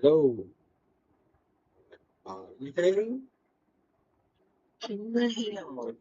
Hello, Wuthering. Hello.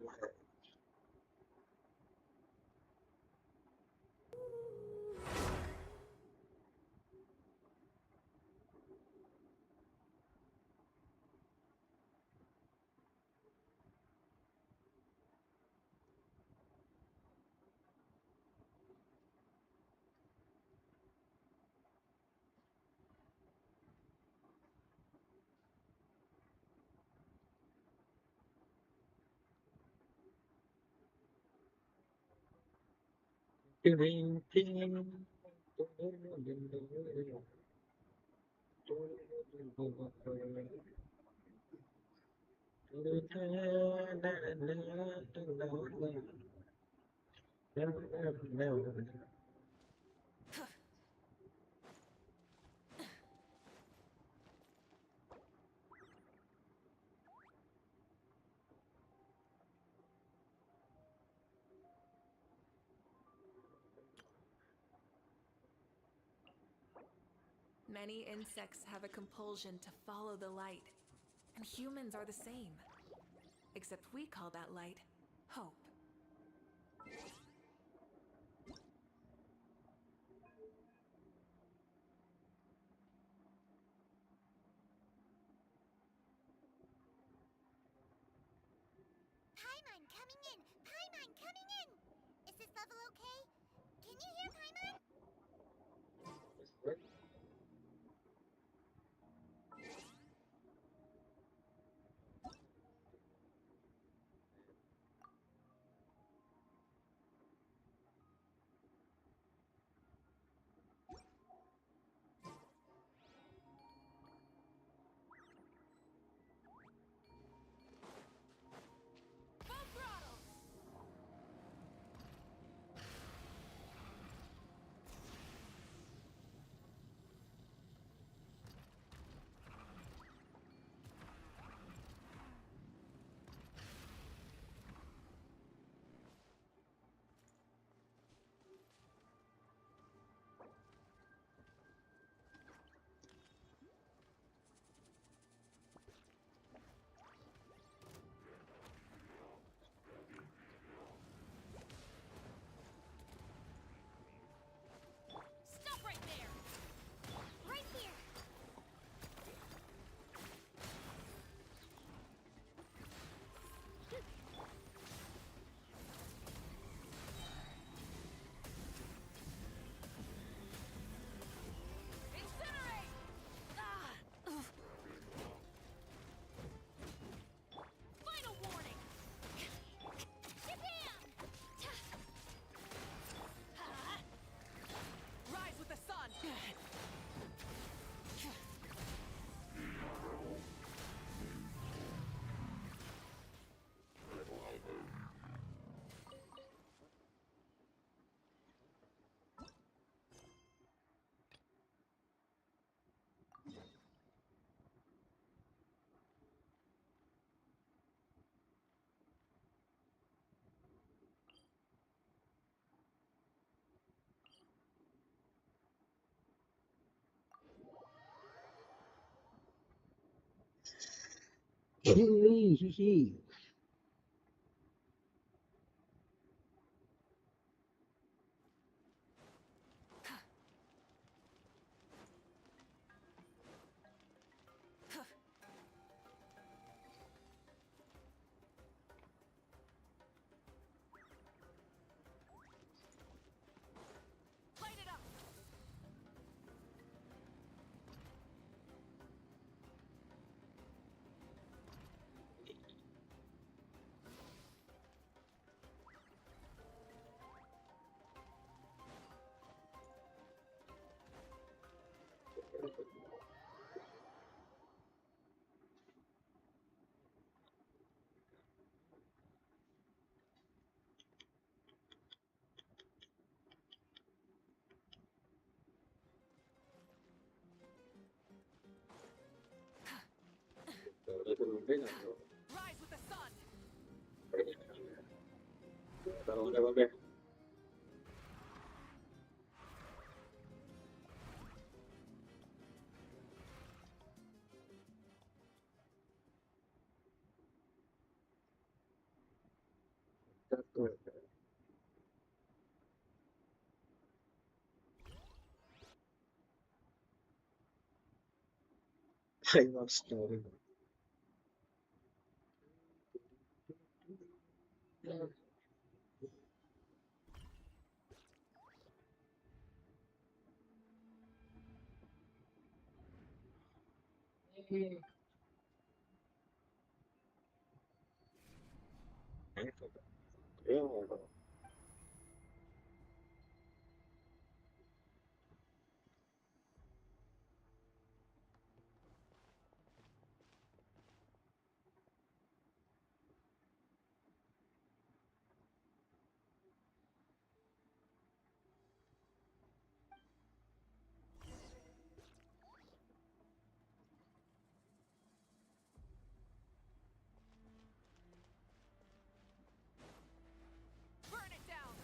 Many insects have a compulsion to follow the light, and humans are the same. Except we call that light hope. Paimon coming in! Paimon coming in! Is this level okay? Can you hear Paimon? Full throttle! Stop right there! Right here! Incinerate! Final warning! Shazam! Rise with the sun! Light it up! Rise with the sun! I was snoring. Burn it down!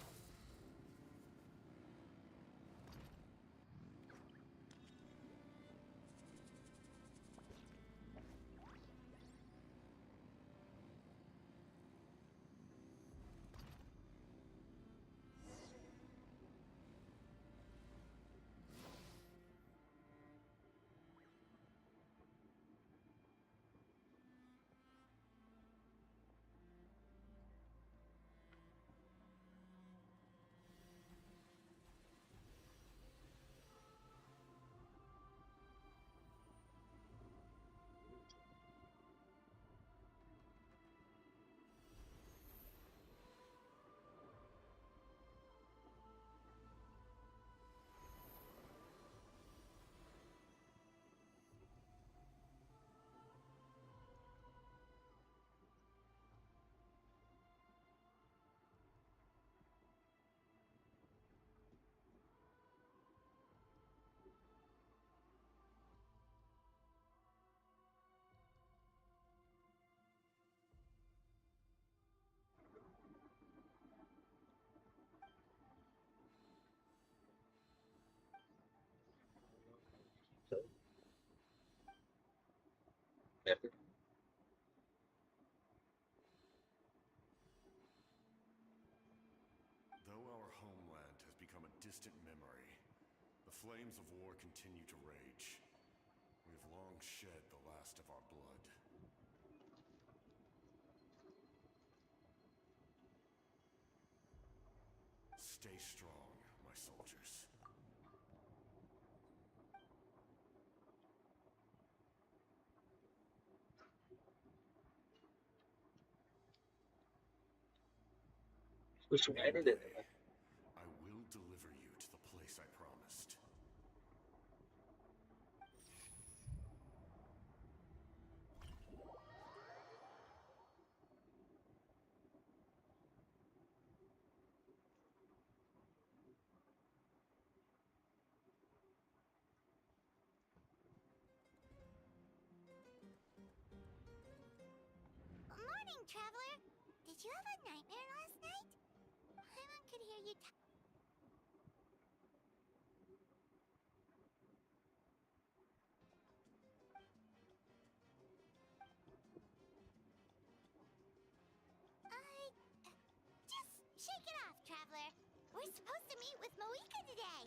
Though our homeland has become a distant memory, the flames of war continue to rage. We have long shed the last of our blood. Stay strong, my soldiers. कुछ सुनाई नहीं देता। I will deliver you to the place I promised. Morning, traveler. Did you have a nightmare last night? Paimon could hear you. Just shake it off, traveler. We're supposed to meet with Moika today.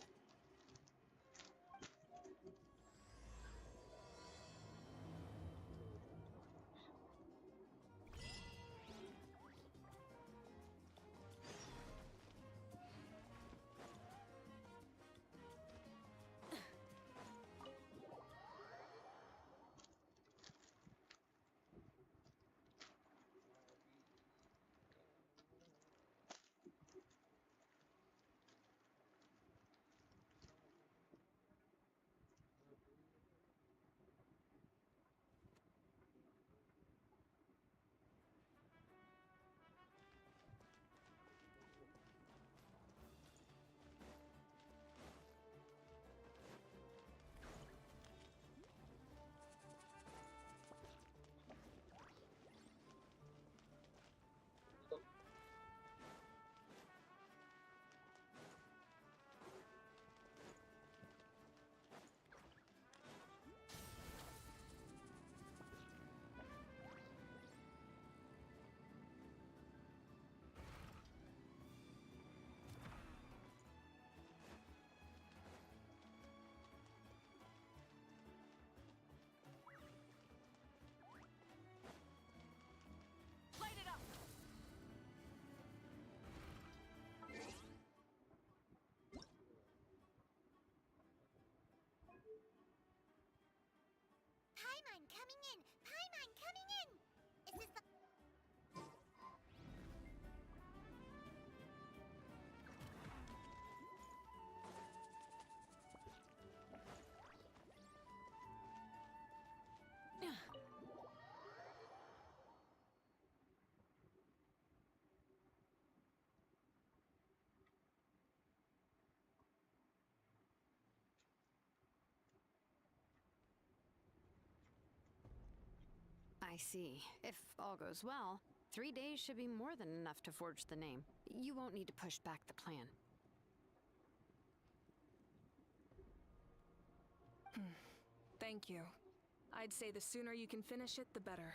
I see. If all goes well, 3 days should be more than enough to forge the name. You won't need to push back the plan. Thank you. I'd say the sooner you can finish it, the better.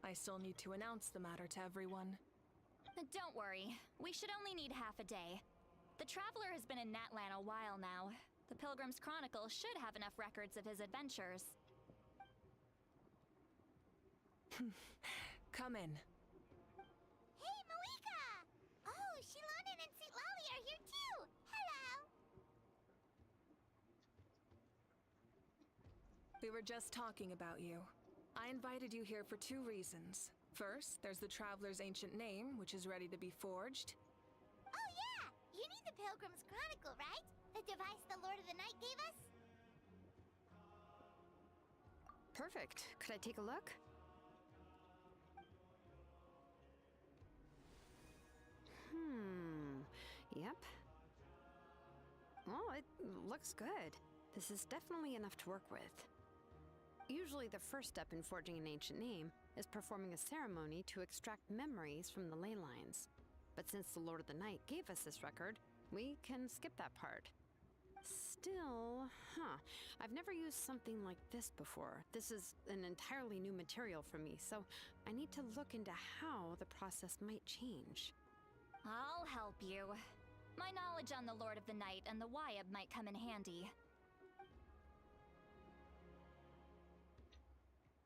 I still need to announce the matter to everyone. Don't worry. We should only need half a day. The Traveler has been in Natlan a while now. The Pilgrim's Chronicle should have enough records of his adventures. Come in. Hey, Malika! Oh, Shilonen and Sweet Lolly are here too! Hello! We were just talking about you. I invited you here for 2 reasons. First, there's the Traveler's ancient name, which is ready to be forged. Oh yeah! You need the Pilgrim's Chronicle, right? The device the Lord of the Night gave us? Perfect. Could I take a look? Yep. Well, it looks good. This is definitely enough to work with. Usually the first step in forging an ancient name is performing a ceremony to extract memories from the ley lines. But since the Lord of the Night gave us this record, we can skip that part. Still, I've never used something like this before. This is an entirely new material for me, so I need to look into how the process might change. I'll help you. My knowledge on the Lord of the Night and the Wyab might come in handy.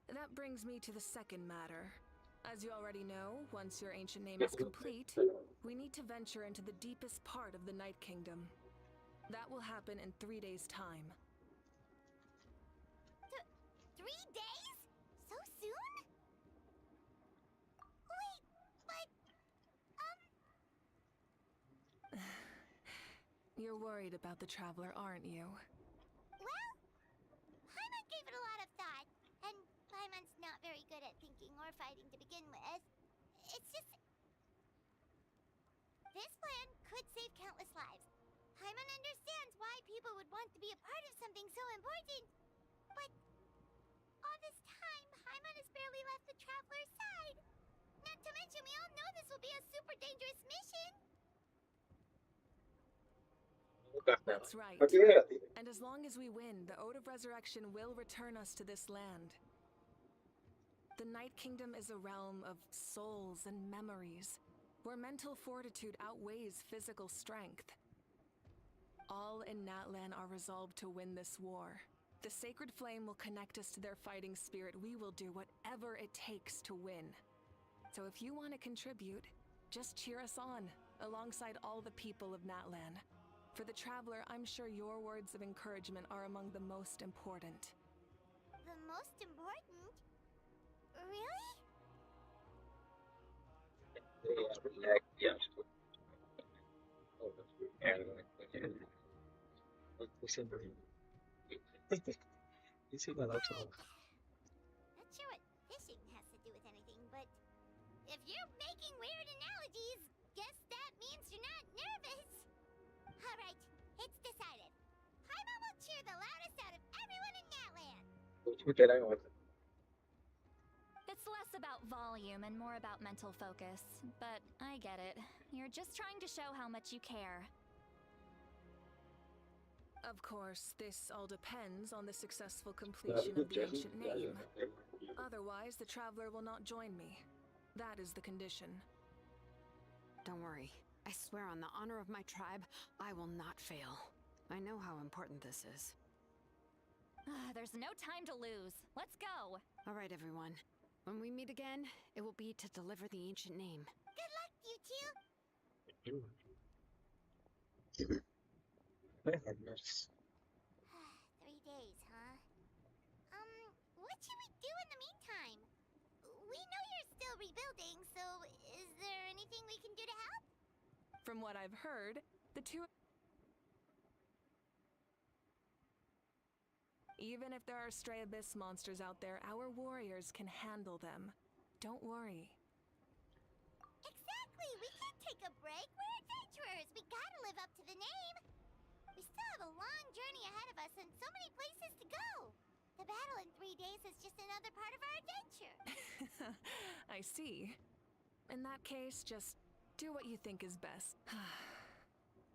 That brings me to the second matter. As you already know, once your ancient name is complete, we need to venture into the deepest part of the Night Kingdom. That will happen in 3 days' time. 3 days? So soon? Wait, but... You're worried about the Traveler, aren't you? Well, Paimon gave it a lot of thought, and Paimon's not very good at thinking or fighting to begin with. It's just... This plan could save countless lives. Paimon understands why people would want to be a part of something so important. But all this time, Paimon has barely left the Traveler's side. Not to mention, we all know this will be a super dangerous mission. That's right. And as long as we win, the Ode of Resurrection will return us to this land. The Night Kingdom is a realm of souls and memories, where mental fortitude outweighs physical strength. All in Natlan are resolved to win this war. The Sacred Flame will connect us to their fighting spirit. We will do whatever it takes to win. So if you want to contribute, just cheer us on, alongside all the people of Natlan. For the Traveler, I'm sure your words of encouragement are among the most important. The most important? Really? Not sure what fishing has to do with anything, but if you're making weird analogies, guess that means you're not nervous. Alright, it's decided. Paimon will cheer the loudest out of everyone in Natlan. It's less about volume and more about mental focus, but I get it. You're just trying to show how much you care. Of course, this all depends on the successful completion of the ancient name. Otherwise, the Traveler will not join me. That is the condition. Don't worry. I swear on the honor of my tribe, I will not fail. I know how important this is. There's no time to lose. Let's go. All right, everyone. When we meet again, it will be to deliver the ancient name. Good luck, you two. 3 days, huh? What should we do in the meantime? We know you're still rebuilding, so is there anything we can do to help? From what I've heard, the two... Even if there are stray abyss monsters out there, our warriors can handle them. Don't worry. Exactly! We can't take a break. We're adventurers. We gotta live up to the name. We still have a long journey ahead of us and so many places to go. The battle in 3 days is just another part of our adventure. I see. In that case, just do what you think is best.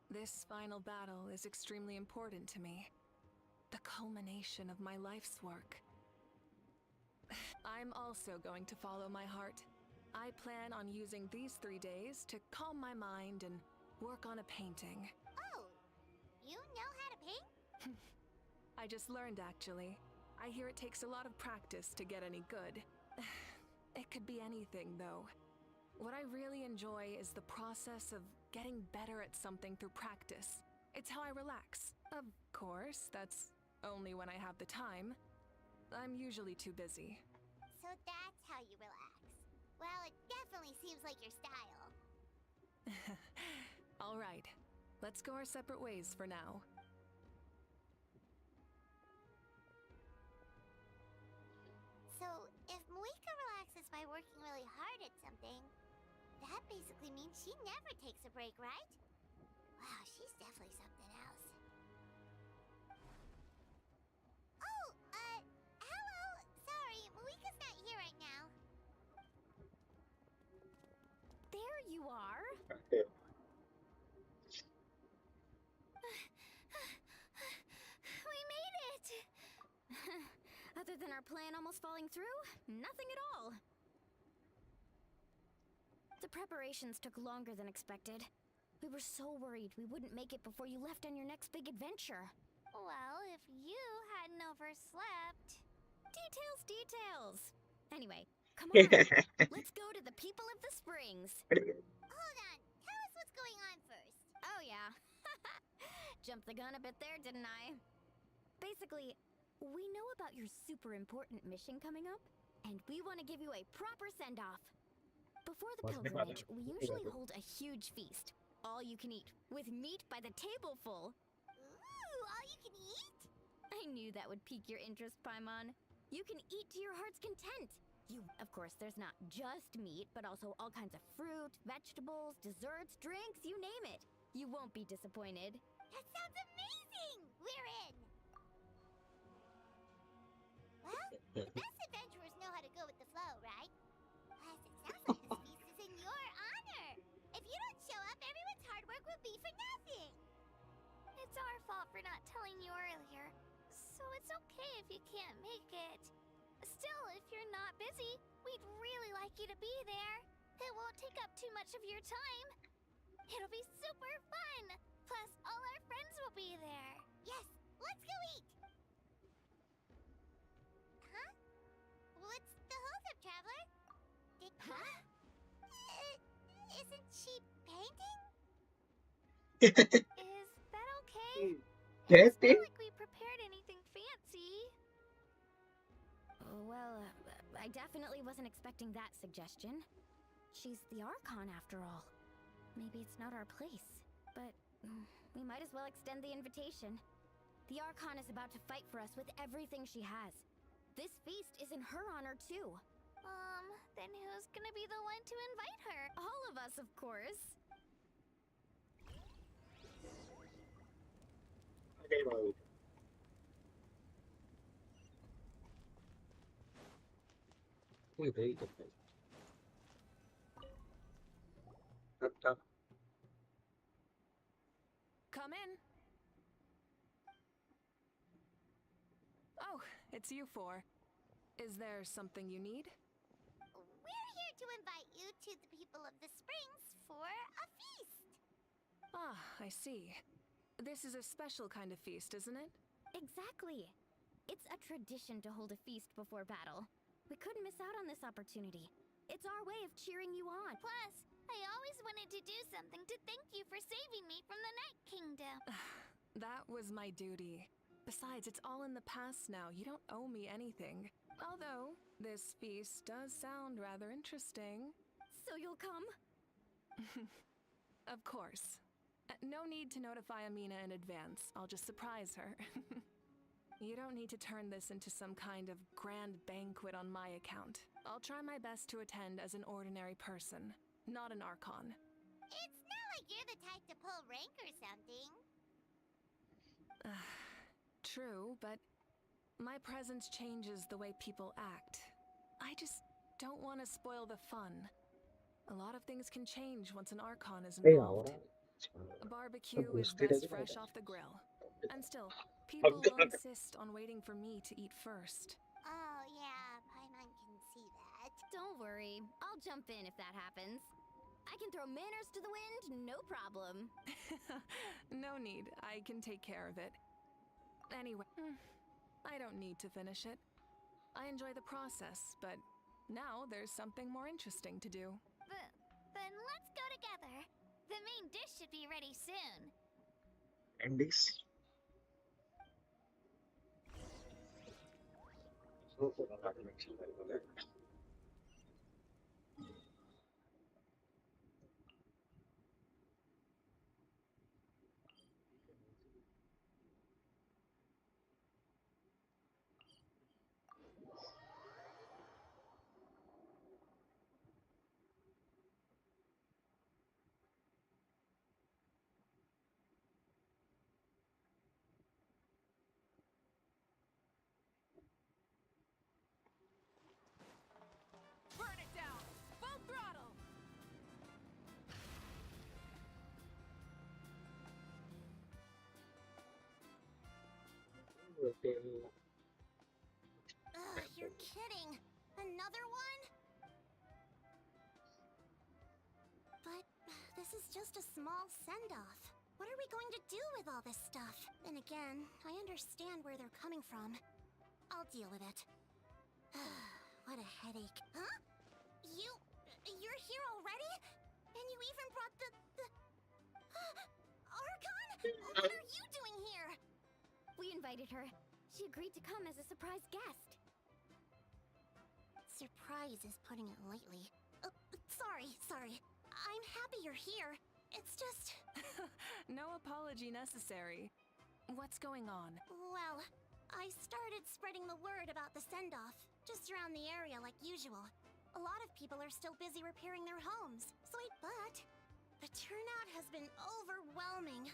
This final battle is extremely important to me. The culmination of my life's work. I'm also going to follow my heart. I plan on using these 3 days to calm my mind and work on a painting. Oh, you know how to paint? I just learned, actually. I hear it takes a lot of practice to get any good. It could be anything, though. What I really enjoy is the process of getting better at something through practice. It's how I relax. Of course, that's only when I have the time. I'm usually too busy. So that's how you relax. Well, it definitely seems like your style. All right, let's go our separate ways for now. So, if Moika relaxes by working really hard at something, that basically means she never takes a break, right? Wow, she's definitely something else. Oh, hello! Sorry, Moika's not here right now. There you are! Okay. We made it! Other than our plan almost falling through, nothing at all. The preparations took longer than expected. We were so worried we wouldn't make it before you left on your next big adventure. Well, if you hadn't overslept... Details! Anyway, come on. Let's go to the people of the Springs. Hold on, tell us what's going on first. Oh yeah. Jumped the gun a bit there, didn't I? Basically, we know about your super important mission coming up, and we want to give you a proper send-off. Before the pilgrimage, we usually hold a huge feast. All you can eat, with meat by the tableful. Ooh, all you can eat? I knew that would pique your interest, Paimon. You can eat to your heart's content. Of course, there's not just meat, but also all kinds of fruit, vegetables, desserts, drinks, you name it. You won't be disappointed. That sounds amazing! We're in! Well, the best adventurers know how to go with the flow, right? Plus, it sounds like this feast is in your honor. If you don't show up, everyone's hard work will be for nothing. It's our fault for not telling you earlier, so it's okay if you can't make it. Still, if you're not busy, we'd really like you to be there. It won't take up too much of your time. It'll be super fun! Plus, all our friends will be there. Yes, let's go eat! Huh? What's the holdup, Traveler? Huh? Isn't she painting? Is that okay? It's not like we prepared anything fancy. Well, I definitely wasn't expecting that suggestion. She's the Archon, after all. Maybe it's not our place, but we might as well extend the invitation. The Archon is about to fight for us with everything she has. This feast is in her honor, too. Then who's gonna be the one to invite her? All of us, of course. Okay, mode. Uy, pedito, pedito. Tap, tap. Come in. Oh, it's you four. Is there something you need? We're here to invite you to the people of the Springs for a feast. Ah, I see. This is a special kind of feast, isn't it? Exactly. It's a tradition to hold a feast before battle. We couldn't miss out on this opportunity. It's our way of cheering you on. Plus, I always wanted to do something to thank you for saving me from the Night Kingdom. That was my duty. Besides, it's all in the past now. You don't owe me anything. Although, this feast does sound rather interesting. So you'll come? Of course. No need to notify Amina in advance. I'll just surprise her. You don't need to turn this into some kind of grand banquet on my account. I'll try my best to attend as an ordinary person, not an Archon. It's not like you're the type to pull rank or something. True, but My presence changes the way people act. I just don't want to spoil the fun. A lot of things can change once an Archon is Hey, involved. ahora. A barbecue is Boosted best aja fresh kan? off the grill. And still, people will insist on waiting for me to eat first. Oh, yeah, Paimon can see that. Don't worry, I'll jump in if that happens. I can throw manners to the wind, no problem. No need, I can take care of it. Anyway, I don't need to finish it. I enjoy the process, but now there's something more interesting to do. Then let's go together. The main dish should be ready soon. And this. So, Burn it down! Full throttle! Ugh, you're kidding. Another one? But this is just a small send-off. What are we going to do with all this stuff? Then again, I understand where they're coming from. I'll deal with it. What a headache. Huh? You're here already? And you even brought the... Archon? What are you doing here? We invited her. She agreed to come as a surprise guest. Surprise is putting it lightly. Sorry. I'm happy you're here. It's just... No apology necessary. What's going on? Well, I started spreading the word about the send-off, just around the area like usual. A lot of people are still busy repairing their homes, but the turnout has been overwhelming.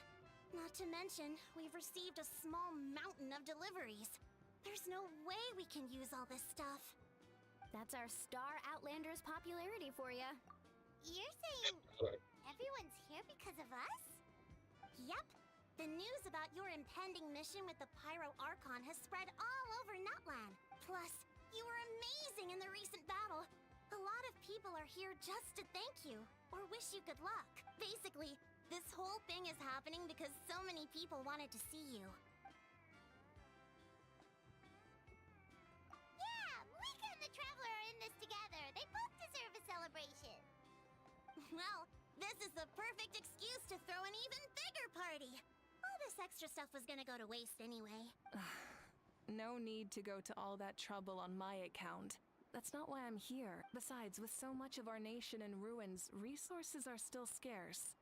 Not to mention, we've received a small mountain of deliveries. There's no way we can use all this stuff. That's our star Outlander's popularity for ya. You're saying everyone's here because of us? Yep. The news about your impending mission with the Pyro Archon has spread all over Nutland. Plus, you were amazing in the recent battle. A lot of people are here just to thank you, or wish you good luck. Basically, this whole thing is happening because so many people wanted to see you. Yeah, Mika and the Traveler are in this together. They both deserve a celebration. Well, this is the perfect excuse to throw an even bigger party. All this extra stuff was gonna go to waste anyway. No need to go to all that trouble on my account. That's not why I'm here. Besides, with so much of our nation in ruins, resources are still scarce.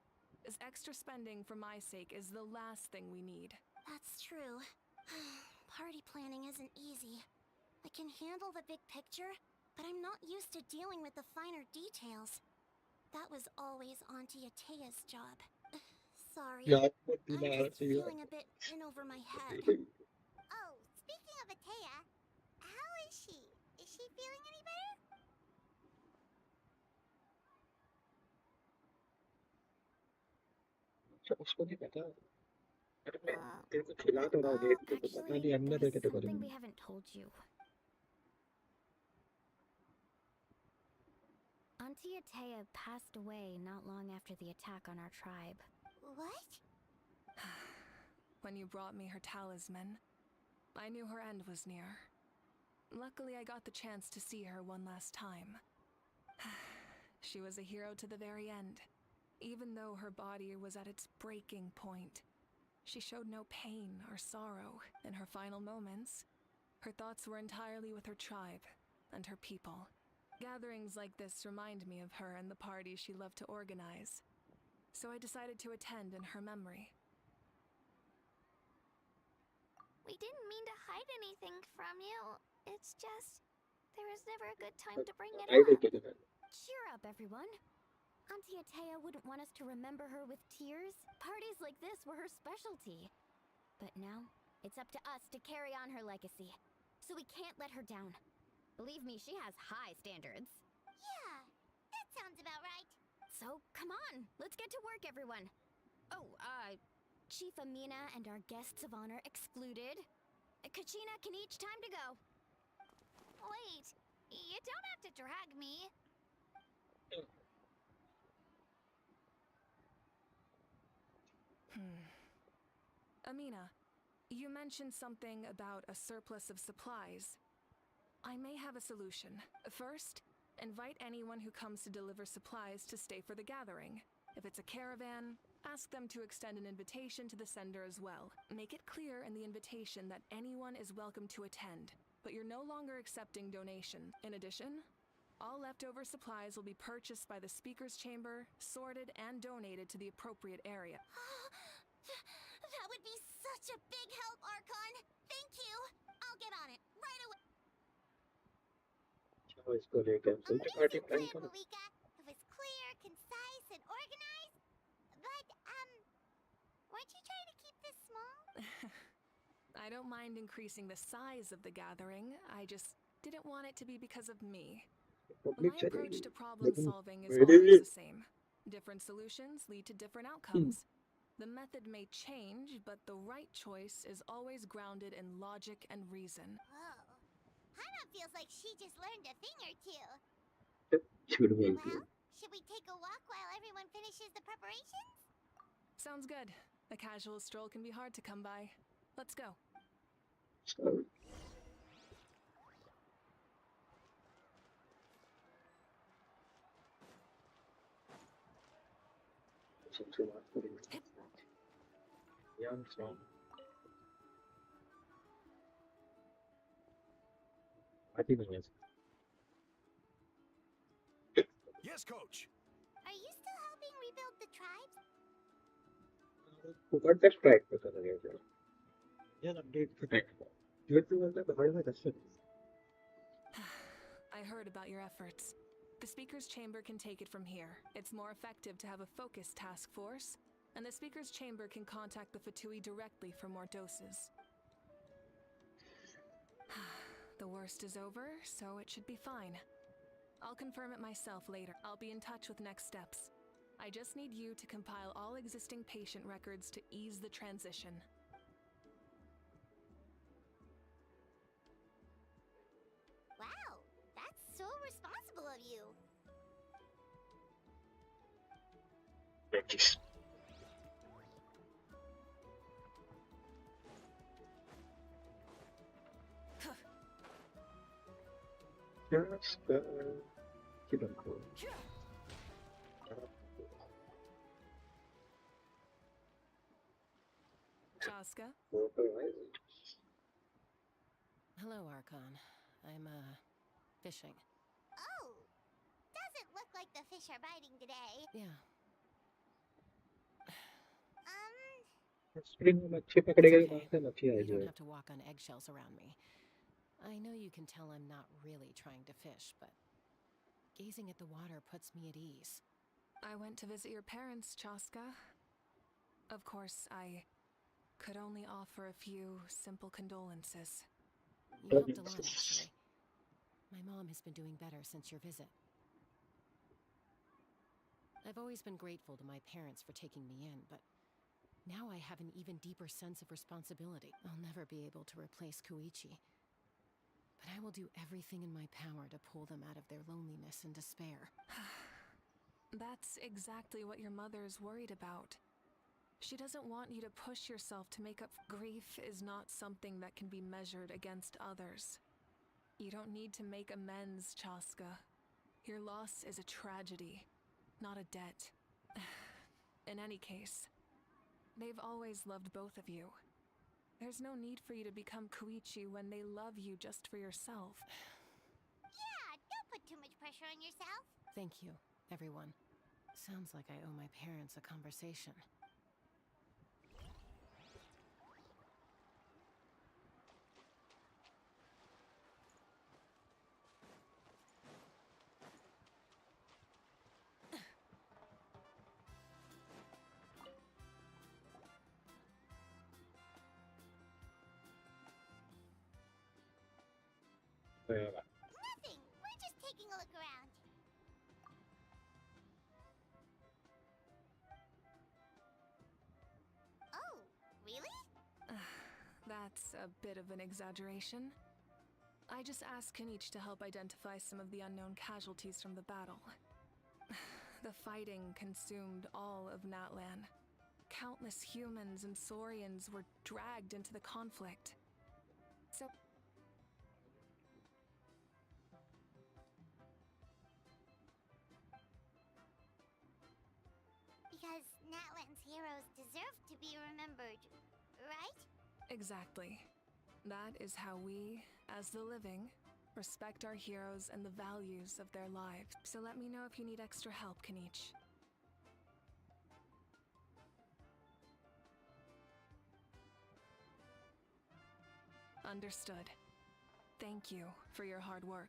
This extra spending for my sake is the last thing we need. That's true. Party planning isn't easy. I can handle the big picture, but I'm not used to dealing with the finer details. That was always Auntie Atea's job. Sorry. ya, I'm just feeling a bit in over my head. Oh, speaking of Atea, how is she? Is she feeling any better? उसको नहीं पता तेरे को खिला तो रहा हूँ date को तो पता नहीं अंदर there's रह के तो something करूँगी we haven't told you. Auntie Atea passed away not long after the attack on our tribe. What? When you brought me her talisman, I knew her end was near. Luckily, I got the chance to see her one last time. She was a hero to the very end. Even though her body was at its breaking point, she showed no pain or sorrow in her final moments. Her thoughts were entirely with her tribe and her people. Gatherings like this remind me of her and the parties she loved to organize. So I decided to attend in her memory. We didn't mean to hide anything from you. It's just, there was never a good time to bring it I up. देखे थे मैंने Cheer up, everyone. Auntie Atea wouldn't want us to remember her with tears. Parties like this were her specialty. But now, it's up to us to carry on her legacy. so we can't let her down. Believe me, she has high standards. Yeah, that sounds about right. So, come on, let's get to work, everyone. Oh, Chief Amina and our guests of honor excluded. Kachina can each time to go. Wait, you don't have to drag me. Amina, you mentioned something about a surplus of supplies. I may have a solution. First, invite anyone who comes to deliver supplies to stay for the gathering. If it's a caravan, ask them to extend an invitation to the sender as well. Make it clear in the invitation that anyone is welcome to attend, but you're no longer accepting donations. In addition, all leftover supplies will be purchased by the speaker's chamber, sorted, and donated to the appropriate area. That would be such a big help, Archon. Thank you. I'll get on it right away. क्या इसको लेके हम चलते party Amazing plan plan, करो Malika. It was clear, concise, and organized. But, weren't you trying to keep this small? I don't mind increasing the size of the gathering, I just didn't want it to be because of me. Public My चलेगी approach to problem लेकिन solving is मेरे always the same. Different solutions lead to different outcomes. The method may change, but the right choice is always grounded in logic and reason. Whoa. Hana feels like she just learned a thing or two. छुड़ गई थी Well, should we take a walk while everyone finishes the preparations? Sounds good. A casual stroll can be hard to come by. Let's go. So, सबसे बात करेंगे young song party नहीं है Yes, coach. Are you still helping rebuild the tribes? ऊपर test track पे कर रहे हैं यार अपडेट ट्रैक जो तो मतलब हर में दस I heard about your efforts. The Speaker's Chamber can take it from here. It's more effective to have a focused task force, and the Speaker's Chamber can contact the Fatui directly for more doses. The worst is over, so it should be fine. I'll confirm it myself later. I'll be in touch with next steps. I just need you to compile all existing patient records to ease the transition. Wow, that's so responsible of you. practice just keep on cool Chaska? Hello, Archon. I'm, fishing. Oh, doesn't look like the fish are biting today. Yeah. Spring में मच्छी It's पकड़ेगा okay. कहाँ से मच्छी You आएगी don't have to walk on eggshells around me. I know you can tell I'm not really trying to fish, but gazing at the water puts me at ease. I went to visit your parents, Chaska. Of course, I could only offer a few simple condolences. You helped a lot, actually. My mom has been doing better since your visit. I've always been grateful to my parents for taking me in, but now I have an even deeper sense of responsibility. I'll never be able to replace Koichi. But I will do everything in my power to pull them out of their loneliness and despair. That's exactly what your mother is worried about. She doesn't want you to push yourself to make up. Grief is not something that can be measured against others. You don't need to make amends, Chaska. Your loss is a tragedy, not a debt. In any case, they've always loved both of you. There's no need for you to become Koichi when they love you just for yourself. Yeah, don't put too much pressure on yourself. Thank you, everyone. Sounds like I owe my parents a conversation. Nothing. We're just taking a look around. Oh, really? That's a bit of an exaggeration. I just asked Kenichi to help identify some of the unknown casualties from the battle. The fighting consumed all of Natlan. Countless humans and Saurians were dragged into the conflict. So Because Natlan's heroes deserve to be remembered, right? exactly. That is how we, as the living, respect our heroes and the values of their lives. So let me know if you need extra help, Kenichi. Understood. Thank you for your hard work.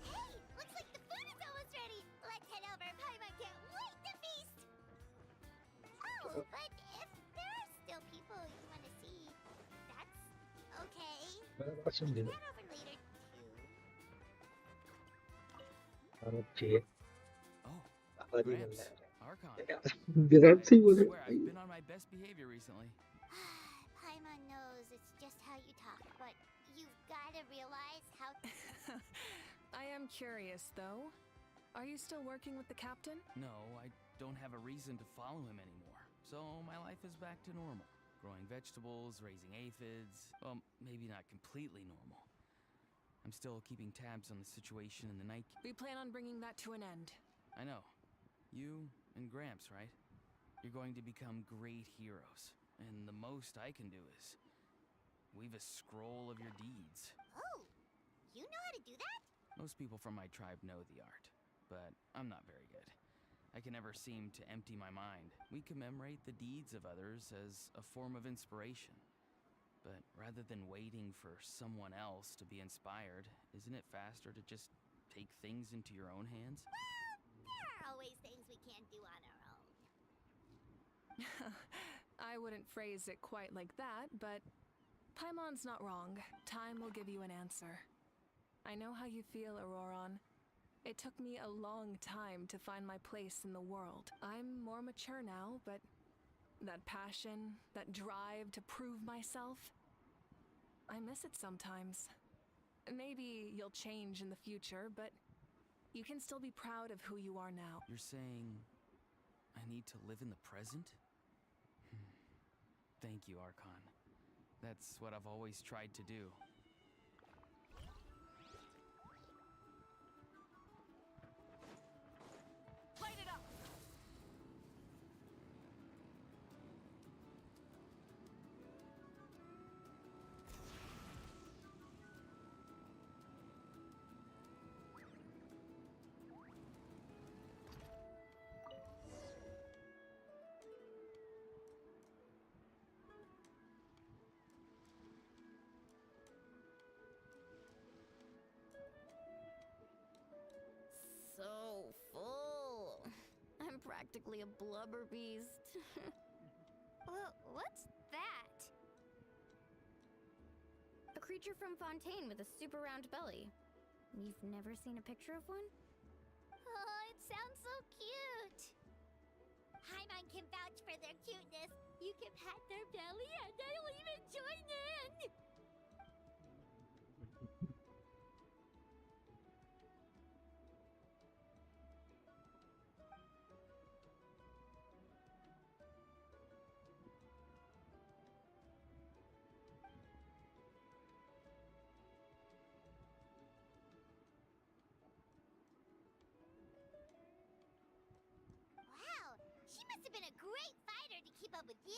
Hey, looks like the food is almost ready. Let's head over. Paimon can't wait to feast. Oh, but if there are still people you want to see, that's okay. Question Head din. over later too. Okay. Oh, Ako din Gramps, na. Archon. Teka. Gramps I mo na. swear I've been on my best behavior recently. Paimon knows it's just how you talk, but you've got to realize how. I am curious, though. Are you still working with the captain? No, I don't have a reason to follow him anymore. So my life is back to normal. Growing vegetables, raising aphids. Well, maybe not completely normal. I'm still keeping tabs on the situation in the night. We plan on bringing that to an end. I know. You and Gramps, right? You're going to become great heroes. And the most I can do is weave a scroll of your deeds. Oh, you know how to do that? Most people from my tribe know the art, but I'm not very good. I can never seem to empty my mind. We commemorate the deeds of others as a form of inspiration. But rather than waiting for someone else to be inspired, isn't it faster to just take things into your own hands? Well, there are always things we can't do on our own. I wouldn't phrase it quite like that, but Paimon's not wrong. Time will give you an answer. I know how you feel, Auroron. It took me a long time to find my place in the world. I'm more mature now, but that passion, that drive to prove myself, I miss it sometimes. Maybe you'll change in the future, but you can still be proud of who you are now. You're saying I need to live in the present? Thank you, Archon. That's what I've always tried to do. Light it up! So full. I'm practically a blubber beast. Well, what's that? A creature from Fontaine with a super round belly. You've never seen a picture of one? Oh, it sounds so cute. Paimon can vouch for their cuteness. You can pat their belly and I'll even join in. Wow, she must have been a great fighter to keep up with you.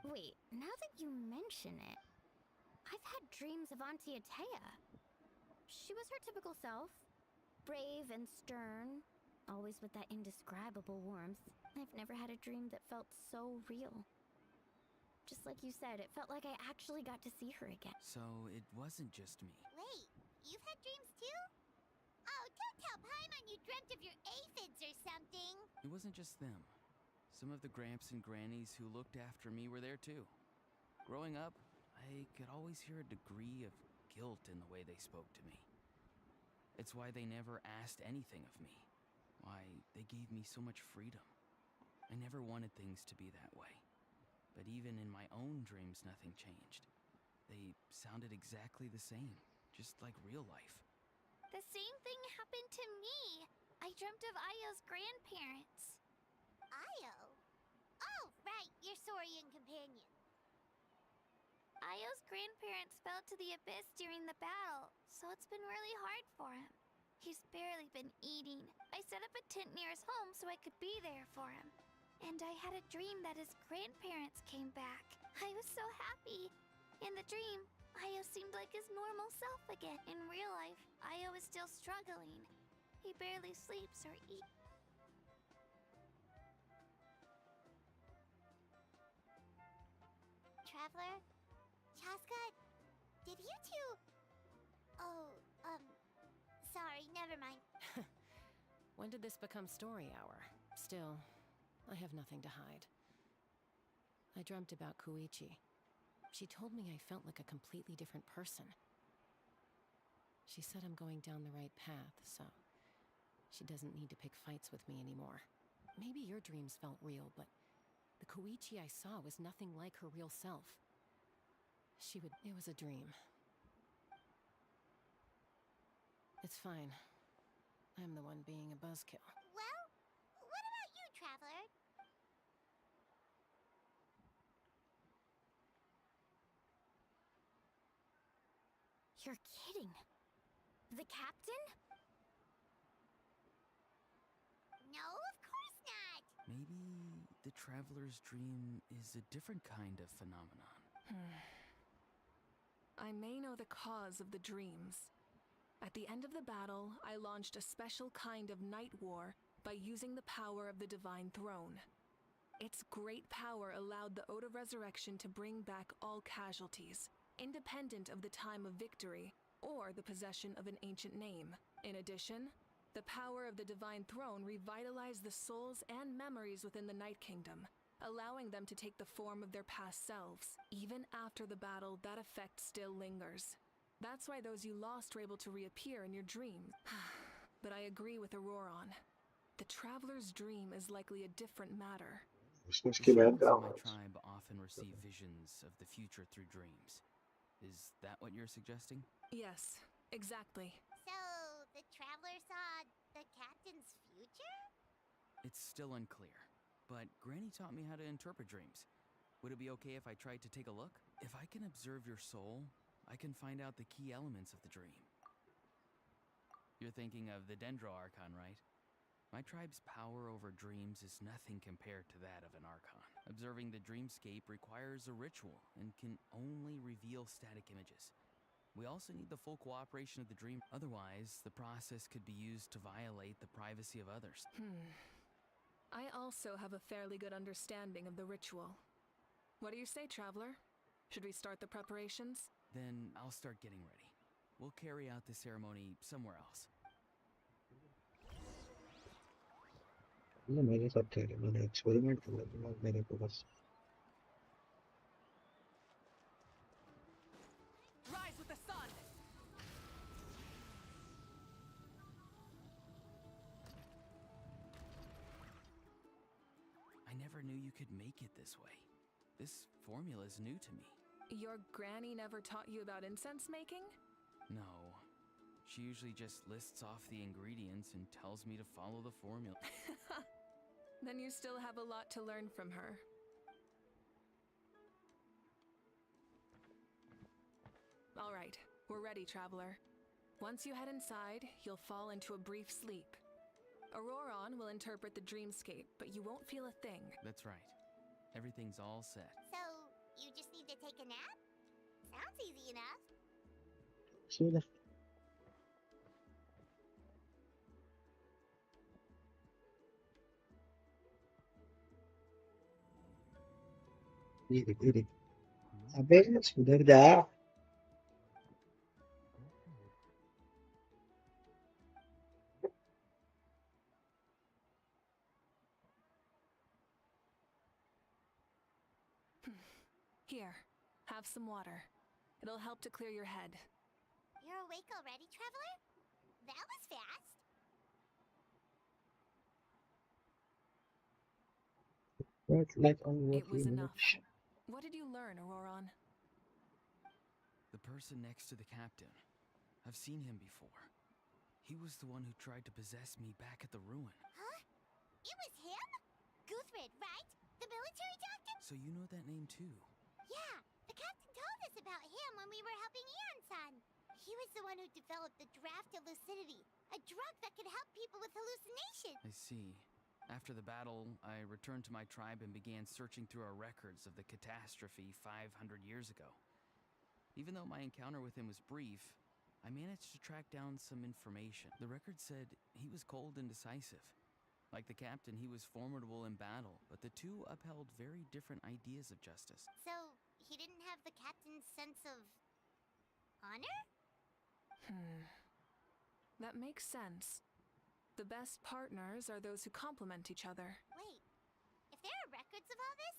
Wait, now that you mention it, I've had dreams of Auntie Atea. She was her typical self, brave and stern, always with that indescribable warmth. I've never had a dream that felt so real. Just like you said, it felt like I actually got to see her again. So it wasn't just me. Wait, you've had dreams too? Oh, don't tell Paimon you dreamt of your aphids or something. It wasn't just them. Some of the gramps and grannies who looked after me were there too. Growing up, I could always hear a degree of guilt in the way they spoke to me. It's why they never asked anything of me. Why they gave me so much freedom. I never wanted things to be that way. But even in my own dreams, nothing changed. They sounded exactly the same, just like real life. The same thing happened to me. I dreamt of Ayo's grandparents. Ayo? Oh, right, your Saurian companion. Ayo's grandparents fell to the abyss during the battle, so it's been really hard for him. He's barely been eating. I set up a tent near his home so I could be there for him. And I had a dream that his grandparents came back. I was so happy. In the dream, Ayo seemed like his normal self again. In real life, Ayo is still struggling. He barely sleeps or eats. Traveler? Chaska? Did you two... Oh, sorry, never mind. When did this become story hour? Still, I have nothing to hide. I dreamt about Koichi. She told me I felt like a completely different person. She said I'm going down the right path, so she doesn't need to pick fights with me anymore. Maybe your dreams felt real, but the Koichi I saw was nothing like her real self. It was a dream. It's fine. I'm the one being a buzzkill. Well, what about you, Traveler? You're kidding. The captain? No, of course not. Maybe the traveler's dream is a different kind of phenomenon. I may know the cause of the dreams. At the end of the battle, I launched a special kind of night war by using the power of the Divine Throne. Its great power allowed the Ode of Resurrection to bring back all casualties, independent of the time of victory or the possession of an ancient name. In addition, the power of the Divine Throne revitalized the souls and memories within the Night Kingdom, allowing them to take the form of their past selves. Even after the battle, that effect still lingers. That's why those you lost were able to reappear in your dreams. But I agree with Auroron. The Traveler's dream is likely a different matter. The shamans in my tribe often receive visions of the future through dreams. Is that what you're suggesting? Yes, exactly. So, the Traveler saw the captain's future? It's still unclear, but Granny taught me how to interpret dreams. Would it be okay if I tried to take a look? If I can observe your soul, I can find out the key elements of the dream. You're thinking of the Dendro Archon, right? My tribe's power over dreams is nothing compared to that of an Archon. Observing the dreamscape requires a ritual and can only reveal static images. We also need the full cooperation of the dream, otherwise the process could be used to violate the privacy of others. I also have a fairly good understanding of the ritual. What do you say, Traveler? Should we start the preparations? Then I'll start getting ready. We'll carry out the ceremony somewhere else. मेरे साथ थे मैंने experiment किया मेरे को बस Rise with the sun! I never knew you could make it this way. This formula is new to me. Your granny never taught you about incense making? No. She usually just lists off the ingredients and tells me to follow the formula. Then you still have a lot to learn from her. All right, we're ready, Traveler. Once you head inside, you'll fall into a brief sleep. Auroron will interpret the dreamscape, but you won't feel a thing. That's right. Everything's all set. So, you just need to take a nap? Sounds easy enough. see the Lirik. Sabi, sudah dah. Here, have some water. It'll help to clear your head. You're awake already, Traveler? That was fast. Work like on It was working enough. much. What did you learn, Auroron? The person next to the captain. I've seen him before. He was the one who tried to possess me back at the ruin. Huh? It was him? Guthrid, right? The military doctor? So you know that name too? Yeah, the captain told us about him when we were helping Ian-san. He was the one who developed the draft of lucidity, a drug that could help people with hallucinations. I see. After the battle, I returned to my tribe and began searching through our records of the catastrophe 500 years ago. Even though my encounter with him was brief, I managed to track down some information. The record said he was cold and decisive. Like the captain, he was formidable in battle, but the two upheld very different ideas of justice. So, he didn't have the captain's sense of honor? That makes sense. The best partners are those who complement each other. Wait, if there are records of all this,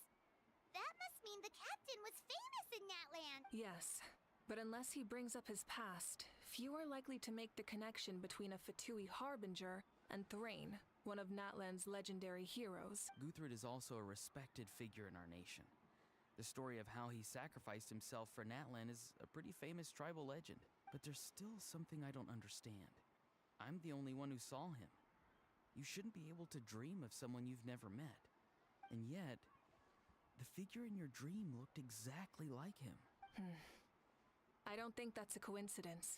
that must mean the captain was famous in that land. Yes, but unless he brings up his past, few are likely to make the connection between a Fatui harbinger and Thrain, one of Natlan's legendary heroes. Guthrid is also a respected figure in our nation. The story of how he sacrificed himself for Natlan is a pretty famous tribal legend. But there's still something I don't understand. I'm the only one who saw him. You shouldn't be able to dream of someone you've never met. And yet, the figure in your dream looked exactly like him. I don't think that's a coincidence.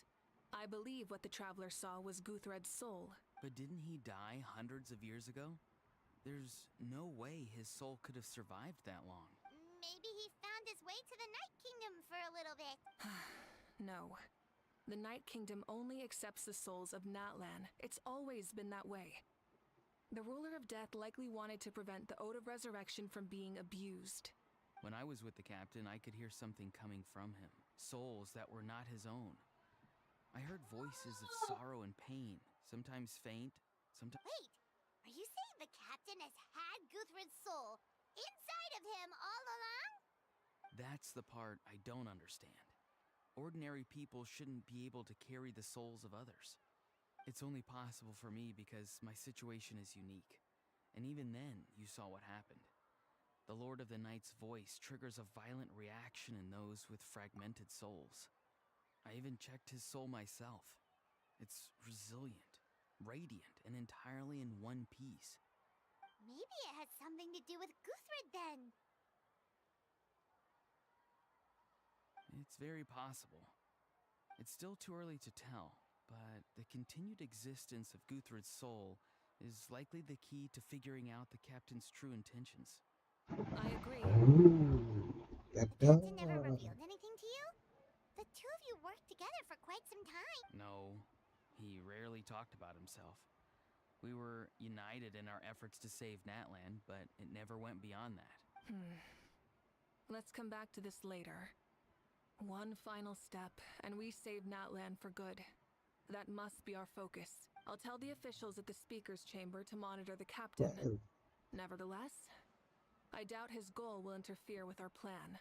I believe what the traveler saw was Guthred's soul. But didn't he die hundreds of years ago? There's no way his soul could have survived that long. Maybe he found his way to the Night Kingdom for a little bit. No. The Night Kingdom only accepts the souls of Natlan. It's always been that way. The ruler of death likely wanted to prevent the Ode of Resurrection from being abused. When I was with the captain, I could hear something coming from him. Souls that were not his own. I heard voices of sorrow and pain, sometimes faint, sometimes... Wait, are you saying the captain has had Guthrid's soul inside of him all along? That's the part I don't understand. Ordinary people shouldn't be able to carry the souls of others. It's only possible for me because my situation is unique. And even then, you saw what happened. The Lord of the Night's voice triggers a violent reaction in those with fragmented souls. I even checked his soul myself. It's resilient, radiant, and entirely in one piece. Maybe it has something to do with Guthrid then. It's very possible. It's still too early to tell, but the continued existence of Guthrid's soul is likely the key to figuring out the captain's true intentions. I agree. The captain never revealed anything to you? The two of you worked together for quite some time. No, he rarely talked about himself. We were united in our efforts to save Natlan, but it never went beyond that. Let's come back to this later. One final step, and we save Natlan for good. That must be our focus. I'll tell the officials at the speaker's chamber to monitor the captain. Nevertheless, I doubt his goal will interfere with our plan.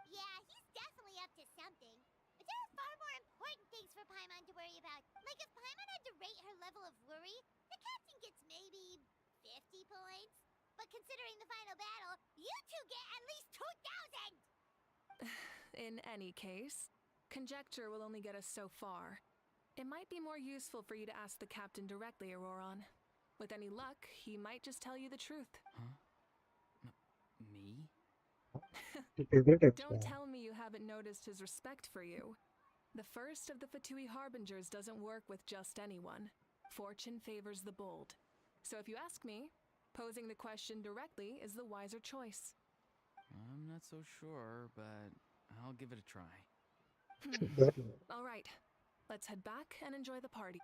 Yeah, he's definitely up to something. But there are far more important things for Paimon to worry about. Like if Paimon had to rate her level of worry, the captain gets maybe 50 points. But considering the final battle, you two get at least 2,000! In any case, conjecture will only get us so far. It might be more useful for you to ask the captain directly, Auroron. With any luck, he might just tell you the truth. Huh? Me? Don't tell me you haven't noticed his respect for you. The first of the Fatui Harbingers doesn't work with just anyone. Fortune favors the bold. So if you ask me, posing the question directly is the wiser choice. I'm not so sure, but I'll give it a try. All right, let's head back and enjoy the party.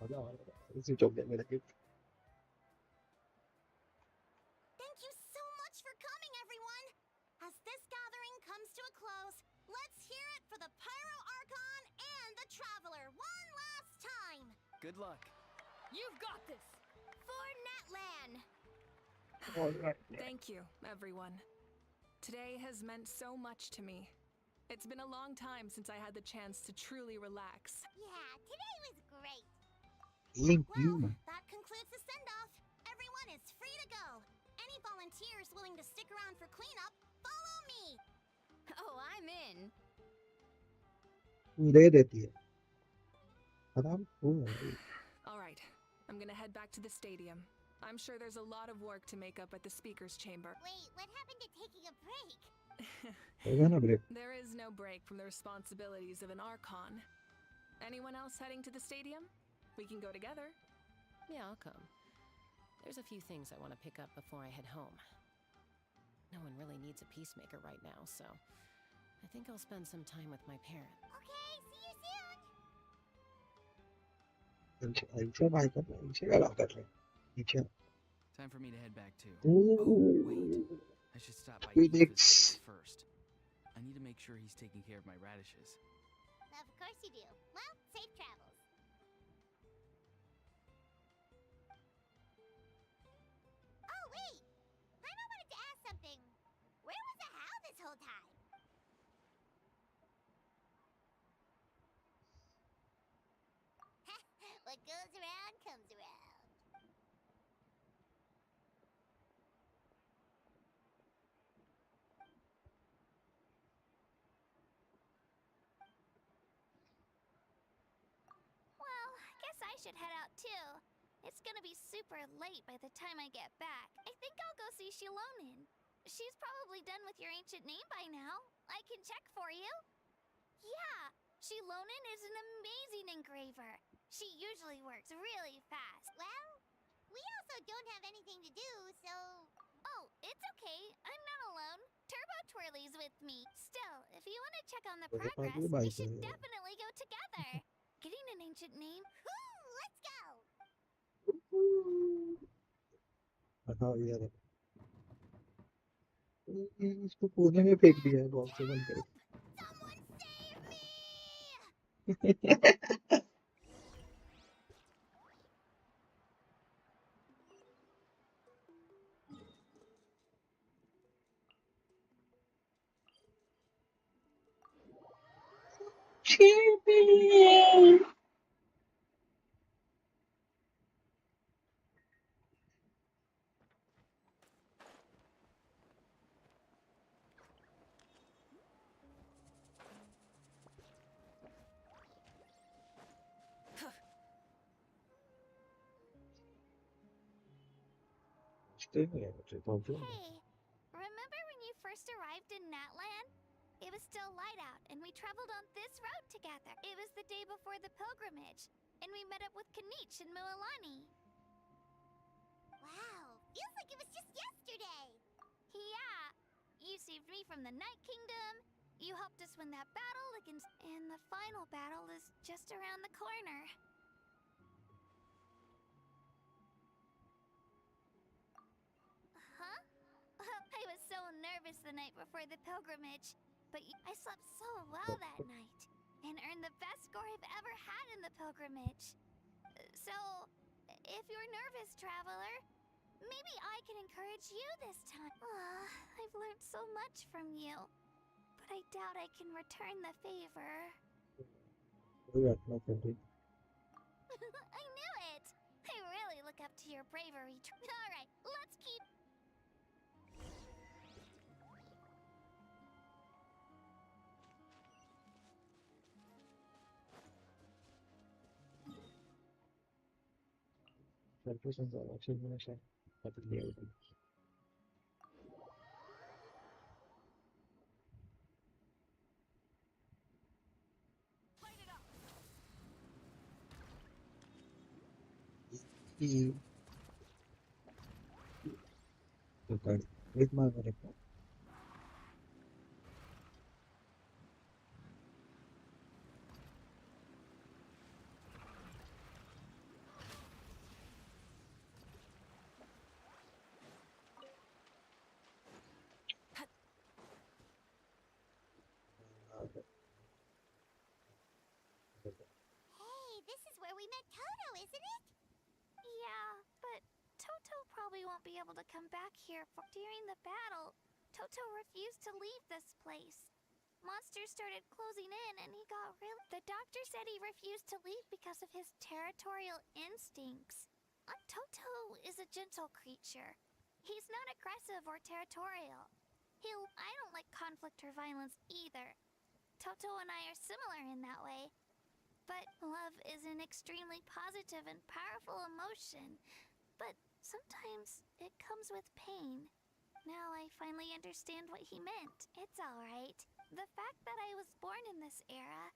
Xin chúc nhận người là Thank you so much for coming, everyone! As this gathering comes to a close, let's hear it for the Pyro Archon and the Traveler one last time! Good luck. You've got this! For Netland! Thank you, everyone. Today has meant so much to me. It's been a long time since I had the chance to truly relax. Yeah, today was great. Thank Well, you. that concludes the send-off. Everyone is free to go. Any volunteers willing to stick around for cleanup, follow me! Oh, I'm in! दे देती है आराम हो All right, I'm gonna head back to the stadium. I'm sure there's a lot of work to make up at the speaker's chamber. Wait, what happened to taking a break? होगा ना break There is no break from the responsibilities of an Archon. Anyone else heading to the stadium? We can go together. Yeah, I'll come. There's a few things I want to pick up before I head home. No one really needs a peacemaker right now, so I think I'll spend some time with my parents. Okay, see you soon! इनसे भाई का इनसे क्या बात कर रहे हैं नीचे Time for me to head back too. Oh, wait. Ooh. I should stop by Phoenix. Eva's place first. I need to make sure he's taking care of my radishes. Of course you do. Well, safe travels. Oh, wait! Paimon wanted to ask something. Where was the How this whole time? What goes around comes around. Well, guess I should head out too. It's gonna be super late by the time I get back. I think I'll go see Shilonin. She's probably done with your ancient name by now. I can check for you. Yeah, Shilonin is an amazing engraver. She usually works really fast. Well, we also don't have anything to do, so... Oh, it's okay. I'm not alone. Turbo Twirly's with me. Still, if you want to check on the Well, if I progress, do buy we should the- definitely go together. Getting an ancient name? Woo, let's go! हाँ यार इसको कोने में फेंक दिया है box से बंद कर Someone save me! Champion! Stay here, don't you? Hey, remember when you first arrived in Natland? It was still light out, and we traveled on this road together. It was the day before the pilgrimage, and we met up with Kanich and Mualani. Wow, feels like it was just yesterday! Yeah, you saved me from the Night Kingdom. You helped us win that battle against... And the final battle is just around the corner. Huh? I was so nervous the night before the pilgrimage, but I slept so well that night and earned the best score I've ever had in the pilgrimage. So, if you're nervous, traveler, maybe I can encourage you this time. I've learned so much from you, but I doubt I can return the favor. Yeah, no problem. I knew it! I really look up to your bravery. Alright, let's keep... Celebrations are actually going to but the reality. Okay, with my report. probably won't be able to come back here. During the battle, Toto refused to leave this place. Monsters started closing in and he got really... The doctor said he refused to leave because of his territorial instincts. Toto is a gentle creature. He's not aggressive or territorial. I don't like conflict or violence either. Toto and I are similar in that way. But love is an extremely positive and powerful emotion. But sometimes it comes with pain. Now I finally understand what he meant. It's alright. The fact that I was born in this era,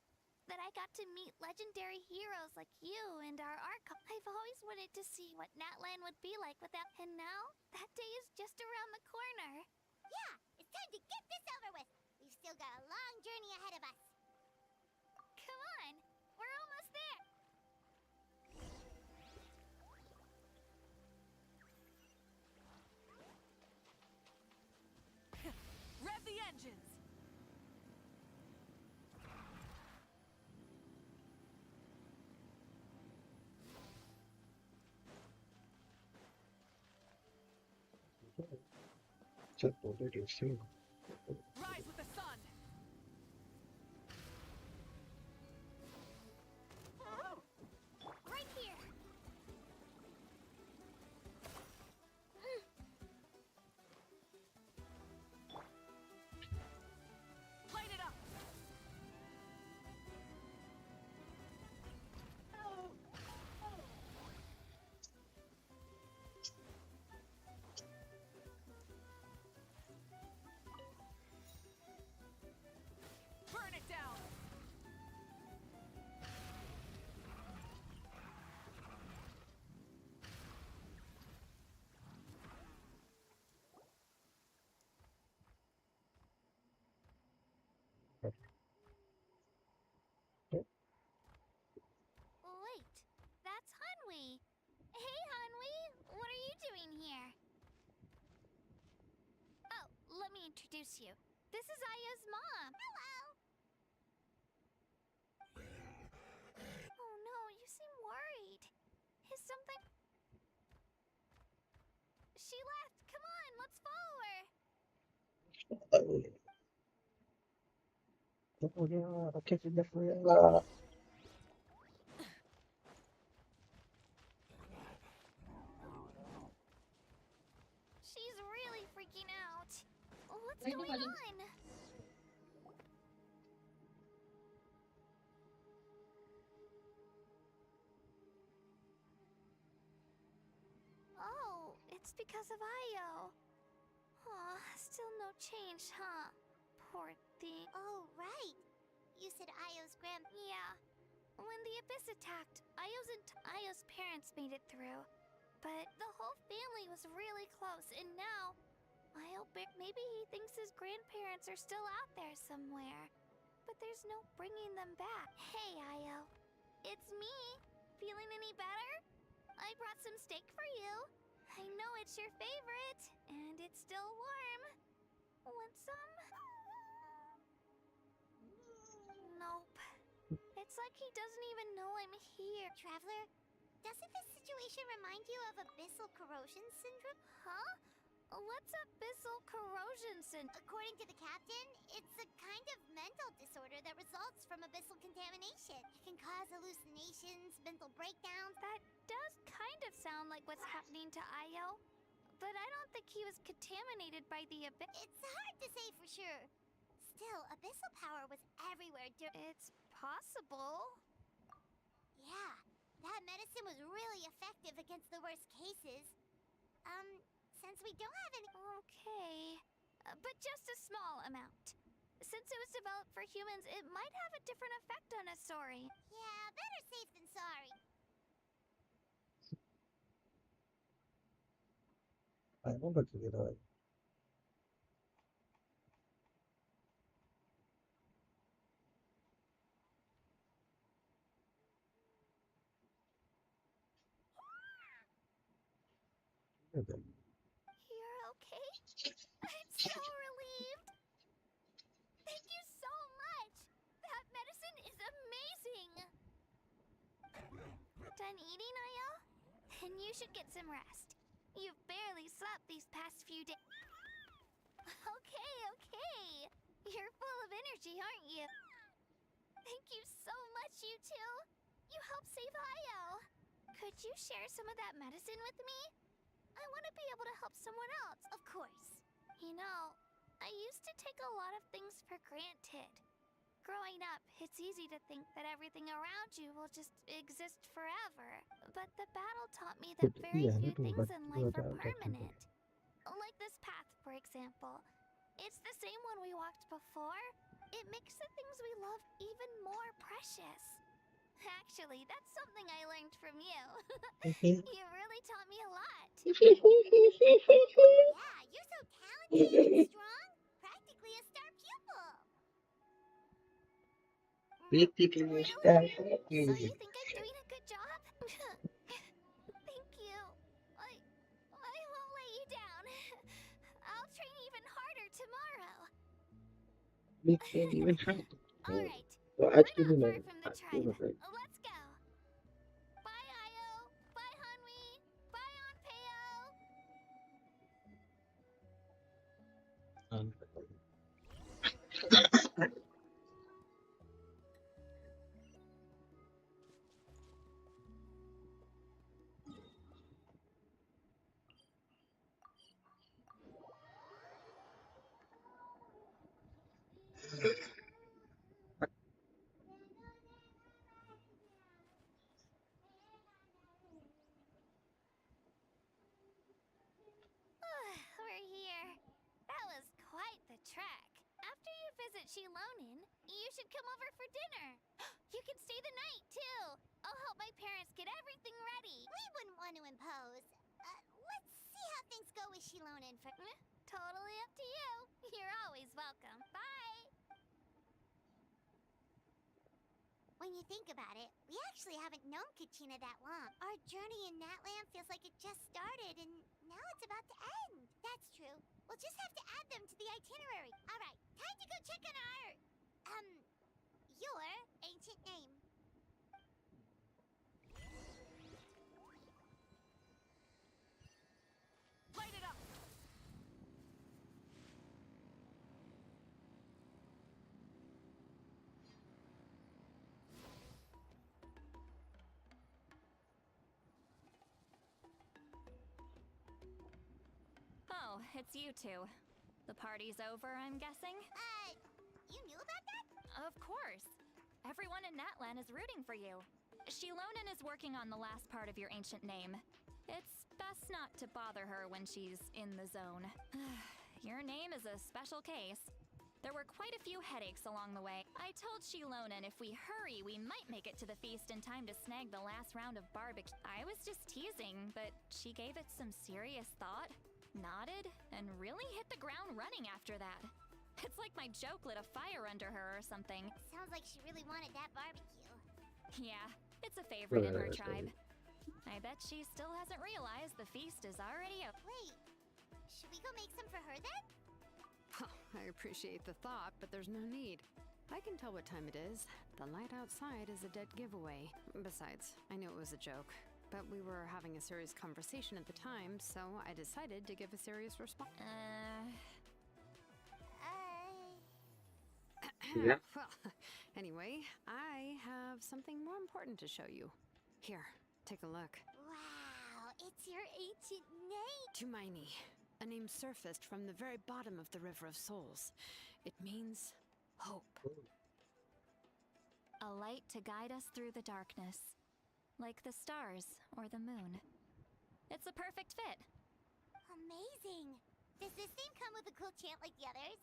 that I got to meet legendary heroes like you and our Archon. I've always wanted to see what Natlan would be like without... And now, that day is just around the corner. Yeah, it's time to get this over with. We've still got a long journey ahead of us. Come on, we're almost there. Rev the engines! Just ordered your soon. Rise with the sun! Right here. Light it up! Burn it down! Wait, that's Hanwi. Hey, Hanwi, what are you doing here? Oh, let me introduce you. This is Aya's mom. Hello. Oh no, you seem worried. Is something... She left. Come on, let's follow her. Oh yeah, I can't remember. She's really freaking out. What's going on? Oh, it's because of Io. Aw, still no change, huh? Poor thing. Oh, right. You said Io's Yeah. When the Abyss attacked, Io's parents made it through. But the whole family was really close, and now... maybe he thinks his grandparents are still out there somewhere. But there's no bringing them back. Hey, Io. It's me. Feeling any better? I brought some steak for you. I know it's your favorite, and it's still warm. Want some? Nope. It's like he doesn't even know I'm here. Traveler, doesn't this situation remind you of abyssal corrosion syndrome? Huh? What's abyssal corrosion syndrome? According to the captain, it's a kind of mental disorder that results from abyssal contamination. It can cause hallucinations, mental breakdowns. That does kind of sound like what's happening to Io. But I don't think he was contaminated by the abyss. It's hard to say for sure. Still, abyssal power was everywhere It's possible. Yeah, that medicine was really effective against the worst cases. Since we don't have any... Okay. But just a small amount. Since it was developed for humans, it might have a different effect on a Sori. Yeah, better safe than sorry. I remember to get a You're okay? I'm so relieved. Thank you so much. That medicine is amazing. Done eating, Io? Then you should get some rest. You've barely really slept these past few days. Okay. You're full of energy, aren't you? Thank you so much, you two. You helped save Io. Could you share some of that medicine with me? I want to be able to help someone else, of course. You know, I used to take a lot of things for granted. Growing up, it's easy to think that everything around you will just exist forever. But the battle taught me that very few things in life are permanent. Like this path, for example. It's the same one we walked before. It makes the things we love even more precious. Actually, that's something I learned from you. You really taught me a lot. Yeah, you're so talented and strong. Practically a star pupil. Really? So you think I'm doing a good job? Thank you. I won't let you down. I'll train even harder tomorrow. Alright. Well, We're actually, not no. far from the tribe. Let's go. Bye, Io. Bye, Hanwi. Bye, Anpeo. We're here. That was quite the trek. After you visit Shilonin, you should come over for dinner. You can stay the night, too. I'll help my parents get everything ready. We wouldn't want to impose. Let's see how things go with Shilonin for... Totally up to you. You're always welcome. Bye. When you think about it, we actually haven't known Kachina that long. Our journey in Natland feels like it just started, and now it's about to end. That's true. We'll just have to add them to the itinerary. All right, time to go check on your ancient name. Light it up! Oh, it's you two. The party's over, I'm guessing? You knew about that? Of course. Everyone in Natlan is rooting for you. Shilonin is working on the last part of your ancient name. It's best not to bother her when she's in the zone. Your name is a special case. There were quite a few headaches along the way. I told Shilonin if we hurry, we might make it to the feast in time to snag the last round of barbecue. I was just teasing, but she gave it some serious thought, nodded, and really hit the ground running after that. It's like my joke lit a fire under her or something. Sounds like she really wanted that barbecue. Yeah, it's a favorite in her tribe. I bet she still hasn't realized the feast is already up. Wait, should we go make some for her then? I appreciate the thought, but there's no need. I can tell what time it is. The light outside is a dead giveaway. Besides, I knew it was a joke, but we were having a serious conversation at the time, so I decided to give a serious response. Yeah. Well, anyway, I have something more important to show you. Here, take a look. Wow, it's your ancient name. Tumaini, a name surfaced from the very bottom of the River of Souls. It means hope. A light to guide us through the darkness, like the stars or the moon. It's a perfect fit. Amazing. Does this name come with a cool chant like the others?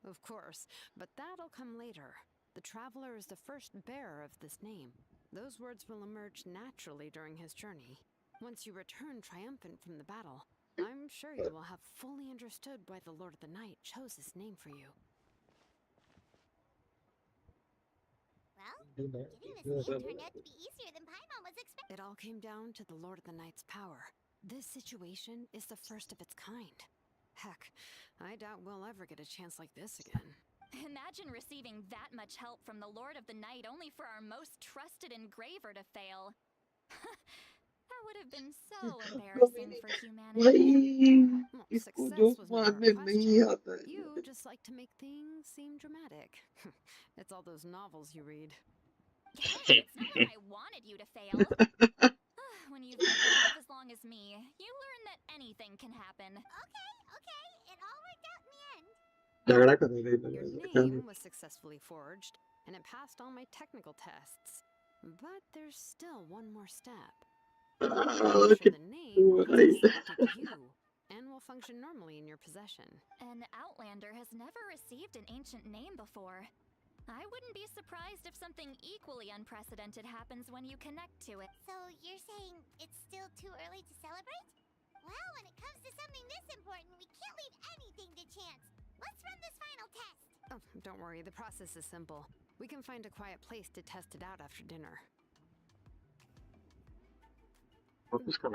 Of course, but that'll come later. The Traveler is the first bearer of this name. Those words will emerge naturally during his journey. Once you return triumphant from the battle, I'm sure you will have fully understood why the Lord of the Night chose this name for you. Well, getting this name turned out to be easier than Paimon was expecting. It all came down to the Lord of the Night's power. This situation is the first of its kind. Heck, I doubt we'll ever get a chance like this again. Imagine receiving that much help from the Lord of the Night only for our most trusted engraver to fail. That would have been so embarrassing Dominic, for humanity. भाई Well, इसको success joke was never a मारने नहीं question. आता है You just like to make things seem dramatic. It's all those novels you read. Hey, it's not like I wanted you to fail. When you've been alive as long as me, you learn that anything can happen. Okay, it all worked out in the end. झगड़ा कर रहे Your थे name was successfully forged, and it passed all my technical tests. But there's still one more step. Make sure the name is exactly you, and will function normally in your possession. An Outlander has never received an ancient name before. I wouldn't be surprised if something equally unprecedented happens when you connect to it. So you're saying it's still too early to celebrate? Well, when it comes to something this important, we can't leave anything to chance. Let's run this final test. Oh, don't worry, the process is simple. We can find a quiet place to test it out after dinner.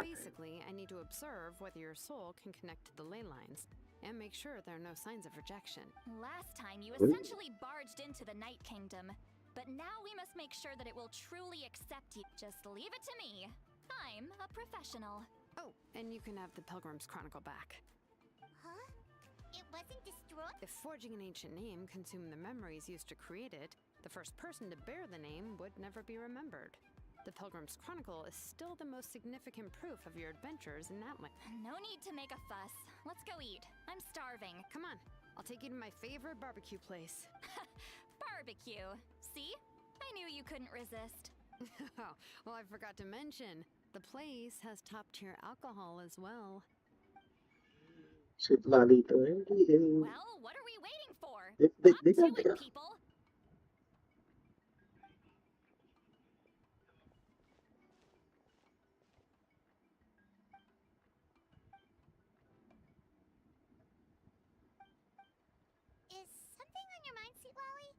Basically, I need to observe whether your soul can connect to the ley lines, and make sure there are no signs of rejection. Last time, you essentially barged into the Night Kingdom. But now we must make sure that it will truly accept you. Just leave it to me. I'm a professional. Oh, and you can have the Pilgrim's Chronicle back. Huh? It wasn't destroyed? If forging an ancient name consumed the memories used to create it, the first person to bear the name would never be remembered. The Pilgrim's Chronicle is still the most significant proof of your adventures in that land. No need to make a fuss. Let's go eat. I'm starving. Come on, I'll take you to my favorite barbecue place. Barbecue. See? I knew you couldn't resist. Oh, well, I forgot to mention, the place has top-tier alcohol as well. Shitlani तो है कि Well, what are we waiting for? देख Up देखा to देखा it, people. Is something on your mind, Sweet Lolly?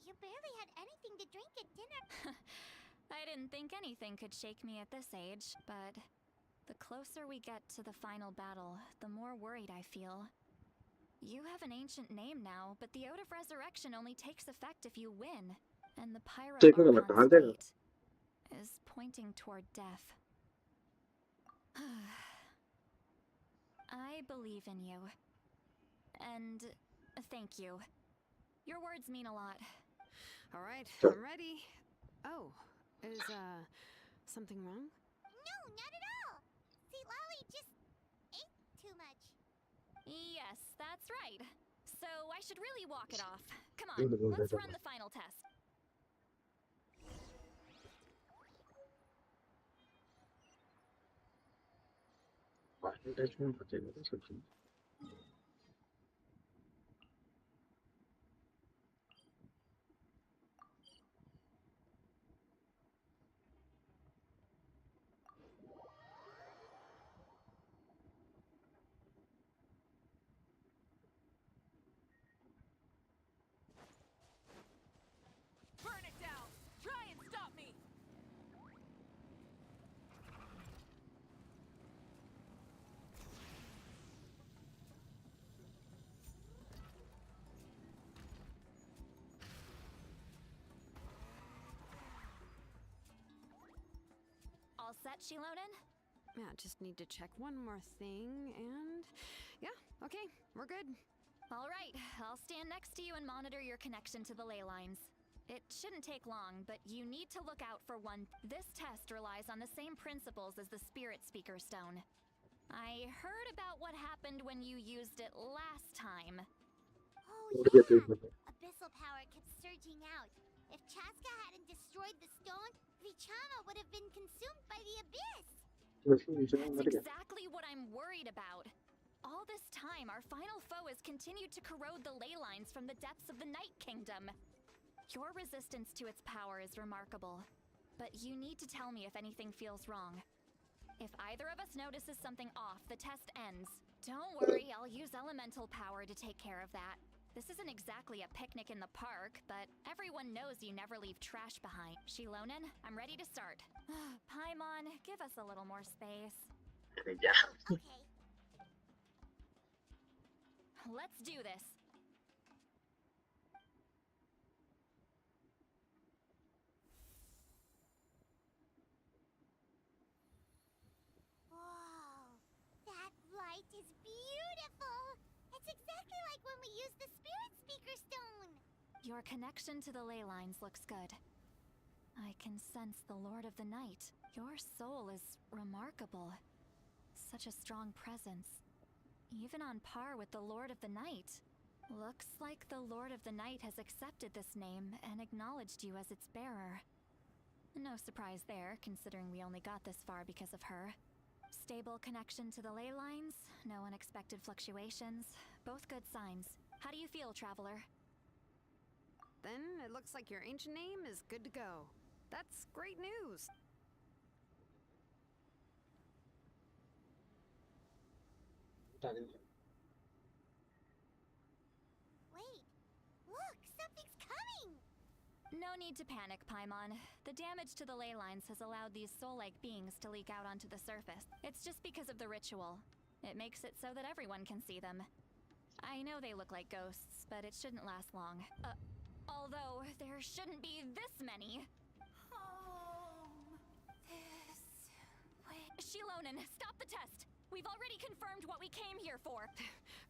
You barely had anything to drink at dinner. I didn't think anything could shake me at this age, but the closer we get to the final battle, the more worried I feel. You have an ancient name now, but the Ode of Resurrection only takes effect if you win, and the Pyro Take a look, Archon's I'll fate is pointing toward death. I believe in you. And thank you. Your words mean a lot. All right, Sure. I'm ready. Oh, is, something wrong? No, not at all. Sweet Lolly just ate too much. Yes, that's right. So I should really walk it off. Come Yeah, on, but let's we'll- run the final test. attachment बचेगा तो सब चीज Burn it down! Try and stop me! All set, Shilonen? Yeah, just need to check one more thing, and... Yeah, okay, we're good. All right, I'll stand next to you and monitor your connection to the ley lines. It shouldn't take long, but you need to look out for one. This test relies on the same principles as the Spirit Speaker Stone. I heard about what happened when you used it last time. Oh What do you yeah! think? Abyssal power kept surging out. If Chaska hadn't destroyed the stone, Vichama would have been consumed by the abyss. वैसे नीचे में That's मर गया exactly what I'm worried about. All this time, our final foe has continued to corrode the ley lines from the depths of the Night Kingdom. Your resistance to its power is remarkable, but you need to tell me if anything feels wrong. If either of us notices something off, the test ends. Don't worry, I'll use elemental power to take care of that. This isn't exactly a picnic in the park, but everyone knows you never leave trash behind. Shilonen, I'm ready to start. Paimon, give us a little more space. yeah Okay. Let's do this. we use the spirit speaker stone? Your connection to the ley lines looks good. I can sense the Lord of the Night. Your soul is remarkable. Such a strong presence. Even on par with the Lord of the Night. Looks like the Lord of the Night has accepted this name and acknowledged you as its bearer. No surprise there, considering we only got this far because of her. Stable connection to the ley lines, no unexpected fluctuations, both good signs. How do you feel, Traveler? Then it looks like your ancient name is good to go. That's great news. Wait, look, something's coming! No need to panic, Paimon. The damage to the ley lines has allowed these soul-like beings to leak out onto the surface. It's just because of the ritual. It makes it so that everyone can see them. I know they look like ghosts, but it shouldn't last long. Although, there shouldn't be this many. Home. This way. Shilonen, stop the test! We've already confirmed what we came here for.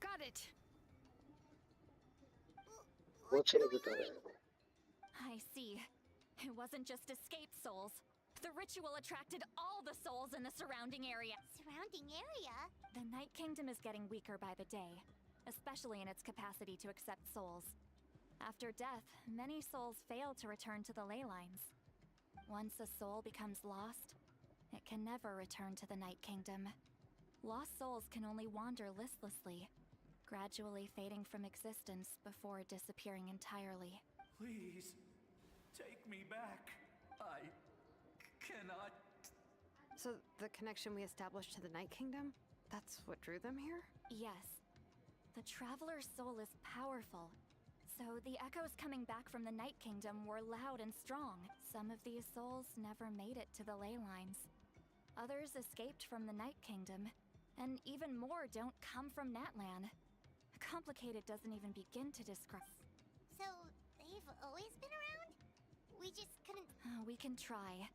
Got it. What's going on? I see. It wasn't just escaped souls. The ritual attracted all the souls in the surrounding area. Surrounding area? The Night Kingdom is getting weaker by the day, especially in its capacity to accept souls. After death, many souls fail to return to the ley lines. Once a soul becomes lost, it can never return to the Night Kingdom. Lost souls can only wander listlessly, gradually fading from existence before disappearing entirely. Please, take me back. I cannot. So the connection we established to the Night Kingdom, that's what drew them here? Yes. The Traveler's soul is powerful. So the echoes coming back from the Night Kingdom were loud and strong. Some of these souls never made it to the ley lines. Others escaped from the Night Kingdom, and even more don't come from Natlan. Complicated doesn't even begin to describe. So, they've always been around? We just couldn't... We can try.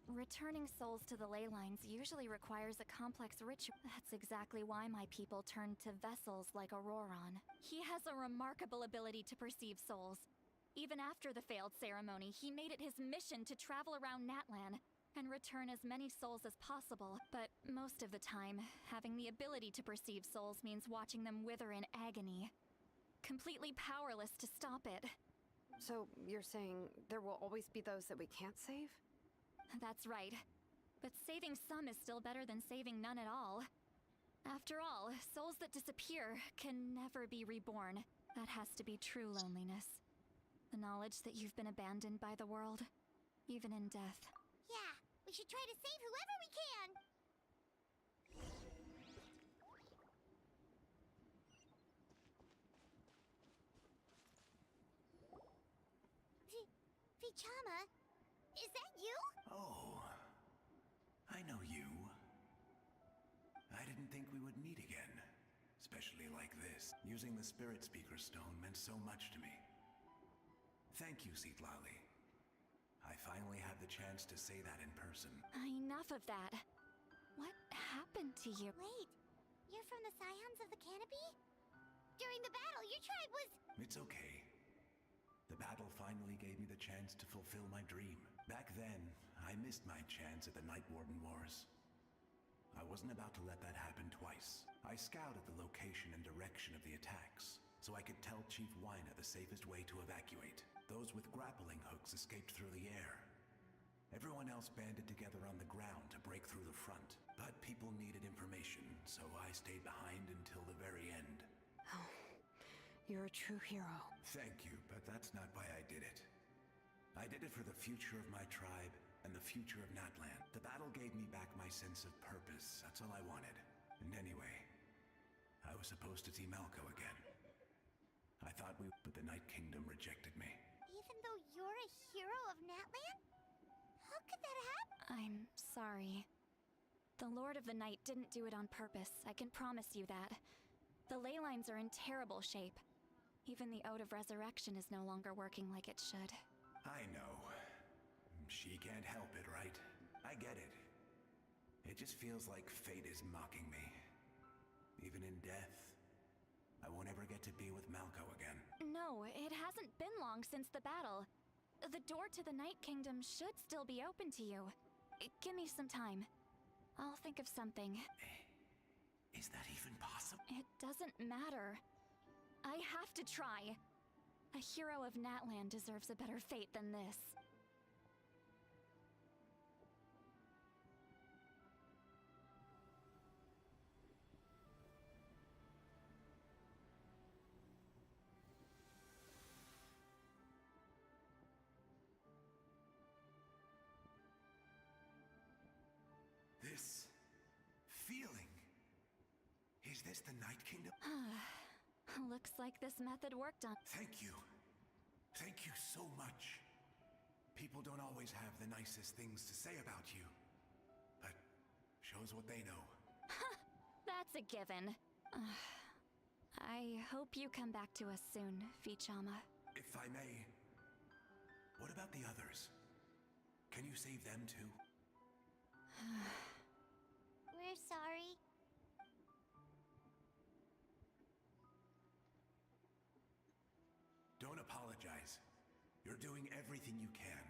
Returning souls to the ley lines usually requires a complex ritual. That's exactly why my people turned to vessels like Auroron. He has a remarkable ability to perceive souls. Even after the failed ceremony, he made it his mission to travel around Natlan and return as many souls as possible. But most of the time, having the ability to perceive souls means watching them wither in agony. Completely powerless to stop it. So you're saying there will always be those that we can't save? That's right. But saving some is still better than saving none at all. After all, souls that disappear can never be reborn. That has to be true loneliness. The knowledge that you've been abandoned by the world, even in death. Yeah, we should try to save whoever we can! Vichama, is that you? Oh, I know you. I didn't think we would meet again, especially like this. Using the Spirit Speaker Stone meant so much to me. Thank you, Citlali. I finally had the chance to say that in person. Enough of that. What happened to you? Wait, you're from the Scions of the Canopy? During the battle, your tribe was... It's okay. The battle finally gave me the chance to fulfill my dream. Back then, I missed my chance at the Night Warden Wars. I wasn't about to let that happen twice. I scouted the location and direction of the attacks, so I could tell Chief Wyna the safest way to evacuate. Those with grappling hooks escaped through the air. Everyone else banded together on the ground to break through the front. But people needed information, so I stayed behind until the very end. Oh, you're a true hero. Thank you, but that's not why I did it. I did it for the future of my tribe and the future of Natlan. The battle gave me back my sense of purpose. That's all I wanted. And anyway, I was supposed to see Malco again. I thought but the Night Kingdom rejected me. Even though you're a hero of Natlan? How could that happen? I'm sorry. The Lord of the Night didn't do it on purpose, I can promise you that. The ley lines are in terrible shape. Even the Ode of Resurrection is no longer working like it should. I know. She can't help it, right? I get it. It just feels like fate is mocking me. Even in death, I won't won't ever get to be with Malco again. No, it hasn't been long since the battle. The door to the Night Kingdom should still be open to you. Give me some time. I'll think of something. Is that even possible? It doesn't matter. I have to try. A hero of Natland deserves a better fate than this. This feeling. Is this the Night Kingdom? Looks like this method worked on. Thank you. Thank you so much. People don't always have the nicest things to say about you, but shows what they know. That's a given. I hope you come back to us soon, Vichama. If I may, what about the others? Can you save them too? We're sorry. Don't apologize. You're doing everything you can.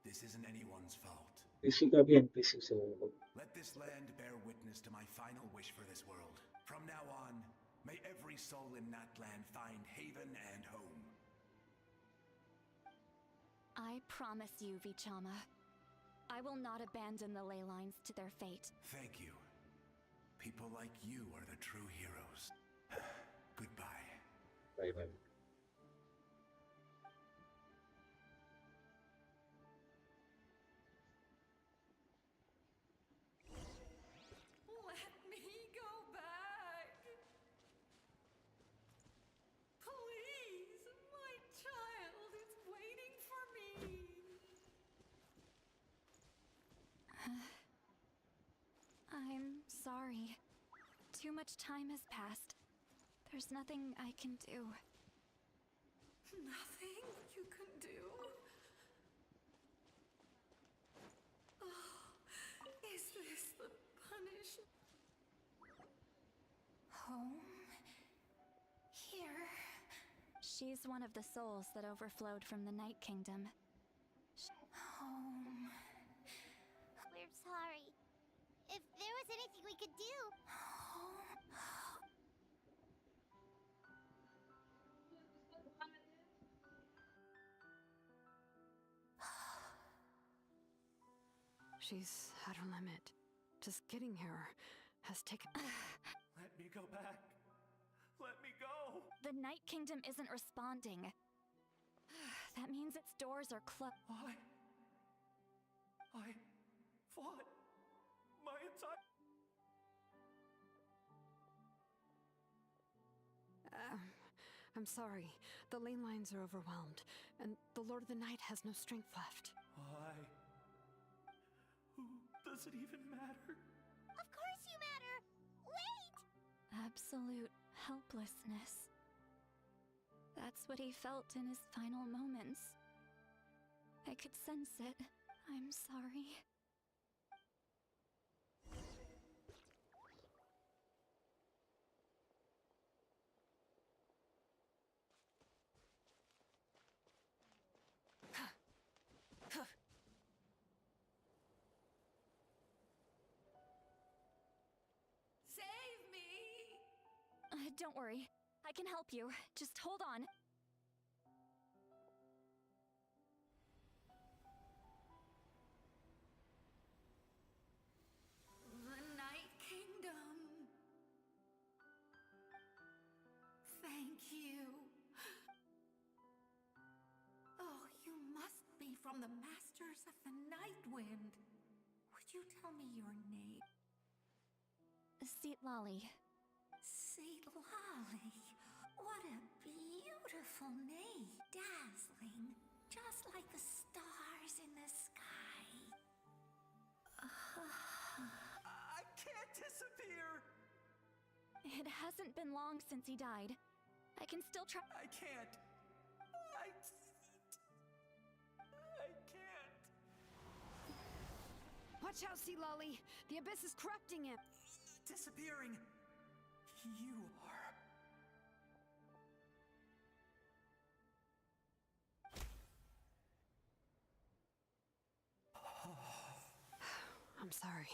This isn't anyone's fault. किसी का भी NPC से हो. Let this land bear witness to my final wish for this world. From now on, may every soul in Natland find haven and home. I promise you, Vichama. I will not abandon the ley lines to their fate. Thank you. People like you are the true heroes. Goodbye. Bye bye. Let me go back. Please, my child is waiting for me. I'm sorry. Too much time has passed. There's nothing I can do. Nothing you can do? Oh, is this the punishment? Home? Here? She's one of the souls that overflowed from the Night Kingdom. Home. We're sorry. If there was anything we could do. She's at her limit. Just getting here has taken... Let me go back. Let me go. The Night Kingdom isn't responding. That means its doors are closed. I fought my entire... I'm sorry. The lane lines are overwhelmed, and the Lord of the Night has no strength left. Why? Who does it even matter? Of course you matter! Wait! Absolute helplessness. That's what he felt in his final moments. I could sense it. I'm sorry. Save me! Don't worry. I can help you. Just hold on. The Night Kingdom. Thank you. Oh, you must be from the Masters of the Night Wind. Would you tell me your name? Lolly. Lolly. What a beautiful name. Dazzling. Just like the stars in the sky. I can't disappear! It hasn't been long since he died. I can still try. I can't. I can't. Watch out, Sea Lolly! The abyss is corrupting him! Disappearing. You are I'm sorry.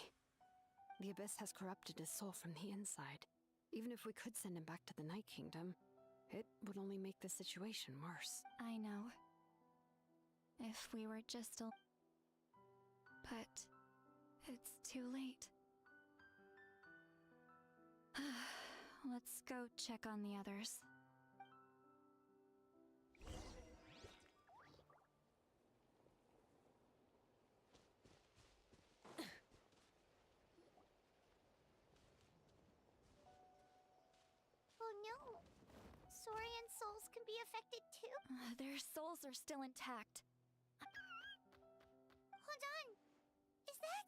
The Abyss has corrupted his soul from the inside. Even if we could send him back to the Night Kingdom, it would only make the situation worse. I know. If we were just a... But... it's too late. Let's go check on the others. Oh no! Saurian souls can be affected too? Their souls are still intact. Hold on! Is that...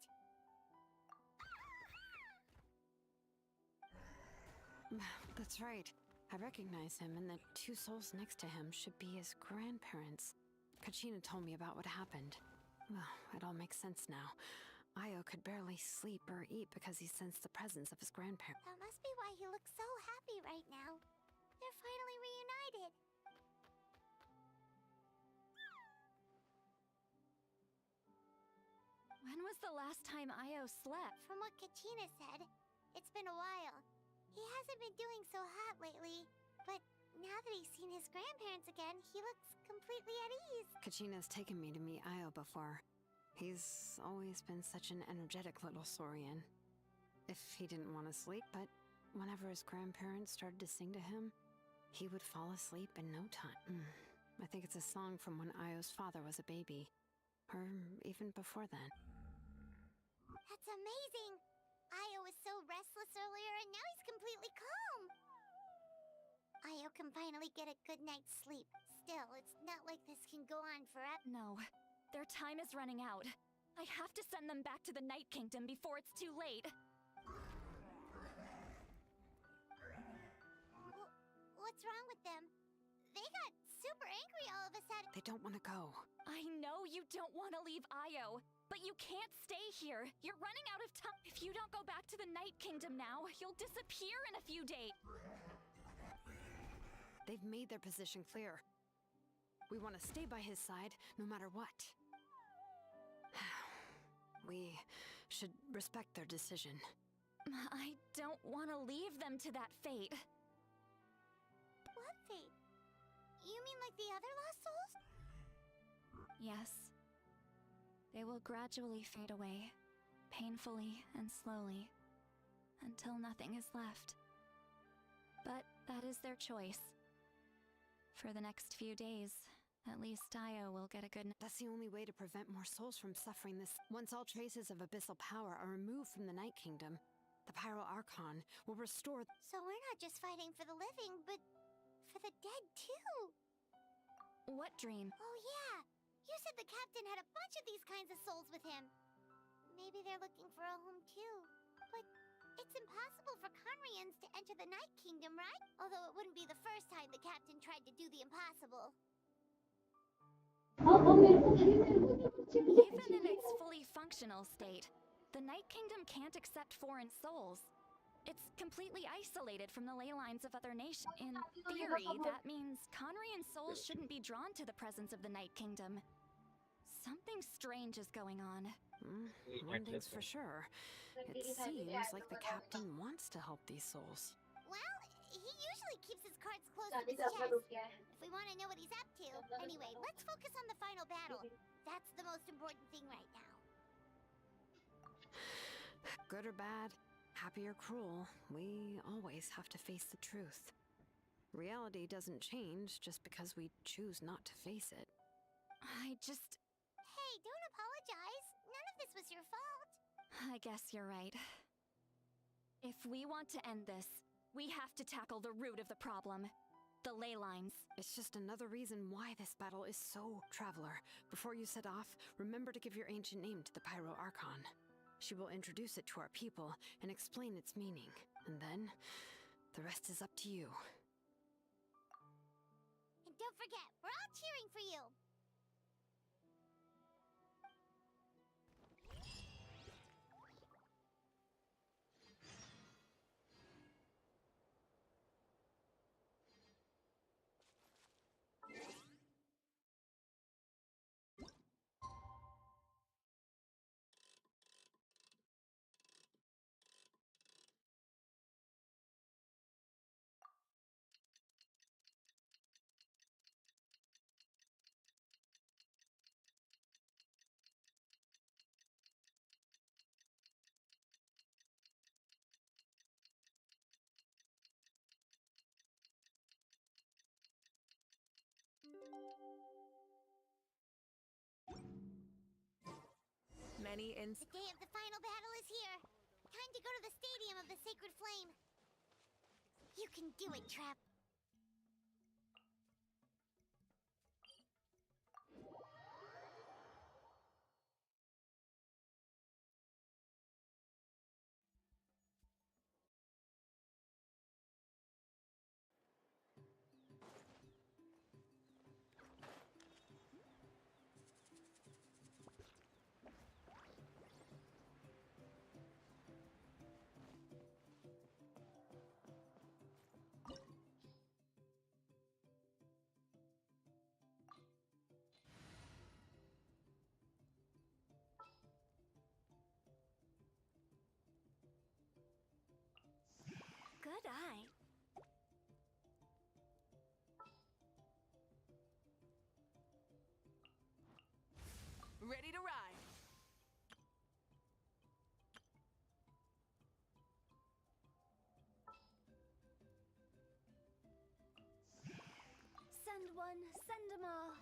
That's right. I recognize him, and the two souls next to him should be his grandparents. Kachina told me about what happened. Well, it all makes sense now. Io could barely sleep or eat because he sensed the presence of his grandparents. That must be why he looks so happy right now. They're finally reunited. When was the last time Io slept? From what Kachina said, it's been a while. He hasn't been doing so hot lately, but now that he's seen his grandparents again, he looks completely at ease. Kachina's taken me to meet Io before. He's always been such an energetic little saurian. If he didn't want to sleep, but whenever his grandparents started to sing to him, he would fall asleep in no time. I think it's a song from when Io's father was a baby, or even before then. That's amazing! Io was so restless earlier and now he's completely calm! Io can finally get a good night's sleep. Still, it's not like this can go on forever. No. Their time is running out. I have to send them back to the Night Kingdom before it's too late. What's wrong with them? They got super angry all of a sudden. They don't want to go. I know you don't want to leave Io, but you can't stay here. You're running out of time. If you don't go back to the Night Kingdom now, you'll disappear in a few days. They've made their position clear. We want to stay by his side, no matter what. We should respect their decision. I don't want to leave them to that fate. What fate? You mean like the other lost souls? Yes. They will gradually fade away, painfully and slowly, until nothing is left. But that is their choice. For the next few days, at least Io will get a good... That's the only way to prevent more souls from suffering this. Once all traces of abyssal power are removed from the Night Kingdom, the Pyro Archon will restore... So we're not just fighting for the living, but for the dead too! What dream? Oh yeah! You said the captain had a bunch of these kinds of souls with him. Maybe they're looking for a home too. But it's impossible for Conrians to enter the Night Kingdom, right? Although it wouldn't be the first time the captain tried to do the impossible. Even in its fully functional state, the Night Kingdom can't accept foreign souls. It's completely isolated from the ley lines of other nations. In theory, that means Conrian souls shouldn't be drawn to the presence of the Night Kingdom. Something strange is going on. One thing's for sure. It seems like the captain wants to help these souls. Well, he usually keeps his cards close to his chest. If we want to know what he's up to. Anyway, let's focus on the final battle. That's the most important thing right now. Good or bad, happy or cruel, we always have to face the truth. Reality doesn't change just because we choose not to face it. Hey, don't apologize. None of this was your fault. I guess you're right. If we want to end this, we have to tackle the root of the problem. The ley lines. It's just another reason why this battle is so... Traveler, before you set off, remember to give your ancient name to the Pyro Archon. She will introduce it to our people and explain its meaning. And then, the rest is up to you. And don't forget, we're all cheering for you. many The day of the final battle is here. Time to go to the stadium of the Sacred Flame. You can do it, Trap. Good eye. ready to ride. Send one, send them all.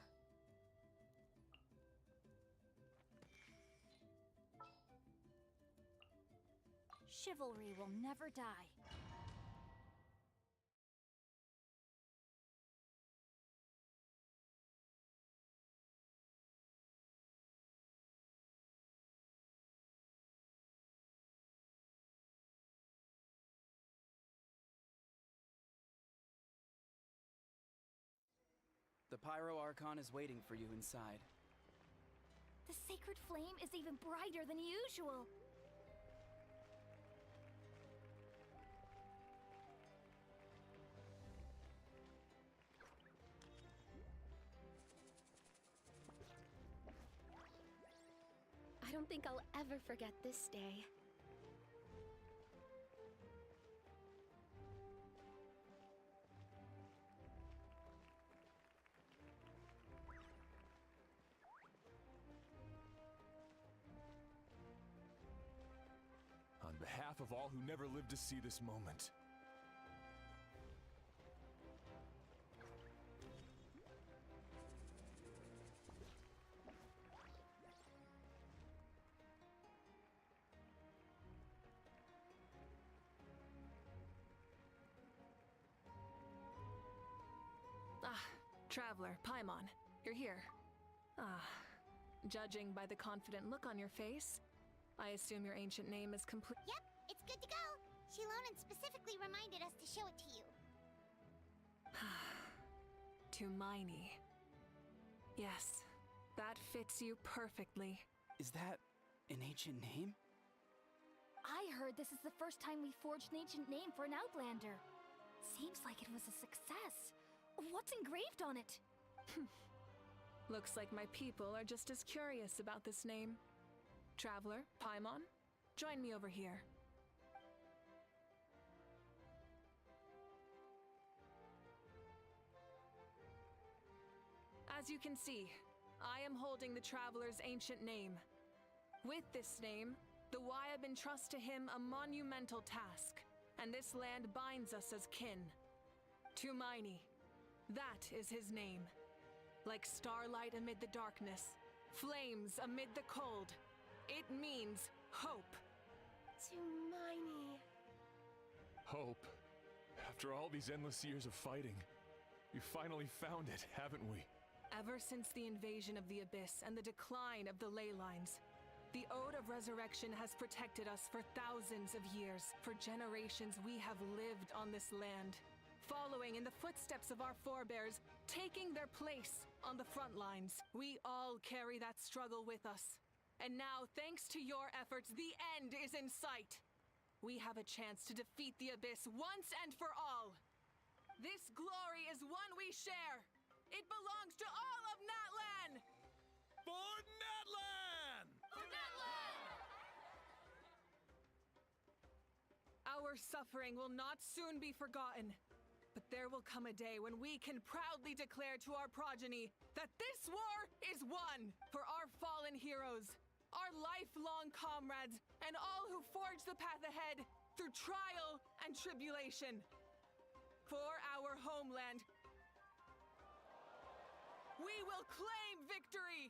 Chivalry will never die. The Pyro Archon is waiting for you inside. The sacred flame is even brighter than usual. I don't think I'll ever forget this day. On behalf of all who never lived to see this moment. Traveler, Paimon, you're here. Judging by the confident look on your face, I assume your ancient name is complete. Yep, it's good to go. Shilonan specifically reminded us to show it to you. Tumaini. Yes, that fits you perfectly. Is that an ancient name? I heard this is the first time we forged an ancient name for an Outlander. Seems like it was a success. What's engraved on it? Looks like my people are just as curious about this name. Traveler, Paimon, join me over here. As you can see, I am holding the Traveler's ancient name. With this name, the Wyab entrust to him a monumental task, and this land binds us as kin. Tumaini, that is his name. Like starlight amid the darkness, flames amid the cold, it means hope. Tumaini. Hope. After all these endless years of fighting, we finally found it, haven't we? Ever since the invasion of the Abyss and the decline of the ley lines, the Ode of Resurrection has protected us for thousands of years. For generations we have lived on this land, following in the footsteps of our forebears, taking their place on the front lines. We all carry that struggle with us. And now, thanks to your efforts, the end is in sight. We have a chance to defeat the Abyss once and for all. This glory is one we share. It belongs to all of Natlan! For Natlan! For Natlan! Our suffering will not soon be forgotten. But there will come a day when we can proudly declare to our progeny that this war is won for our fallen heroes, our lifelong comrades, and all who forge the path ahead through trial and tribulation. For our homeland, we will claim victory!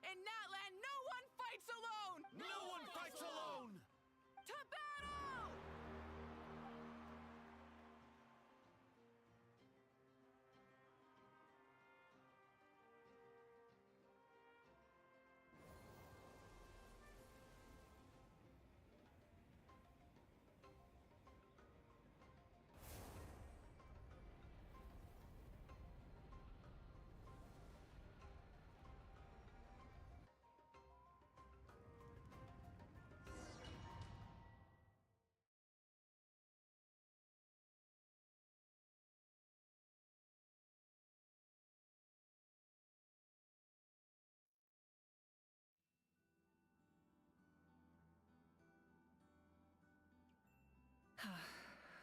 In Natlan, no one fights alone! No one fights alone! To battle!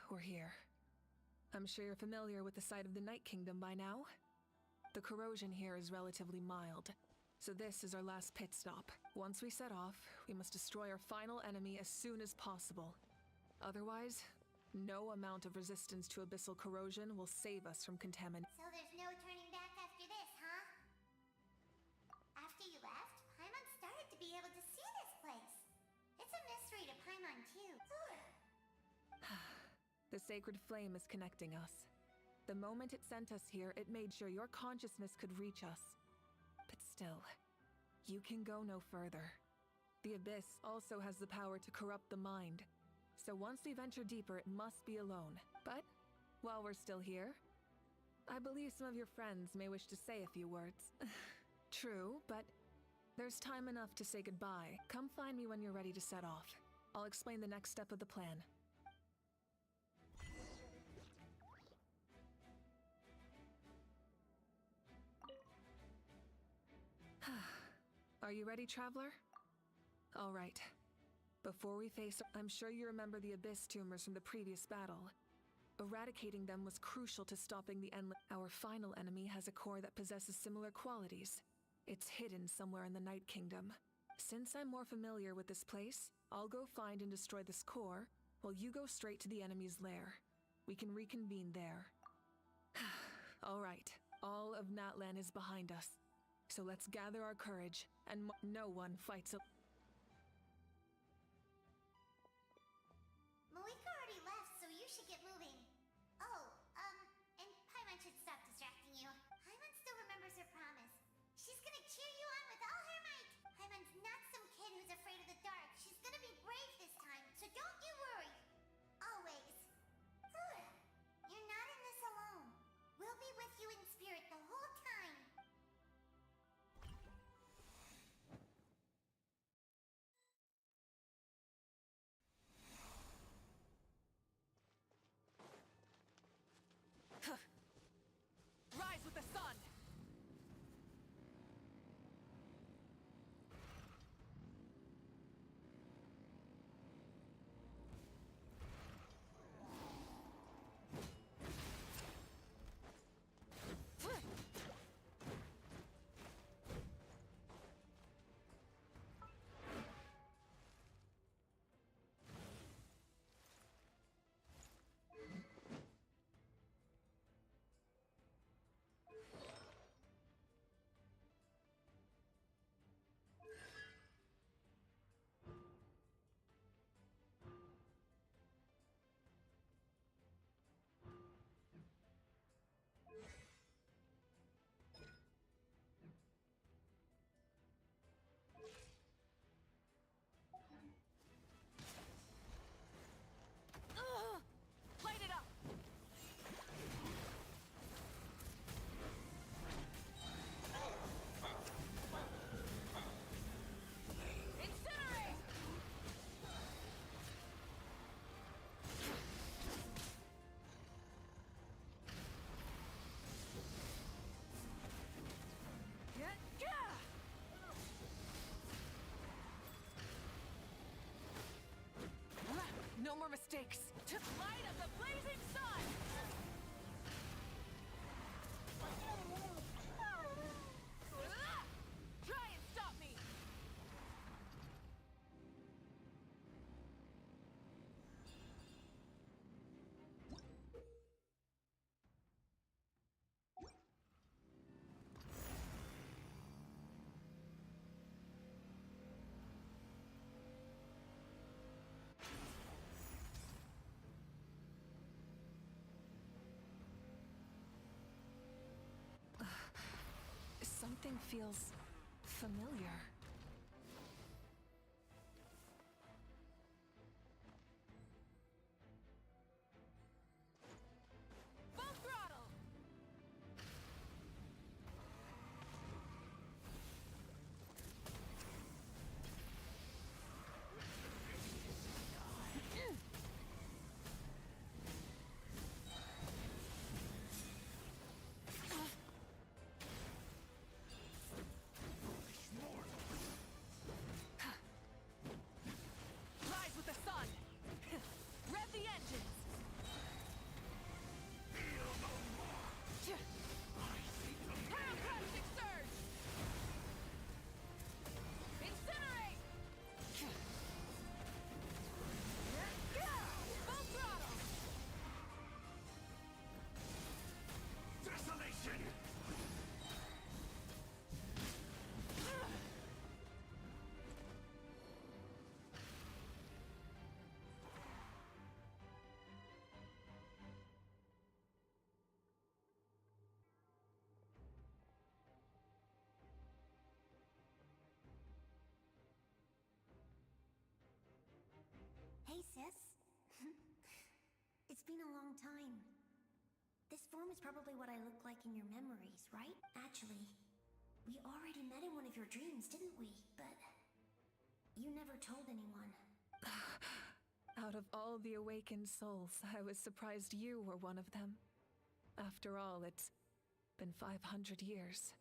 We're here. I'm sure you're familiar with the site of the Night Kingdom by now. The corrosion here is relatively mild, so this is our last pit stop. Once we set off, we must destroy our final enemy as soon as possible. Otherwise, no amount of resistance to abyssal corrosion will save us from contamination. So there's no turning back after this, huh? After you left, Paimon started to be able to see this place. It's a mystery to Paimon, too. The sacred flame is connecting us. The moment it sent us here, it made sure your consciousness could reach us. But still, you can go no further. The Abyss also has the power to corrupt the mind. So once we venture deeper, it must be alone. But, while we're still here, I believe some of your friends may wish to say a few words. True, but there's time enough to say goodbye. Come find me when you're ready to set off. I'll explain the next step of the plan. Are you ready, Traveler? All right. Before we face... I'm sure you remember the Abyss tumors from the previous battle. Eradicating them was crucial to stopping the endless... Our final enemy has a core that possesses similar qualities. It's hidden somewhere in the Night Kingdom. Since I'm more familiar with this place, I'll go find and destroy this core, while you go straight to the enemy's lair. We can reconvene there. All right. All of Natlan is behind us. So let's gather our courage, and no one fights a... Malika already left, so you should get moving. Oh, and Paimon should stop distracting you. Paimon still remembers her promise. She's gonna cheer you on with all her might. Paimon's not some kid who's afraid of the dark. She's gonna be brave this time, so don't you worry. Always. You're not in this alone. We'll be with you in spirit the whole time. Rise with the sun! Light it up! Incinerate! No more mistakes! To the light of the blazing sun! Try and stop me! Everything feels familiar. Full throttle! Rise with the sun! Rev the engines! Pyroclastic surge! Incinerate! Full throttle! Desolation! Hey, sis. It's been a long time. This form is probably what I look like in your memories, right? Actually, we already met in one of your dreams, didn't we? But you never told anyone. Out of all the awakened souls, I was surprised you were one of them. After all, it's been 500 years.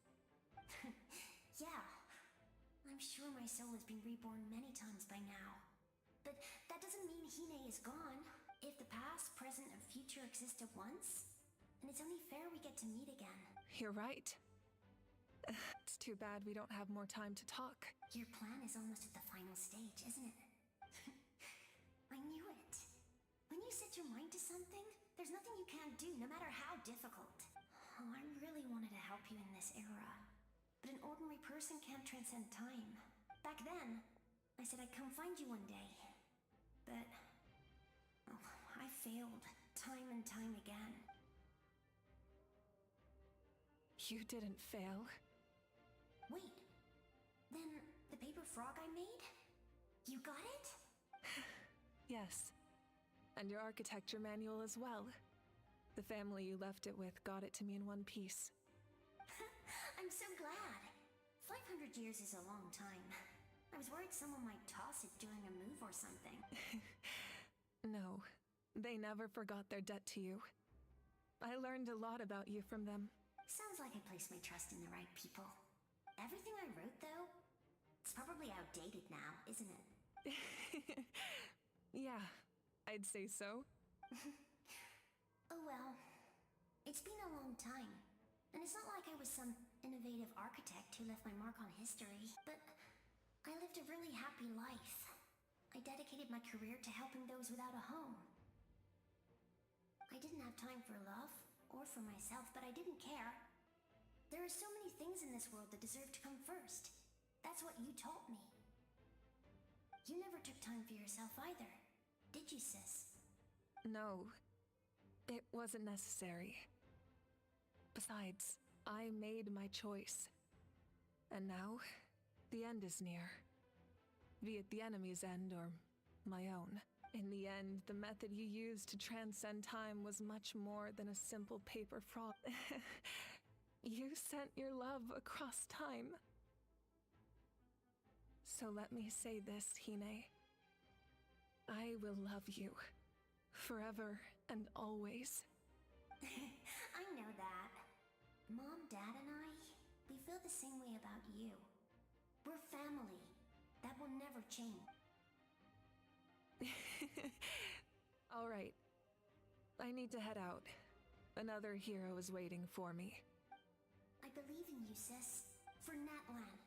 Yeah. I'm sure my soul has been reborn many times by now. But that doesn't mean Hine is gone. If the past, present, and future exist at once, then it's only fair we get to meet again. You're right. It's too bad we don't have more time to talk. Your plan is almost at the final stage, isn't it? I knew it. When you set your mind to something, there's nothing you can't do, no matter how difficult. Oh, I really wanted to help you in this era. But an ordinary person can't transcend time. Back then, I said I'd come find you one day. But oh, I failed time and time again. You didn't fail. Wait, then the paper frog I made? You got it? Yes. And your architecture manual as well. The family you left it with got it to me in one piece. I'm so glad. 500 years is a long time. I was worried someone might toss it during a move or something. No, they never forgot their debt to you. I learned a lot about you from them. Sounds like I placed my trust in the right people. Everything I wrote, though, it's probably outdated now, isn't it? Yeah, I'd say so. Oh well. It's been a long time. And it's not like I was some innovative architect who left my mark on history, but I lived a really happy life. I dedicated my career to helping those without a home. I didn't have time for love, or for myself, but I didn't care. There are so many things in this world that deserve to come first. That's what you taught me. You never took time for yourself either, did you, sis? No, it wasn't necessary. Besides, I made my choice. And now, the end is near. Be it the enemy's end or my own. In the end, the method you used to transcend time was much more than a simple paper frog. You sent your love across time. So let me say this, Hine. I will love you. Forever and always. I know that. Mom, Dad, and I, we feel the same way about you. We're family. That will never change. All right. I need to head out. Another hero is waiting for me. I believe in you, sis. For Natlan.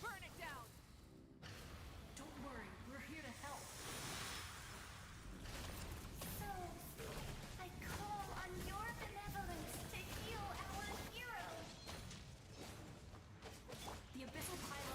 Burn it down! Don't worry, we're here to help. So, I call on your benevolence to heal our hero. The abyssal pylon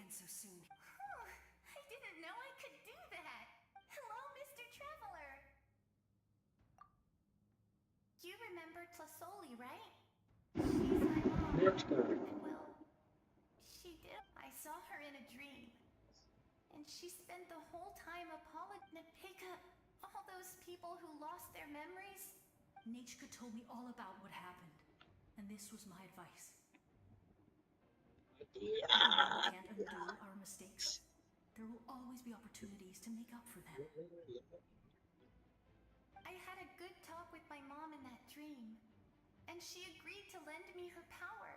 again so soon. I didn't know I could do that. Hello, Mr. Traveler. You remember Tlasoli, right? She's my mom. Well, she did. I saw her in a dream. And she spent the whole time apologizing to pick up all those people who lost their memories. Nechka told me all about what happened, and this was my advice. We can't undo our mistakes. There will always be opportunities to make up for them. I had a good talk with my mom in that dream, and she agreed to lend me her power.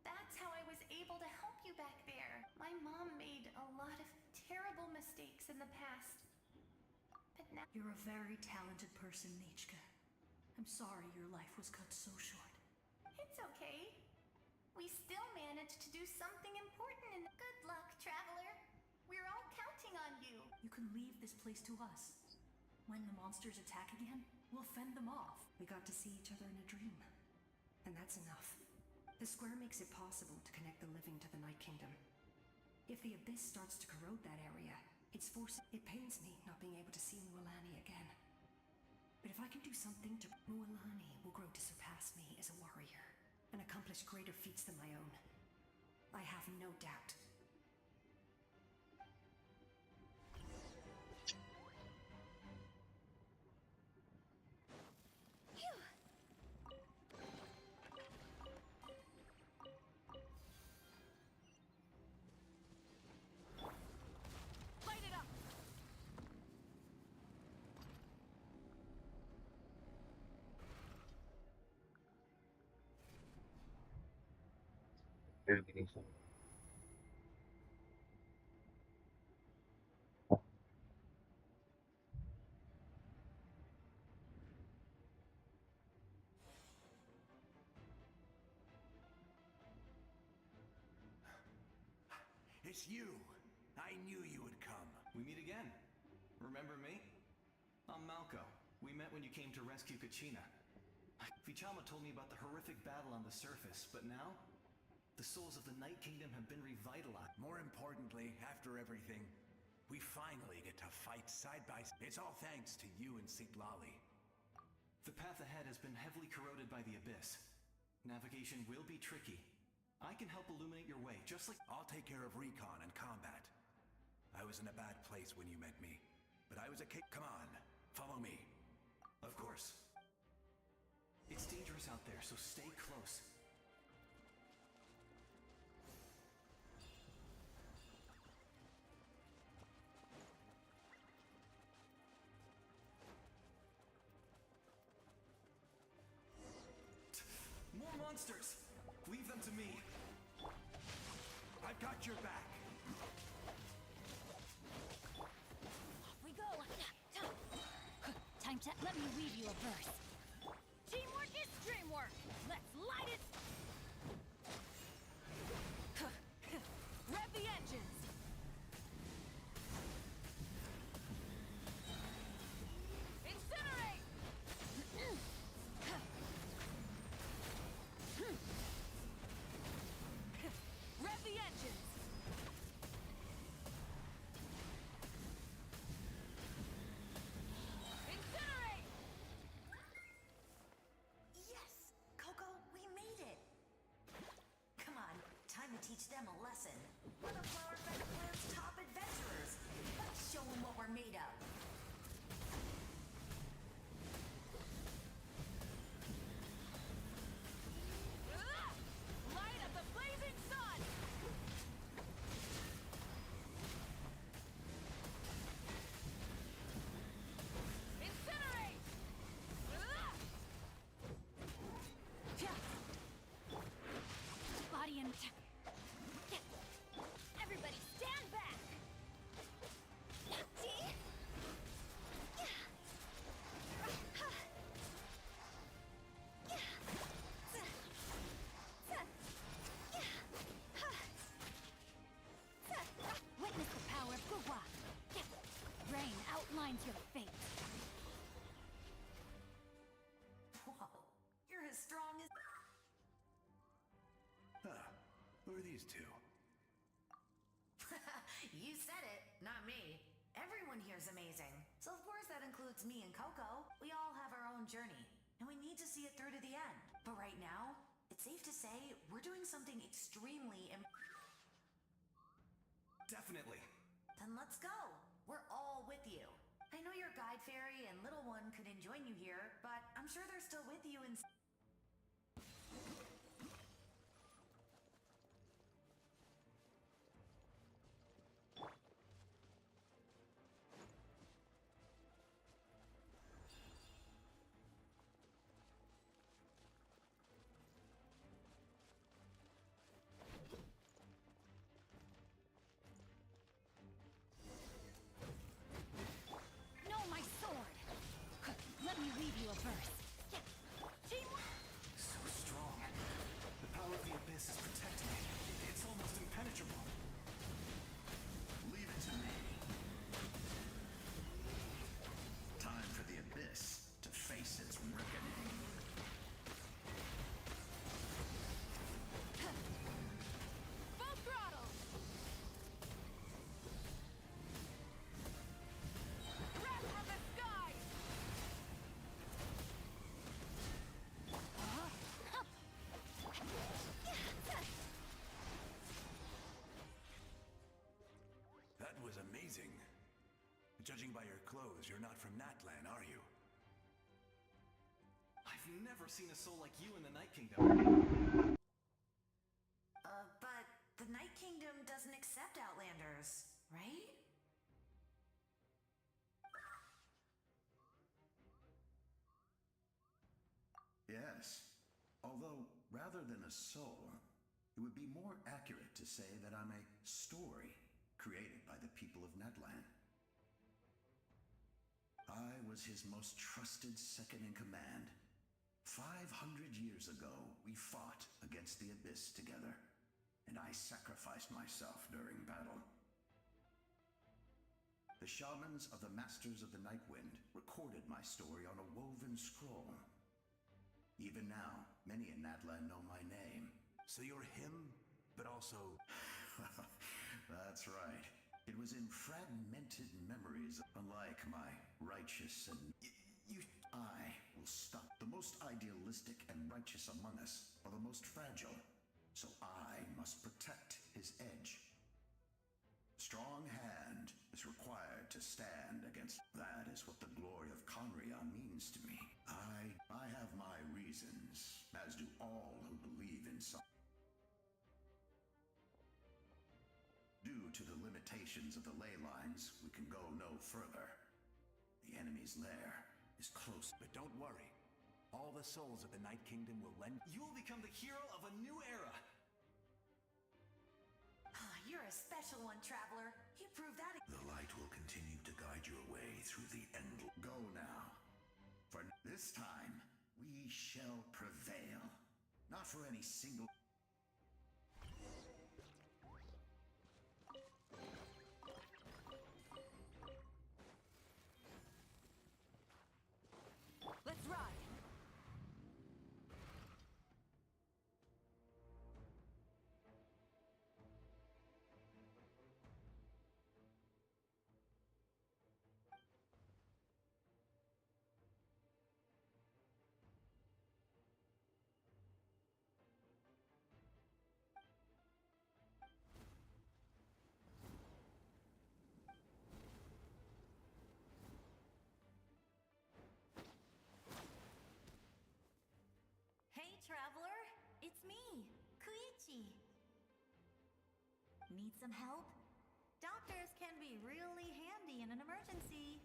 That's how I was able to help you back there. My mom made a lot of terrible mistakes in the past. But now You're a very talented person, Nechka. I'm sorry your life was cut so short. it's okay. We still managed to do something important and good luck, Traveler. We're all counting on you. You can leave this place to us. When the monsters attack again, we'll fend them off. We got to see each other in a dream. And that's enough. The square makes it possible to connect the living to the Night Kingdom. If the Abyss starts to corrode that area, it pains me not being able to see Mualani again. But if I can do something to... Mualani will grow to surpass me as a warrior and accomplish greater feats than my own. I have no doubt. Light it up! Very meaningful. It's you! I knew you would come. We meet again. Remember me? I'm Malco. We met when you came to rescue Kachina. Vichama told me about the horrific battle on the surface, but now, the souls of the Night Kingdom have been revitalized. More importantly, after everything, we finally get to fight side by side. It's all thanks to you and Sitlali. The path ahead has been heavily corroded by the Abyss. Navigation will be tricky. I can help illuminate your way, just like... I'll take care of recon and combat. I was in a bad place when you met me, but I was a kid. Come on, follow me. Of course. It's dangerous out there, so stay close. More monsters! Leave them to me. I've got your back. Off we go. Time to let me weave you a verse. Teamwork is dreamwork. Let's light it. Rev the engines! Incinerate! Rev the engines! Incinerate! Yes! Coco, we made it! Come on, time to teach them a lesson. We're the Flower Fed Plan's top adventurers. Let's show them what we're made of. Light up the blazing sun! Incinerate! Body and... Everybody stand back! Witness the power of Gugwa! Rain outlines your fate. Whoa, you're as strong as... Huh. Who are these two? You said it, not me. Everyone here's amazing. So of course that includes me and Coco. We all have our own journey, and we need to see it through to the end. But right now, it's safe to say we're doing something extremely Definitely. Then let's go. We're all with you. I know your guide fairy and little one couldn't join you here, but I'm sure they're still with you in... No, my sword! Let me leave you a verse. So strong. The power of the Abyss is protecting me. It's almost impenetrable. Leave it to me. Time for the Abyss to face its reckoning. Full throttle! Wrath from the sky! That was amazing. Judging by your clothes, you're not from Natlan, are you? I've never seen a soul like you in the Night Kingdom. But the Night Kingdom doesn't accept Outlanders, right? Yes. Although, rather than a soul, it would be more accurate to say that I'm a story created by the people of Natlan. I was his most trusted second-in-command. 500 years ago, we fought against the Abyss together, and I sacrificed myself during battle. The shamans of the Masters of the Nightwind recorded my story on a woven scroll. Even now, many in Natlan know my name. So you're him, but also... That's right. It was in fragmented memories, unlike my righteous and... I will stop. The most idealistic and righteous among us are the most fragile, so I must protect his edge. Strong hand is required to stand against... That is what the glory of Conria means to me. I have my reasons, as do all who believe in some... Due to the limitations of the ley lines, we can go no further. The enemy's lair is close. But don't worry. All the souls of the Night Kingdom will lend... You will become the hero of a new era! You're a special one, Traveler. You proved that... The light will continue to guide your way through the end. Go now. For this time, we shall prevail. Not for any single... Let's ride! Hey, Traveler! It's me, Koichi. Need some help? Doctors can be really handy in an emergency.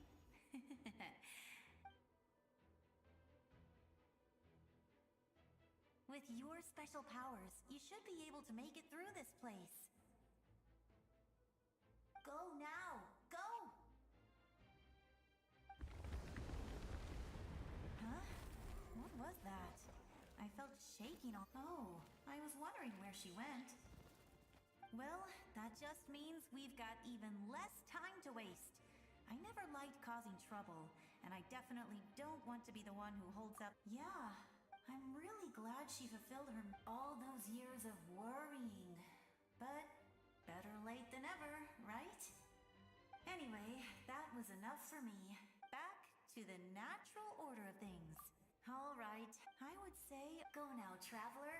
With your special powers, you should be able to make it through this place. Go now! Go! Huh? What was that? I felt shaking all... Oh, I was wondering where she went. Well, that just means we've got even less time to waste. I never liked causing trouble, and I definitely don't want to be the one who holds up... Yeah, I'm really glad she fulfilled her... all those years of worrying. But Better late than ever, right? Anyway, that was enough for me. Back to the natural order of things. All right, I would say go now, traveler.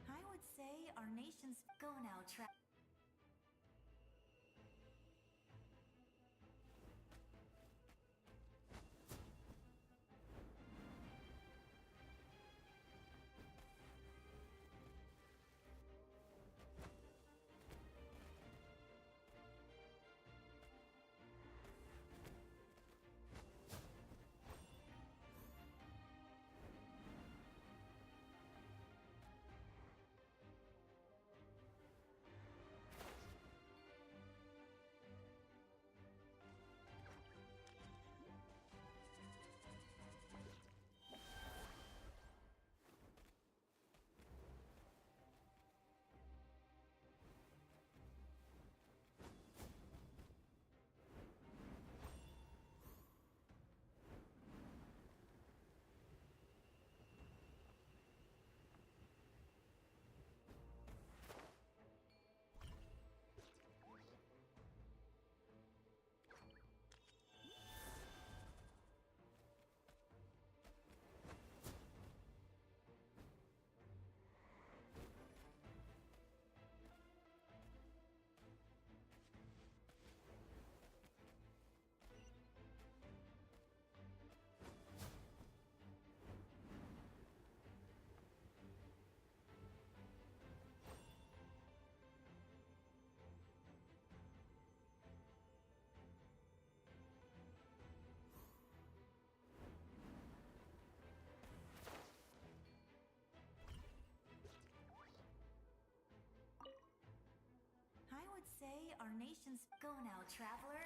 I would say our nation's go now, I would say our nation's go now, traveler.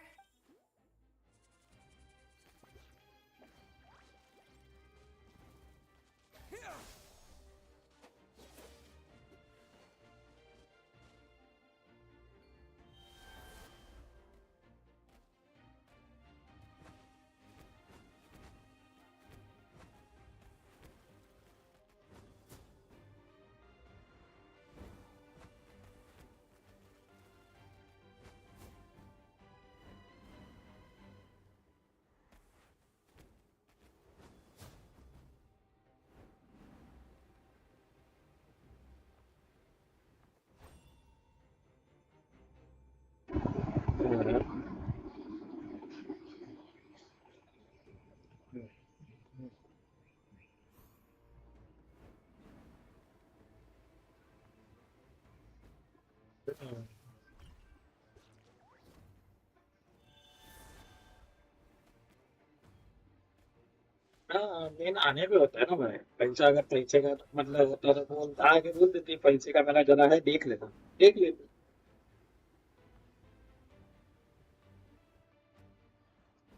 हाँ main आने पे होता है ना भाई पैसा अगर पैसे का मतलब होता तो बोल आगे बोल देती पैसे का मेरा जरा है देख लेता देख लेते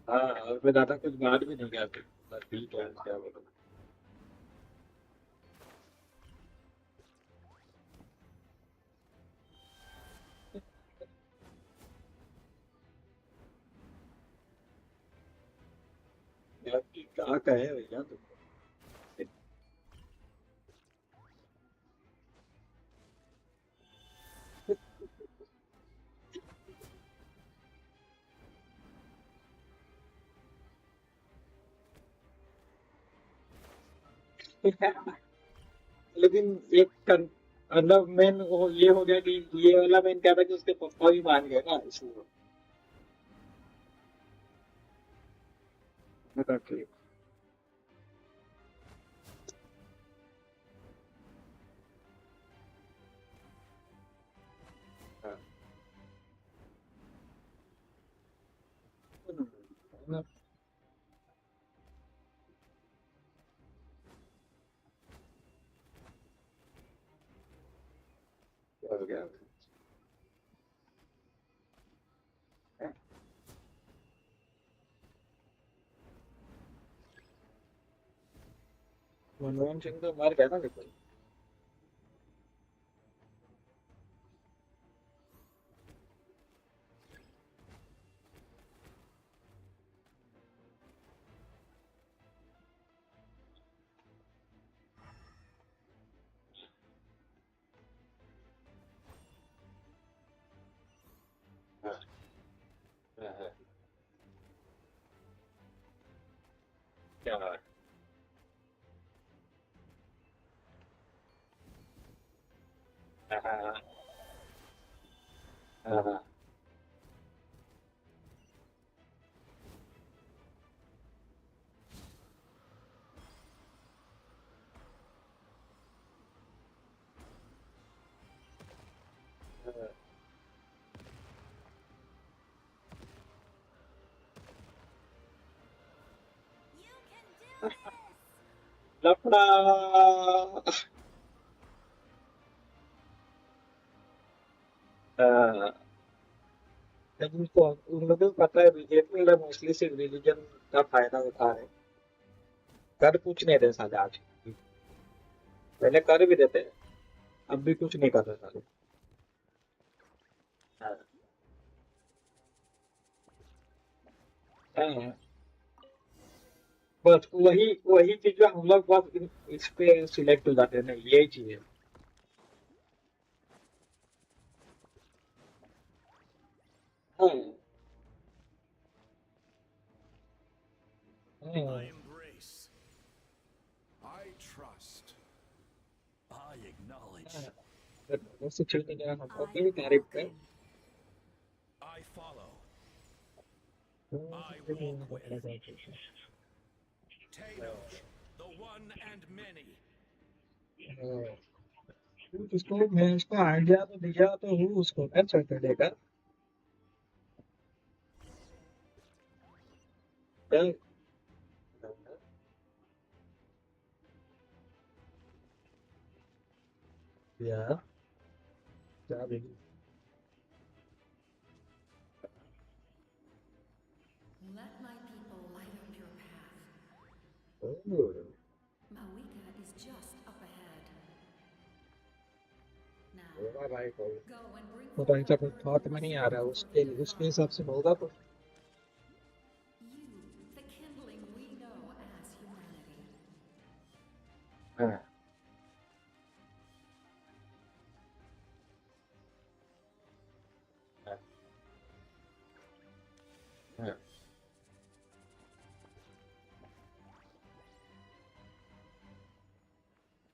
हाँ और मैं ज्यादा कुछ बात भी नहीं करते बस ठीक है क्या बोलूं यार क्या कहे भैया तुम लेकिन एक मतलब मेन ये हो गया कि ये वाला मेन क्या था कि उसके पप्पा भी मान गए ना इसलिए मैं कहा, ठीक हो गया मनमोहन सिंह तो मर गया ना बिल्कुल क्या लफड़ा लेकिन उन लोगों को पता है बीजेपी वाला मोस्टली सिर्फ रिलीजन का फायदा उठा रहे कर कुछ नहीं रहे साले आज पहले कर भी देते हैं अब भी कुछ नहीं कर रहे साले बस वही वही चीज जो हम लोग बस इस पे सिलेक्ट हो जाते हैं ना यही चीज है I embrace. I trust. I acknowledge. वैसे चलते जाए हम अपनी तारीफ पे I follow. I walk with. Taylor, the one and many. उसको मैं उसको आइडिया तो दिया तो वो उसको कर सकते देगा या क्या भी Let my people light up your path. Oh Mawika is just up ahead. Now, होगा भाई को go and bring तो forth ऐसा the कुछ burden थॉट of में the नहीं आ रहा servant उसके for the उसके divine. हिसाब से होगा तो You, the kindling we know as humanity. हाँ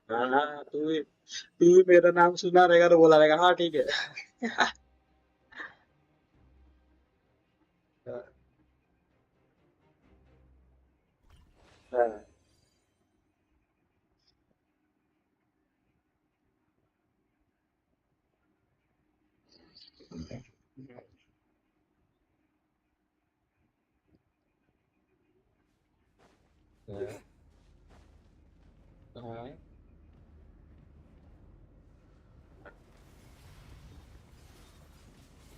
हाँ हाँ तू भी मेरा नाम सुना रहेगा तो बोला रहेगा हाँ ठीक है हाँ हाँ हाँ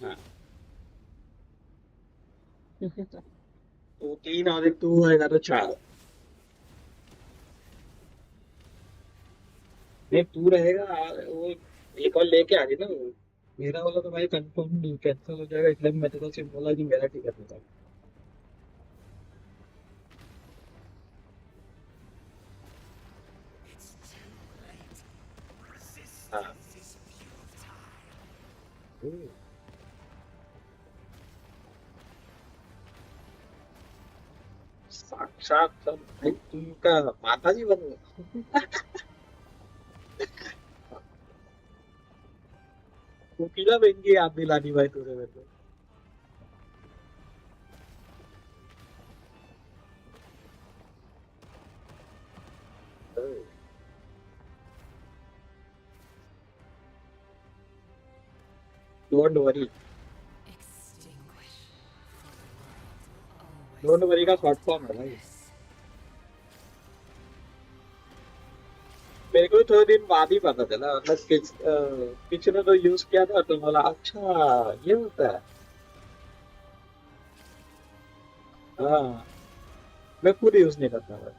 हाँ तो 3 और एक तू आएगा तो 4 नहीं तू रहेगा वो एक और लेके आ रही ना वो मेरा वाला तो भाई कंफर्म नहीं कैंसिल हो जाएगा इसलिए मैं तो सिर्फ बोला कि मेरा टिकट नहीं था हाँ साक्षात सब भाई तुमका माता जी बन गए कोकिला बन की याद दिलानी भाई तूने मेरे को डोंट वरी डोंट वरी का शॉर्ट फॉर्म है भाई मेरे को थोड़े दिन बाद ही पता चला, मतलब किसी ने तो यूज किया था तो बोला अच्छा ये होता है। हाँ, मैं खुद यूज नहीं करता था।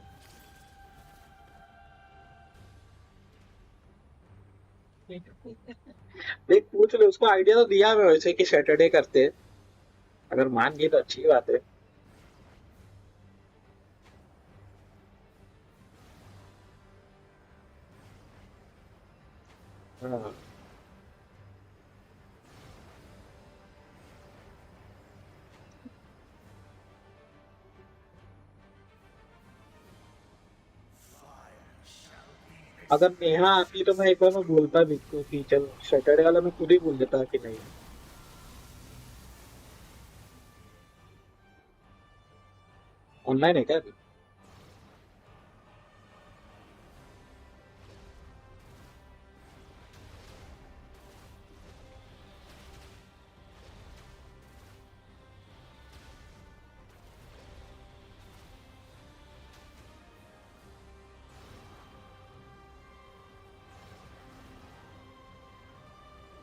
देख पूछ ले, उसको आइडिया तो दिया मैं वैसे कि सैटरडे करते हैं, अगर मान गई तो अच्छी बात है। हाँ अगर नेहा आती तो मैं एक बार मैं बोलता भी को कि चल सैटरडे वाला मैं खुद ही बोल देता कि नहीं। ऑनलाइन है क्या अभी?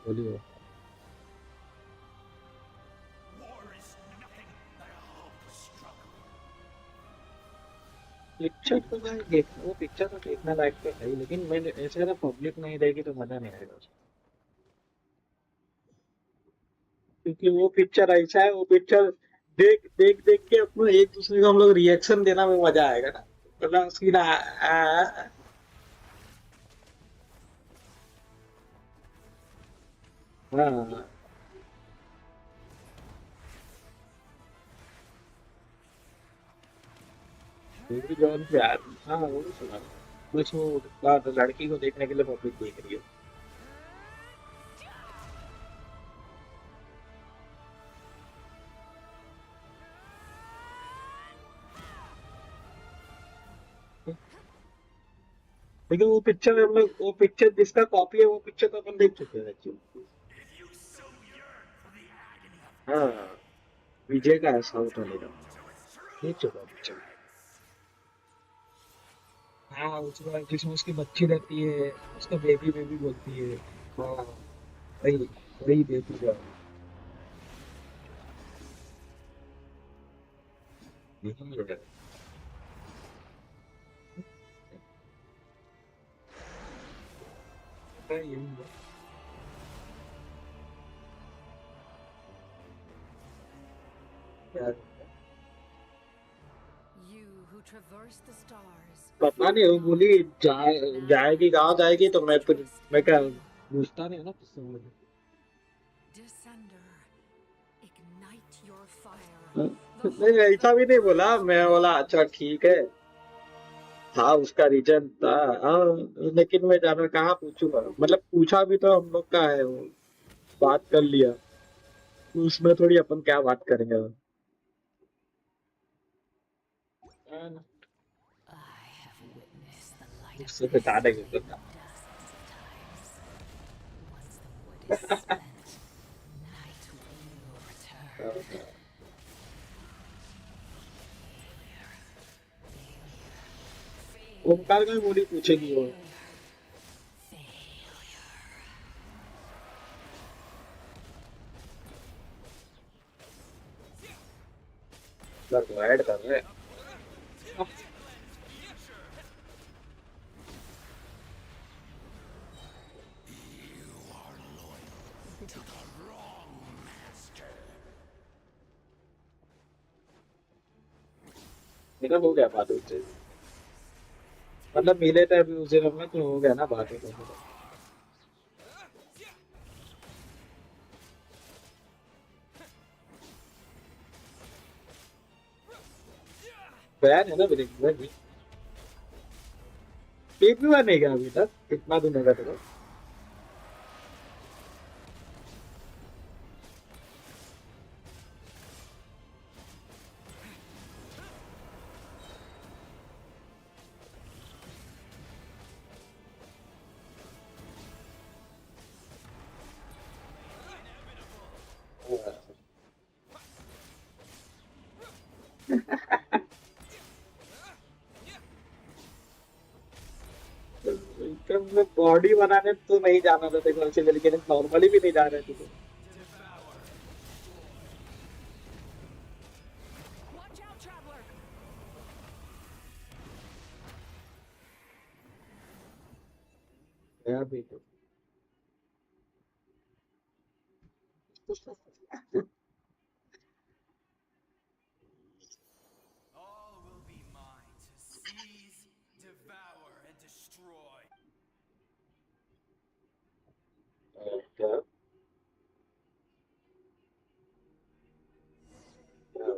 बोलिए। पिक्चर तो भाई देख, वो पिक्चर तो देखना लायक तो है ही, लेकिन मैंने ऐसे ना पब्लिक नहीं रहेगी तो मजा नहीं आएगा उसमें। क्योंकि वो पिक्चर ऐसा है, वो पिक्चर देख देख देख के अपना एक दूसरे को हम लोग रिएक्शन देना में मजा आएगा ना, मतलब सीधा हाँ बेबी जॉन प्यार। हाँ वो भी सुना, बस वो लड़की को देखने के लिए पब्लिक देख रही है। लेकिन वो पिक्चर हम लोग, वो पिक्चर जिसका कॉपी है वो पिक्चर तो अपन देख चुके हैं एक्चुअली। हाँ विजय का है साउथ वाले का, देख चुका हूँ पिक्चर। हाँ उसमें जिसमें उसकी बच्ची रहती है, उसका बेबी बेबी बोलती है। हाँ वही, वही बेबी का यही है। हाँ, यही है। यार, You who traverse the stars, पता नहीं वो बोली जाएगी गाँव जाएगी, तो मैं फिर मैं क्या पूछता नहीं है ना किससे बोली। Descender, ignite your हाँ, fire. नहीं ऐसा भी नहीं बोला, मैं बोला अच्छा ठीक है, था उसका रीजन था। हाँ लेकिन मैं जाना कहाँ पूछूंगा, मतलब पूछा भी तो हम लोग का है वो, बात कर लिया, उसमें थोड़ी अपन क्या बात करेंगे। हाँ, I have witnessed the light of उससे बता देंगे तो destiny dozens of times. Once the wood is spent, night will return. Omkar का भी बोली पूछेगी वो। ऐड कर रहे हैं। मेरा हो गया बात उससे, मतलब मिले थे अभी उस दिन में तो हो गया ना बात ही। बैन है ना ब्रेक भी, एक भी बार नहीं गया अभी तक, कितना दिन होगा तेरा? विक्रम में बॉडी बनाने तो नहीं जाना था तेरे को, लेकिन नॉर्मली भी नहीं जा रहे थे तो। Watch out, traveler! गया भी तो। All will be mine to seize, devour, and destroy. क्या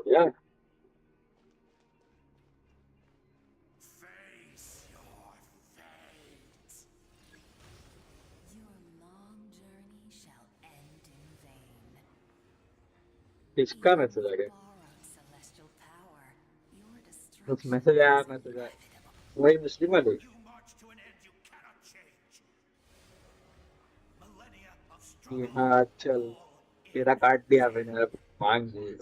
क्या Face your fate. Your long journey shall end in vain. किसका मैसेज आ गया? Borrowed celestial power. Your बस destruction मैसेज आया, is मैसेज आया, inevitable. वही मुस्लिम वाले। You march to an end you cannot change. Millennia of कि struggle. हाँ चल, तेरा काट दिया मैंने, अब मांग ली।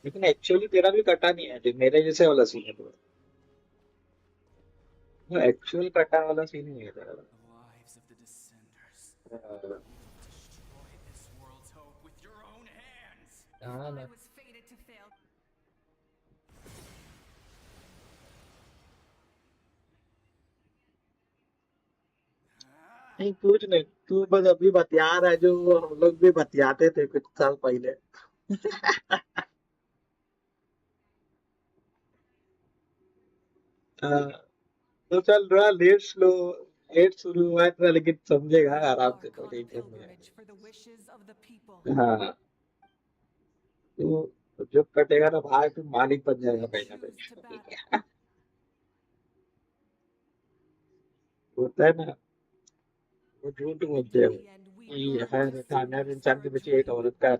लेकिन एक्चुअली तेरा भी कटा नहीं है, जो मेरे जैसे वाला सीन है पूरा। एक्चुअल कटा वाला सीन नहीं है तेरा। The lives of the descenders. हाँ, Destroy this world's hope with your own hands. हाँ ना। I was fated to fail. नहीं कुछ नहीं, तू बस अभी बतिया रहा है जो हम लोग भी बतियाते थे कुछ साल पहले। हाँ, तो चल रहा लेट स्लो, लेट शुरू हुआ था लेकिन समझेगा आराम से, तो टेंशन नहीं Pilgrimage for the wishes of the people. है। हाँ, तो जब कटेगा ना भाई, तू मालिक बन जाएगा कहीं ना Choose to कहीं। battle. होता है ना, वो झूठ बोलते हैं In the end, we कि burn हर हर defenders इंसान for के a पीछे एक dream. औरत का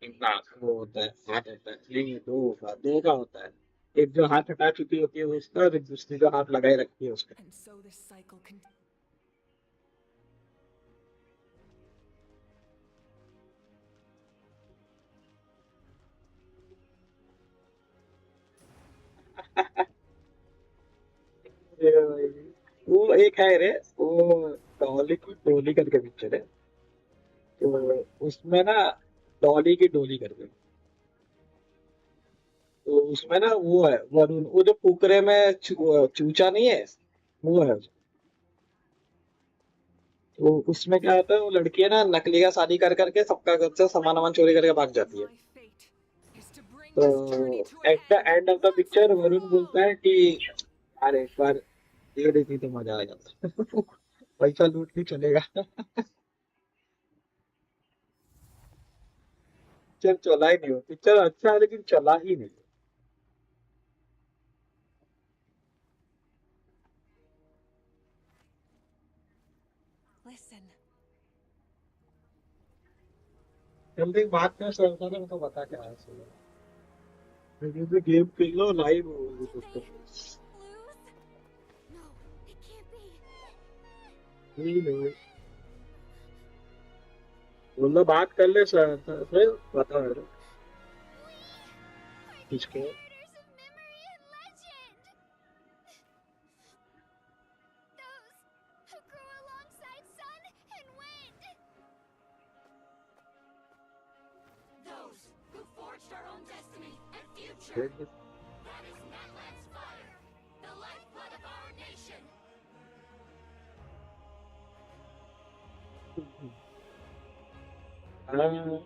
नाक वो होता है, हाथ होता है, नहीं दो का होता है। एक जो हाथ हटा चुकी होती है उसका, और एक दूसरी जो हाथ लगाए रखती है उसका। And so this cycle continues. वो एक है रे, वो डॉली की डोली करके पिक्चर है, तो उसमें ना डॉली की डोली करके, तो उसमें ना वो है वरुण, वो जो फुकरे में चूचा नहीं है, वो है। तो उसमें क्या होता है, वो लड़की है ना नकली का शादी कर करके सबका घर से सामान वामान चोरी करके भाग जाती है। My fate is to bring तो this journey to an at the end. End of the picture Varun बोलता है कि अरे एक बार दे देती तो मजा आ जाता। पैसा लूट के चलेगा। पिक्चर चला ही नहीं, हो पिक्चर अच्छा है लेकिन चला ही नहीं। Listen. जल्दी बात कर सकता था तो बता क्या है सर, वीडियो पे गेम खेल लो लाइव हो Did they YouTube पे। lose? No, it can't be. नहीं नहीं, बोलो बात कर ले सर, फिर बता मेरे Are the किसको। inheritors of memory and legend! Those who grew alongside sun and wind! Those who forged our own destiny and future. फिर That is Natlan's fire, the lifeblood of our nation. हाँ,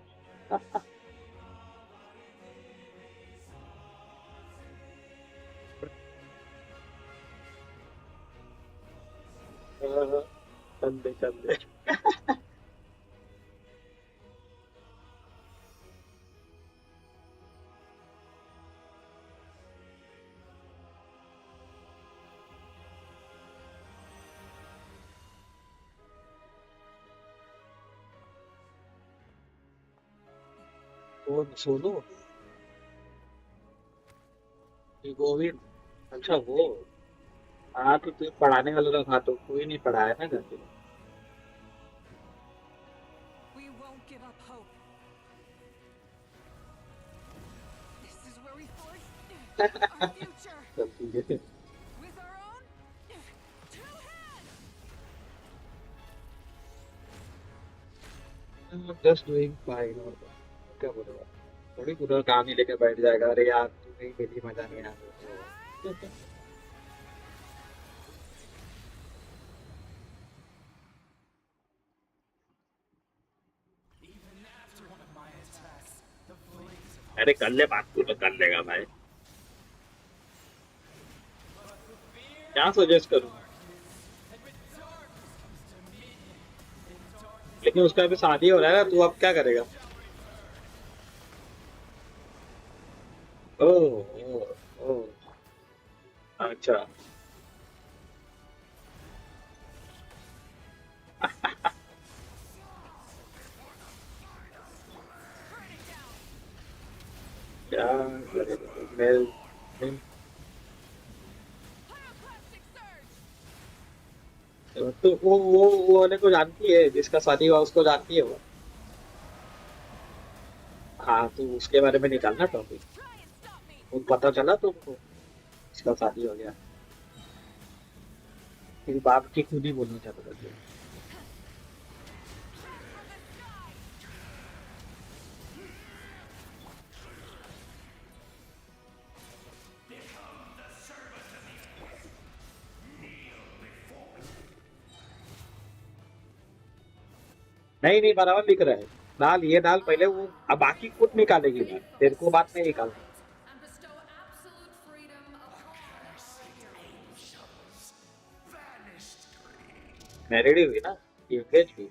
चल दे चल दे। वो सोनू, ये गोविंद, अच्छा वो, हाँ तो तू पढ़ाने वाला था तो कोई नहीं पढ़ाया ना घर पे। We won't give up hope. This is where we forge चल ठीक है। Just doing fine. और क्या बोलेगा, थोड़ी पूरा काम ही लेके बैठ जाएगा, अरे यार तू नहीं मिली मजा नहीं आया। अरे कर ले बात, तू तो कर लेगा भाई। क्या सजेस्ट करूं, लेकिन उसका अभी शादी हो रहा है ना, तू अब क्या करेगा? ओ ओ ओ अच्छा। क्या करेगा मैं? तो वो वाले को जानती है, जिसका शादी हुआ उसको जानती है वो। हाँ तो उसके बारे में निकालना टॉपिक, वो पता चला तुमको इसका शादी हो गया, फिर बाप की खुद ही बोलना चाहता था। नहीं नहीं बराबर लिख रहा है, डाल ये डाल पहले वो, अब बाकी खुद निकालेगी बात, तेरे को बात नहीं निकालना। मैरिड ही हुई ना, एंगेज हुई।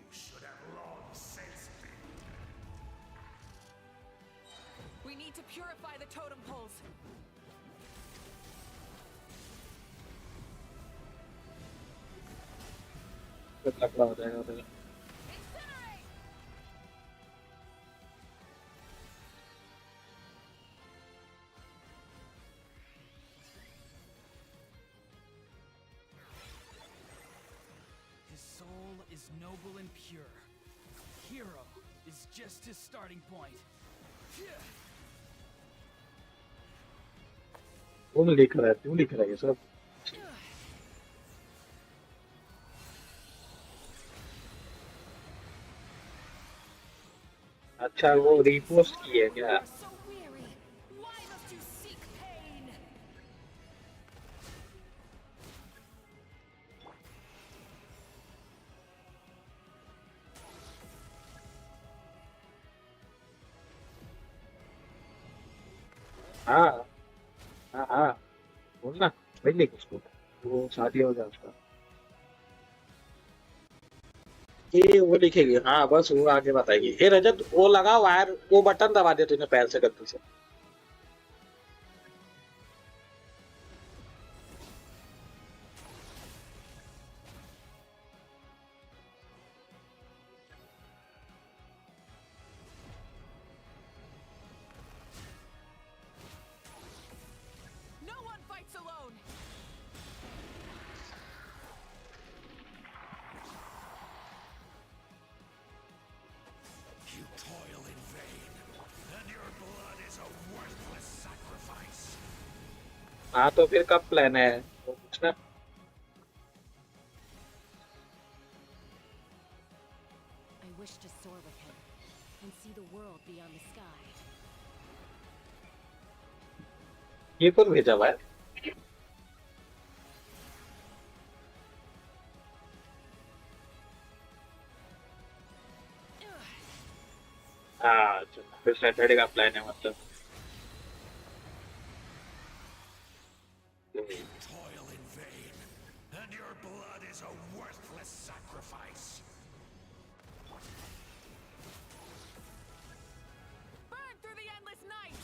We need to purify the totem poles. तो लकड़ा हो जाएगा तेरा। His soul is noble and pure. Hero is just his starting point. वो लिख रहा है, तू लिख रहा है ये सब। अच्छा वो रीपोस्ट की है क्या? हाँ हाँ हाँ, बोलना भाई, लिख उसको, वो शादी हो जाए उसका। ये वो लिखेगी, हाँ बस वो आगे बताएगी। ए रजत वो लगा वायर, वो बटन दबा दिया तूने पैर से गलती से। No one fights alone. You toil in vain, and your blood is a worthless sacrifice. हाँ तो फिर कब प्लान है वो पूछना। I wish to soar with him and see the world beyond the sky. ये कौन भेजा हुआ है? हाँ चलो, फिर सैटरडे का प्लान है मतलब। Toil in vain, and your blood is a worthless sacrifice. Burn through the endless night.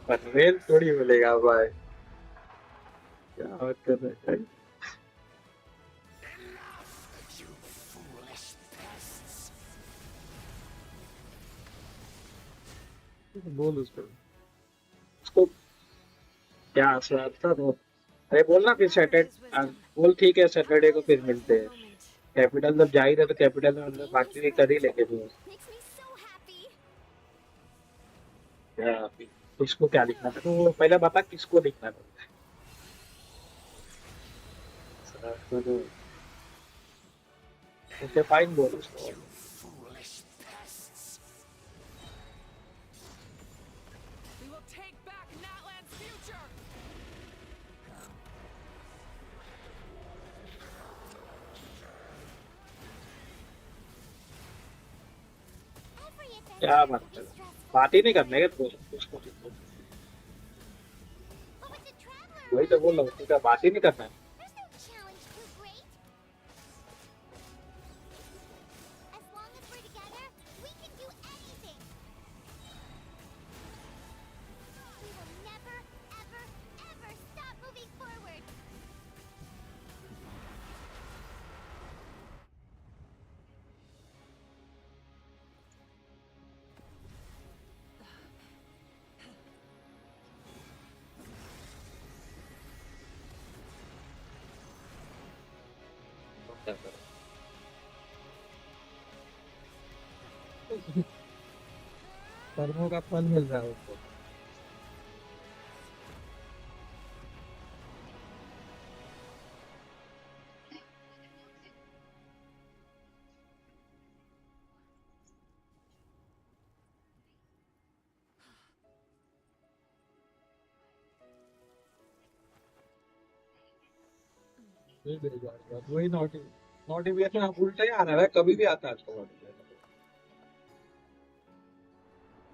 Panvel थोड़ी मिलेगा भाई, क्या बात कर रहे हैं? You foolish pests. बोल उसको क्या असर था तो, अरे बोलना फिर सैटरडे, बोल ठीक है सैटरडे को फिर मिलते हैं। कैपिटल जब जा ही रहे तो कैपिटल में मतलब बाकी कर ही लेंगे फिर। क्या किसको क्या लिखना था, तो वो पहले बता किसको लिखना था। ओके फाइन बोल उसको। Foolish pests. We will take back Natland's future! क्या बात कर, बात ही नहीं करने का तो उसको वही तो बोल रहा हूँ, क्या बात ही नहीं करना है। कर्मों का फल मिल रहा है उसको। वही नोटिफिकेशन आप उल्टा ही आ रहा है, कभी भी आता है आजकल notification.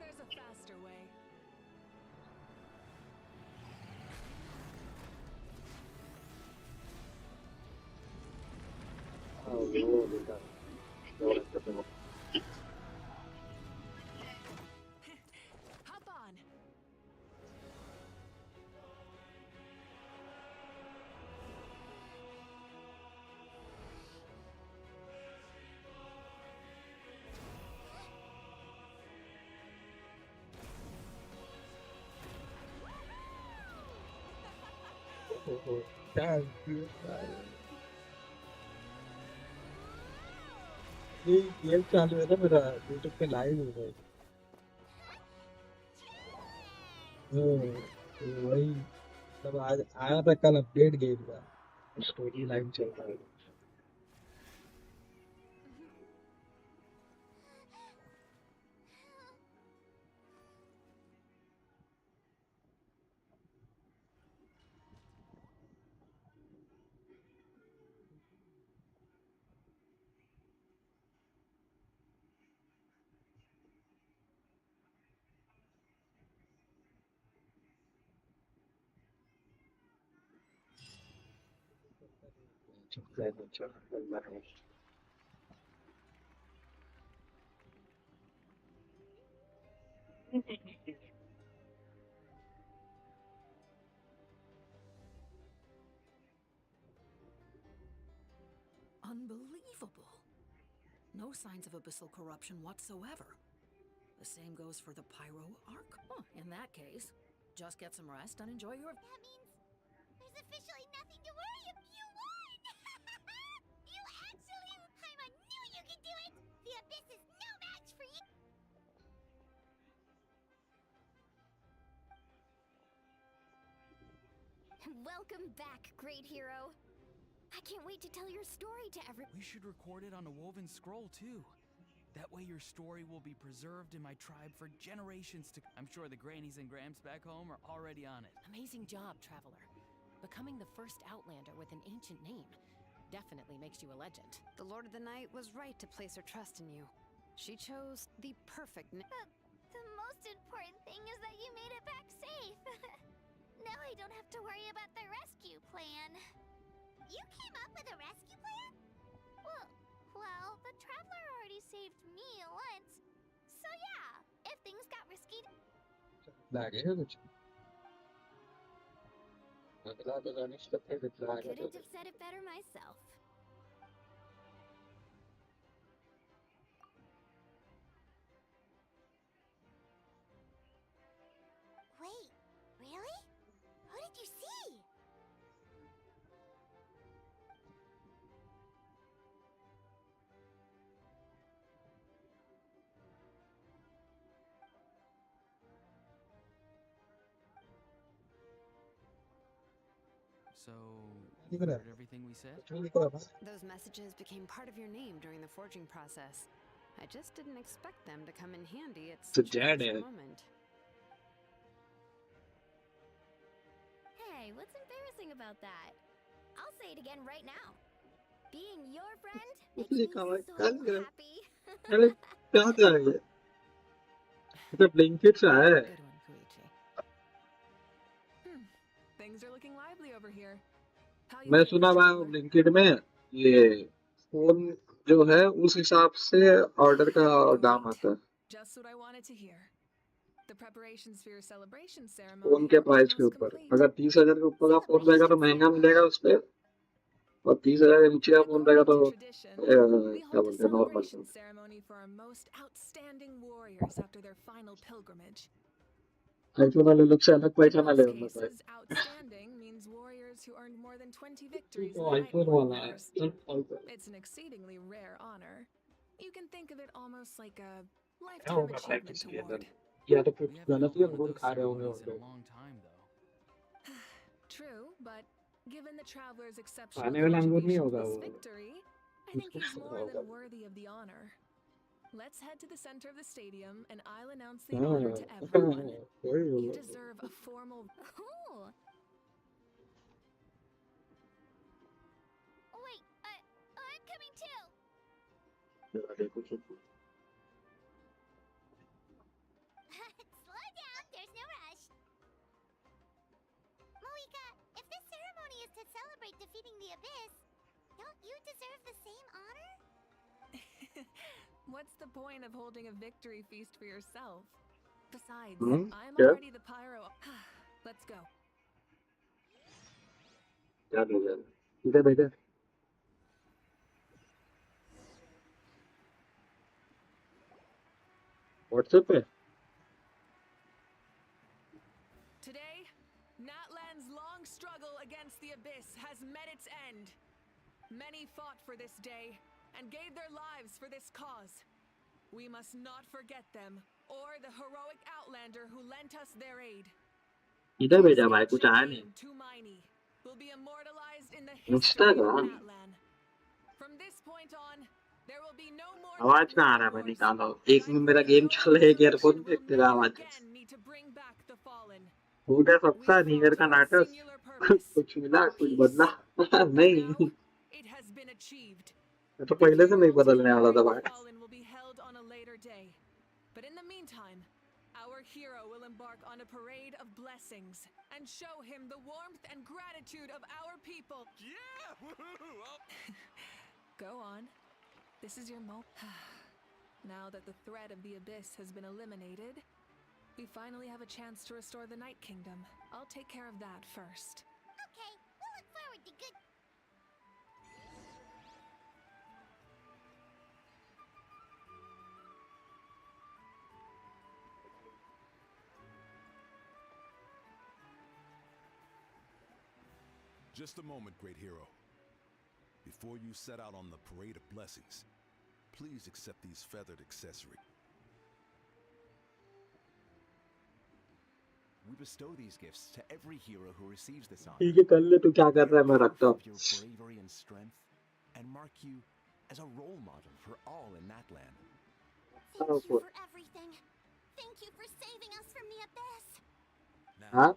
There's a faster way. Hop on. ये गेम चालू है ना मेरा यूट्यूब पे लाइव हो गई। वही तब आज आया था कल अपडेट गेम का, स्टोरी लाइन चल रहा है। Unbelievable. No signs of abyssal corruption whatsoever. The same goes for the Pyro Arc. Oh, in that case, just get some rest and enjoy your... That means there's officially nothing to worry about. You won! You actually... I knew you could do it! The Abyss is no match for you! Welcome back, great hero. I can't wait to tell your story to everyone. We should record it on a woven scroll too. That way your story will be preserved in my tribe for generations to... I'm sure the grannies and gramps back home are already on it. Amazing job, Traveler. Becoming the first Outlander with an ancient name definitely makes you a legend. The Lord of the Night was right to place her trust in you. She chose the perfect The most important thing is that you made it back safe. Now I don't have to worry about the rescue plan. You came up with a rescue plan? Well, the Traveler already saved me once. So yeah, if things got risky... Couldn't have said it better myself. Wait, really? Who did you see? So, नहीं you करा heard everything we said? कुछ भी नहीं करा था Those messages became part of your name during the forging process. I just didn't expect them to come in handy at तो such a Z crucial है moment. Hey, what's embarrassing about that? I'll say it again right now. Being your friend कुछ makes me लिखा हुआ है so कल करा happy. अरे कहाँ से आ गया ये तो ब्लिंकिट से आया है Good one, Koichi. Things are looking lively over here. How you मैं feeling, सुना भाई traveler? ब्लिंकिट में ये फोन जो है उस हिसाब से ऑर्डर का दाम Great. आता है Just what I wanted to hear. The preparations for your celebration phone ceremony के are प्राइस के almost ऊपर complete. अगर 30,000 के ऊपर का फोन रहेगा तो महंगा मिलेगा उस पे और 30,000 के नीचे का फोन रहेगा According to तो tradition, we क्या hold a बोलते हैं normal celebration ceremony for our most outstanding warriors after their final pilgrimage. IPhone वाले लोग से अलग In पहचाना ले most उनका भाई cases, outstanding means warriors who earned more than 20 victories in तो the Night आईफोन Warden वाला है Wars. चल कॉल कर It's an exceedingly rare honor. You can think of it almost like a क्या lifetime होगा achievement practice के अंदर award. या तो फिर We haven't गलत held ही one of अंगूर those खा रहे होंगे ceremonies in a और long time, though. True, but given the traveler's exceptional खाने वाला अंगूर नहीं contribution to होगा this वो victory, I think उसको he's खा more रहा होगा than worthy of the honor. Let's head to the center of the stadium and I'll announce the हाँ honor to everyone. वही You होगा deserve a formal... Oh. Wait, I'm coming too. देखो Slow down, there's no rush. Moika, if this ceremony is to celebrate defeating the Abyss, don't you deserve the same honor? What's the point of holding a victory feast for yourself? Besides, I'm क्या already the pyro... Let's go. क्या हो गया इधर इधर WhatsApp पे Today, Natlan's long struggle against the Abyss has met its end. Many fought for this day and gave their lives for this cause. We must not forget them or the heroic Outlander who lent us their aid. इधर This भेजा भाई कुछ ancient आया नहीं name, Tumaini, will be immortalized in the history of Instagram Natlan. From this point on, there will be no more आवाज कहाँ आ रहा है मैं Natlan wars. निकाल रहा हूँ एक And I में pray मेरा the गेम Lord चल रहा है एक Resurrection एयरफोन पे will तेरा never आवाज again need to bring back the fallen. हो गया We सबका नीगर fought का for a नाटक singular purpose. कुछ मिला कुछ Peace. बदला But नहीं now, it has been achieved. मैं तो The पहले से नहीं funeral to बदलने वाला था commemorate भाई the fallen will be held on a later day. But in the meantime, our hero will embark on a parade of blessings and show him the warmth and gratitude of our people. Yeah! Woohoo! Go on. This is your moment. Now that the threat of the Abyss has been eliminated, we finally have a chance to restore the Night Kingdom. I'll take care of that first. Okay, we'll look forward to good... Just a moment, great hero. Before you set out on the parade of blessings, please accept these feathered accessories. We bestow these gifts to every hero who receives this honor. ठीक है कर ले तू क्या कर रहा है मैं रखता Of हूँ your bravery and strength, and mark you as a role model for all in Natlan. Thank you for everything. Thank you for saving us from the Abyss. हाँ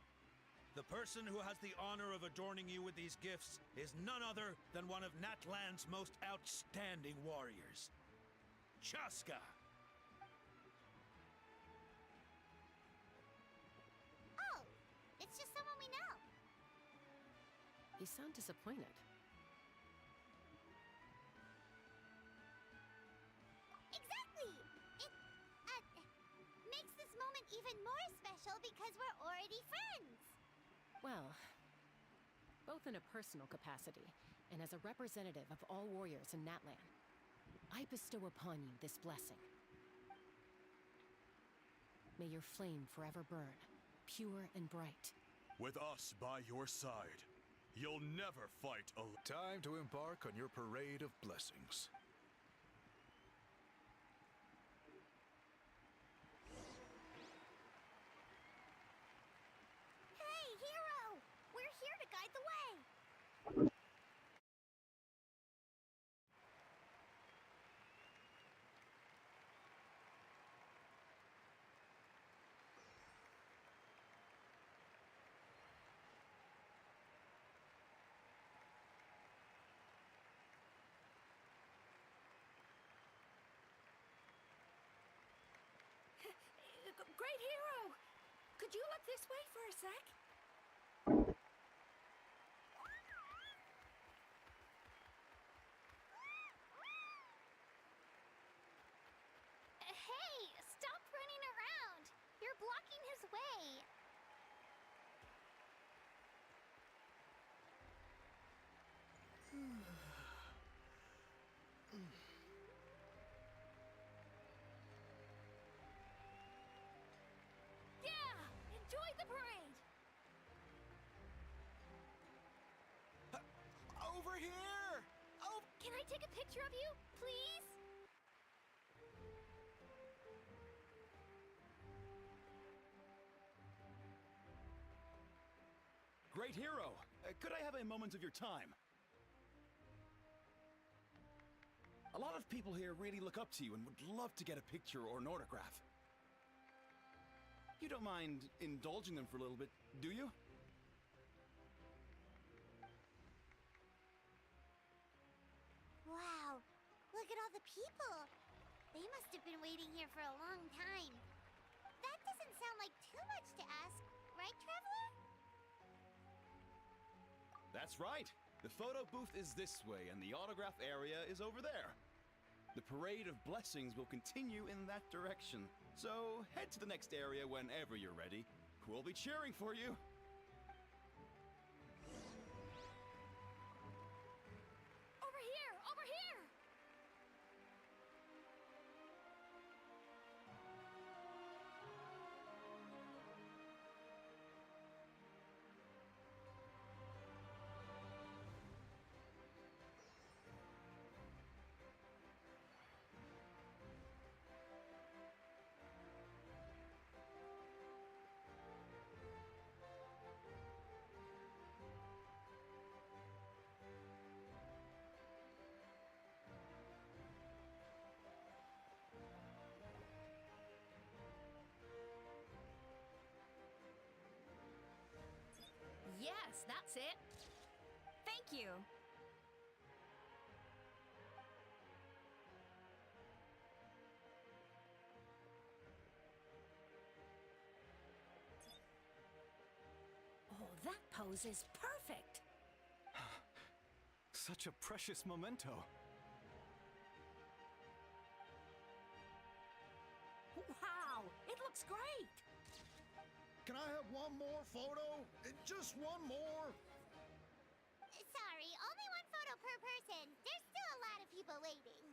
The person who has the honor of adorning you with these gifts is none other than one of Natlan's most outstanding warriors, Chaska. Oh, it's just someone we know. You sound disappointed. Exactly! It, makes this moment even more special because we're already friends. Well, both in a personal capacity and as a representative of all warriors in Natlan, I bestow upon you this blessing. May your flame forever burn, pure and bright. With us by your side, you'll never fight alone. Time to embark on your parade of blessings. Hey, hero! We're here to guide the way. Great hero! Could you look this way for a sec? Hey, stop running around! You're blocking his way! Yeah! Enjoy the parade! Over here! Oh! Can I take a picture of you, please? Great hero! Could I have a moment of your time? A lot of people here really look up to you and would love to get a picture or an autograph. You don't mind indulging them for a little bit, do you? Wow, look at all the people. They must have been waiting here for a long time. That doesn't sound like too much to ask, right, Traveler? That's right. The photo booth is this way and the autograph area is over there. The parade of blessings will continue in that direction. So head to the next area whenever you're ready. We'll be cheering for you. Over here! Over here! Yes, that's it. Thank you. Oh, that pose is perfect. Such a precious memento. Wow, it looks great. Can I have one more photo? Just one more? Sorry, only one photo per person. There's still a lot of people waiting.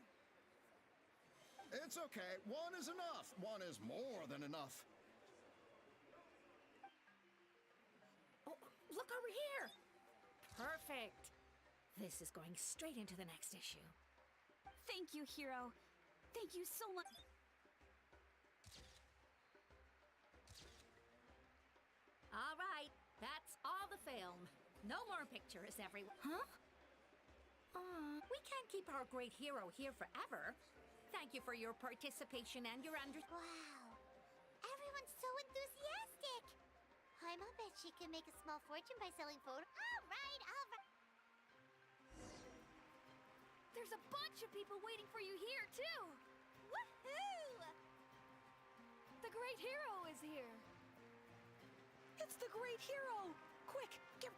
It's okay. One is enough. One is more than enough. Oh, look over here. Perfect. This is going straight into the next issue. Thank you, hero. Thank you so much. All right, that's all the film. No more pictures, everyone. Huh? We can't keep our great hero here forever. Thank you for your participation and your Wow. Everyone's so enthusiastic. I'll bet she can make a small fortune by selling photos. All right, all right. There's a bunch of people waiting for you here, too! Woohoo! The great hero is here! It's the great hero! Quick, give...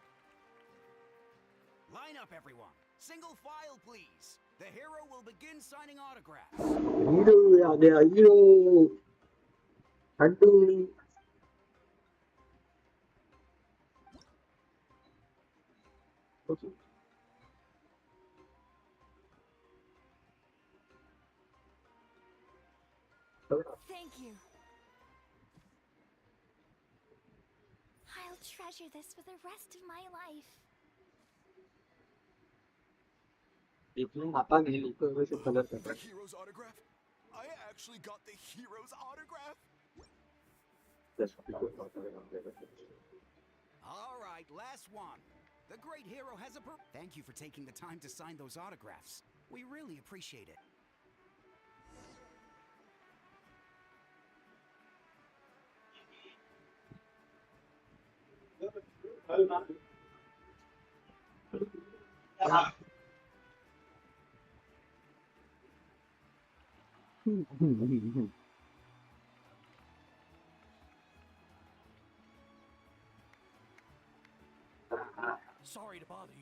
Line up, everyone. Single file, please. The hero will begin signing autographs. Hero ada hero. Aduh. Okay. Thank you. I'll treasure this for the rest of my life. Itu apa nih? Itu masih pada The hero's autograph? I actually got the hero's autograph? All right, last one. The great hero has a Thank you for taking the time to sign those autographs. We really appreciate it.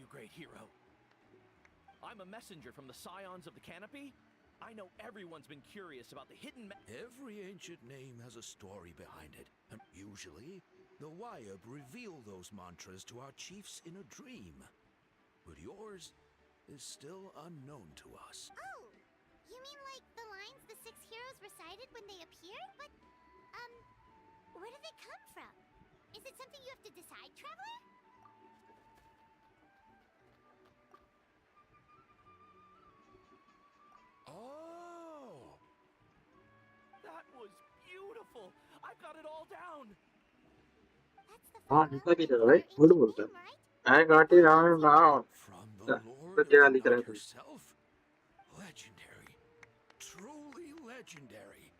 great hero. I'm a messenger from the Scions of the Canopy. I know everyone's been curious about the hidden Every ancient name has a story behind it, and usually, the Wyab reveal those mantras to our chiefs in a dream. But yours is still unknown to us. Oh, you mean like the lines the 6 heroes recited when they appeared? But, where do they come from? Is it something you have to decide, Traveler? Oh! That was beautiful! I've got it all down! हाँ निकल भी चला भाई good बोलता है I got it on now तो क्या लिख रहा है तू Yourself? Legendary. Truly legendary.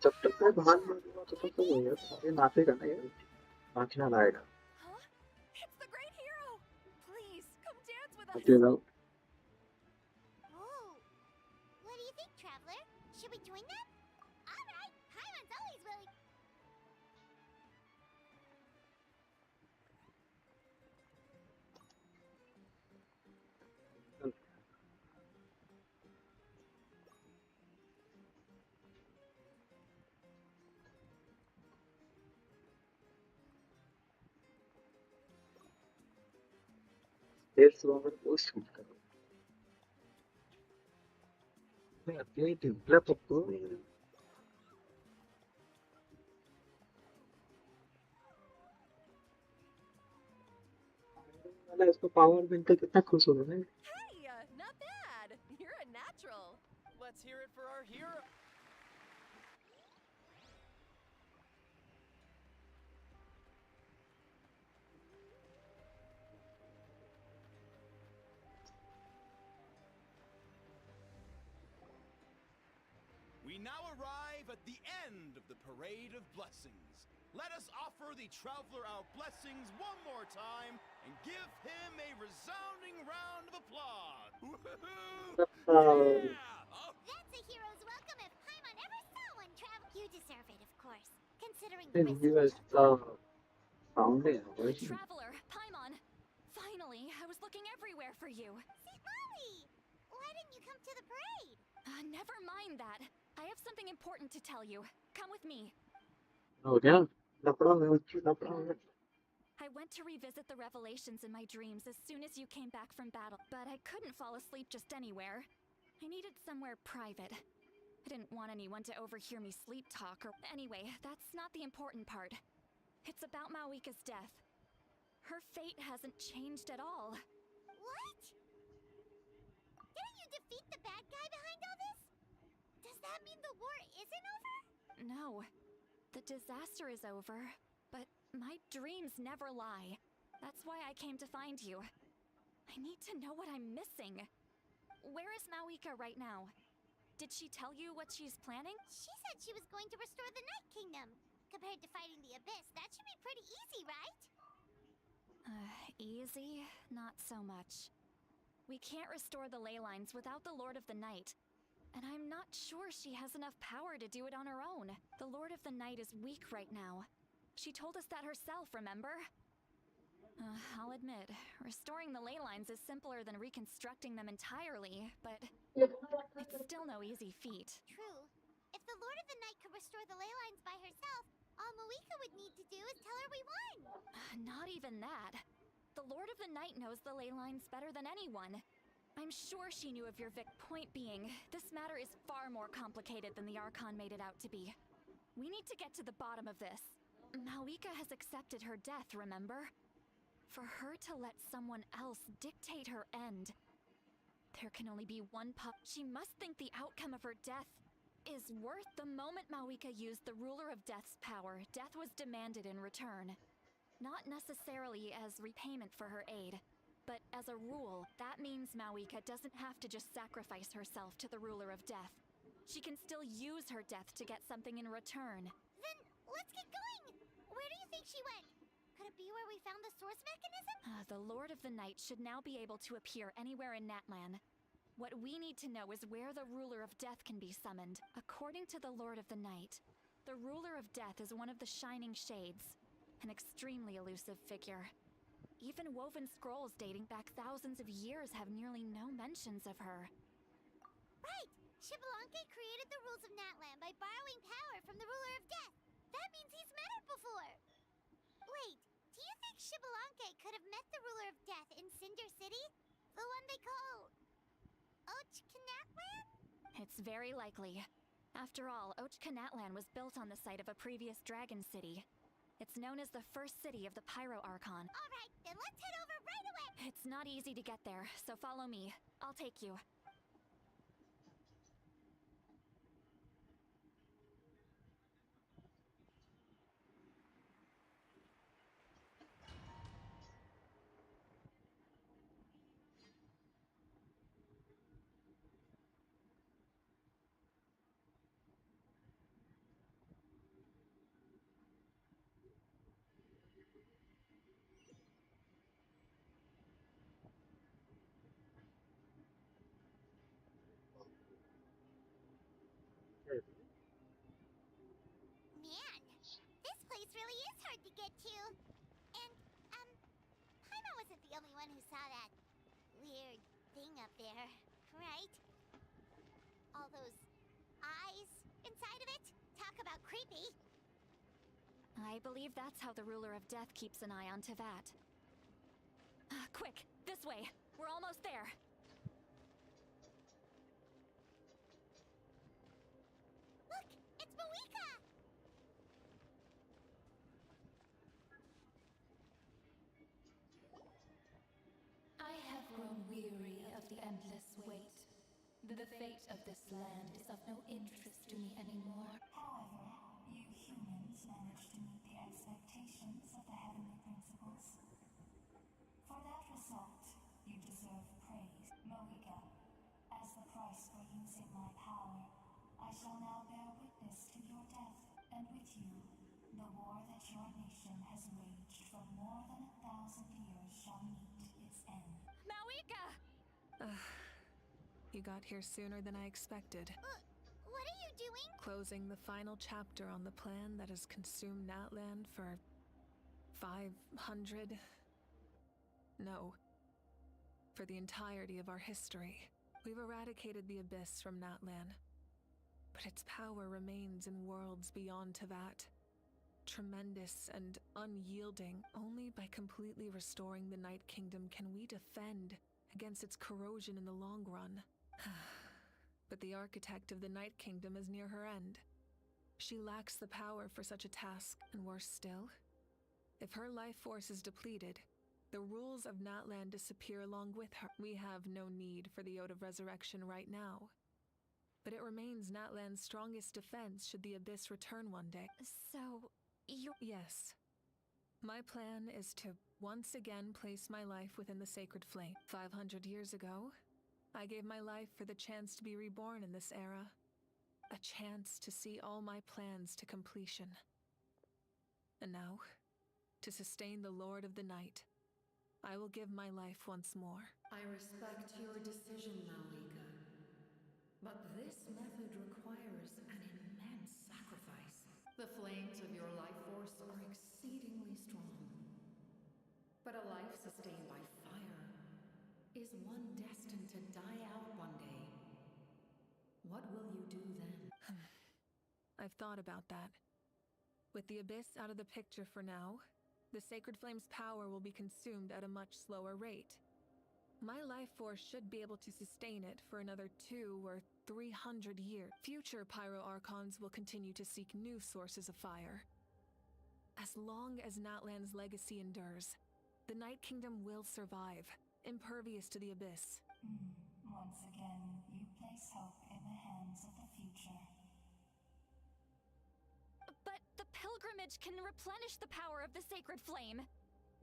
जब तक मैं भान में दूंगा तो तब तक हो गया ये नाचेगा ना ये नाचना लाएगा It's the great hero! Please, come dance with us! अकेला Oh, what do you think, Traveler? Should we join them? All right, Paimon's always willing. It's over the shoot करो मैं अकेले टिम्पला पप्पू मैंने इसको पावर मिलता कितना खुश हो रहा है Hey, not bad. You're a natural. Let's hear it for our hero. We now arrive at the end of the Parade of Blessings. Let us offer the Traveler our blessings one more time and give him a resounding round of applause. That's a hero's welcome if Paimon ever saw one, Traveler. You deserve it, of course, considering the risk. Traveler, Paimon. Finally, I was looking everywhere for you. See, Molly! Why didn't you come to the parade? Never mind that. I have something important to tell you. Come with me. हो गया लपड़ा हो गया I went to revisit the revelations in my dreams as soon as you came back from battle, but I couldn't fall asleep just anywhere. I needed somewhere private. I didn't want anyone to overhear me sleep talk or... Anyway, that's not the important part. It's about Mawika's death. Her fate hasn't changed at all. What? Didn't you defeat the bad guy behind all this? Does that mean the war isn't over? No. The disaster is over, but my dreams never lie. That's why I came to find you. I need to know what I'm missing. Where is Mawika right now? Did she tell you what she's planning? She said she was going to restore the Night Kingdom. Compared to fighting the Abyss, that should be pretty easy, right? Easy? Not so much. We can't restore the ley lines without the Lord of the Night. And I'm not sure she has enough power to do it on her own. The Lord of the Night is weak right now. She told us that herself, remember? I'll admit, restoring the ley lines is simpler than reconstructing them entirely, but it's still no easy feat. True. If the Lord of the Night could restore the ley lines by herself, all Mawika would need to do is tell her we won. Not even that. The Lord of the Night knows the ley lines better than anyone. I'm sure she knew of your point being, this matter is far more complicated than the Archon made it out to be. We need to get to the bottom of this. Mawika has accepted her death, remember? For her to let someone else dictate her end. There can only be one She must think the outcome of her death is worth the moment Mawika used the Ruler of Death's power. Death was demanded in return. Not necessarily as repayment for her aid. But as a rule, that means Mawika doesn't have to just sacrifice herself to the Ruler of Death. She can still use her death to get something in return. Then let's get going! Where do you think she went? Could could be where we found the source mechanism? The Lord of the Night should now be able to appear anywhere in Natlan. What we need to know is where the Ruler of Death can be summoned. According to the Lord of the Night, the Ruler of Death is one of the Shining Shades, an extremely elusive figure. Even woven scrolls dating back thousands of years have nearly no mentions of her. Right! Xbalanque created the rules of Natlan by borrowing power from the Ruler of Death. That means he's met her before. Wait, do you think Xbalanque could have met the Ruler of Death in Cinder City? The one they call... Ochkanatlan? It's very likely. After all, Ochkanatlan was built on the site of a previous dragon city. It's known as the first city of the Pyro Archon. Alright, then let's head over right away! It's not easy to get there, so follow me. I'll take you. Man, this place really is hard to get to. And, Paimon wasn't the only one who saw that weird thing up there, right? All those eyes inside of it? Talk about creepy. I believe that's how the Ruler of Death keeps an eye on Tevat. Quick, this way! We're almost there! Look, it's Moika! I have grown weary of the endless wait. The fate of this land is of no interest to me anymore. However, you humans managed to meet the expectations of the heavenly principles. For that result, you deserve praise. Moika, as the price for using my power, I shall now bear witness to your death, and with you, the war that your nation has waged for more than 1,000 years shall meet its end. Mawika! You got here sooner than I expected. What are you doing? Closing the final chapter on the plan that has consumed Natlan for 500... No. For the entirety of our history. We've eradicated the Abyss from Natlan. But its power remains in worlds beyond Tevat. Tremendous and unyielding. Only by completely restoring the Night Kingdom can we defend against its corrosion in the long run. But the architect of the Night Kingdom is near her end. She lacks the power for such a task, and worse still, if her life force is depleted, the rules of Natlan disappear along with her. We have no need for the Ode of Resurrection right now. But it remains Natlan's strongest defense should the Abyss return one day. So, you... Yes. My plan is to once again place my life within the sacred flame. 500 years ago, I gave my life for the chance to be reborn in this era. A chance to see all my plans to completion. And now, to sustain the Lord of the Night, I will give my life once more. I respect your decision, Mawika. But this method requires an immense sacrifice. The flames of your life force are exceedingly strong. But a life sustained by fire is one destined to die out one day. What will you do then? I've thought about that. With the Abyss out of the picture for now, the Sacred Flame's power will be consumed at a much slower rate. My life force should be able to sustain it for another 200 or 300 years. Future Pyro Archons will continue to seek new sources of fire. As long as Natlan's legacy endures, the Night Kingdom will survive, impervious to the Abyss. Once again, you place hope in the hands of the future. But the pilgrimage can replenish the power of the sacred flame.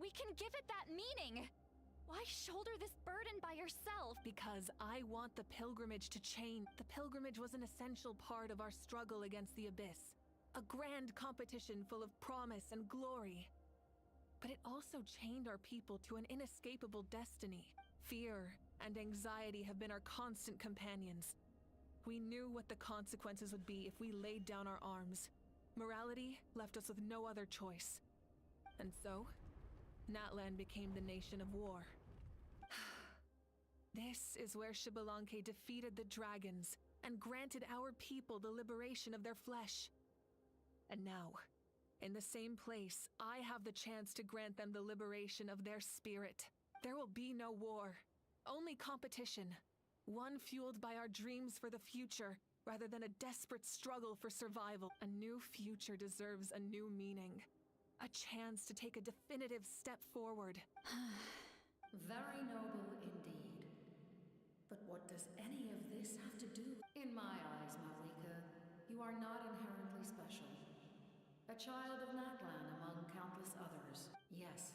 We can give it that meaning. Why shoulder this burden by yourself? Because I want the pilgrimage to change. The pilgrimage was an essential part of our struggle against the Abyss. A grand competition full of promise and glory. But it also chained our people to an inescapable destiny. Fear and anxiety have been our constant companions. We knew what the consequences would be if we laid down our arms. Morality left us with no other choice. And so, Natlan became the nation of war. This is where Xbalanque defeated the dragons and granted our people the liberation of their flesh. And now, in the same place, I have the chance to grant them the liberation of their spirit. There will be no war, only competition. One fueled by our dreams for the future, rather than a desperate struggle for survival. A new future deserves a new meaning. A chance to take a definitive step forward. Very noble indeed. But what does any of this have to do? In my eyes, Malika, you are not inherently special. A child of Natlan among countless others. Yes.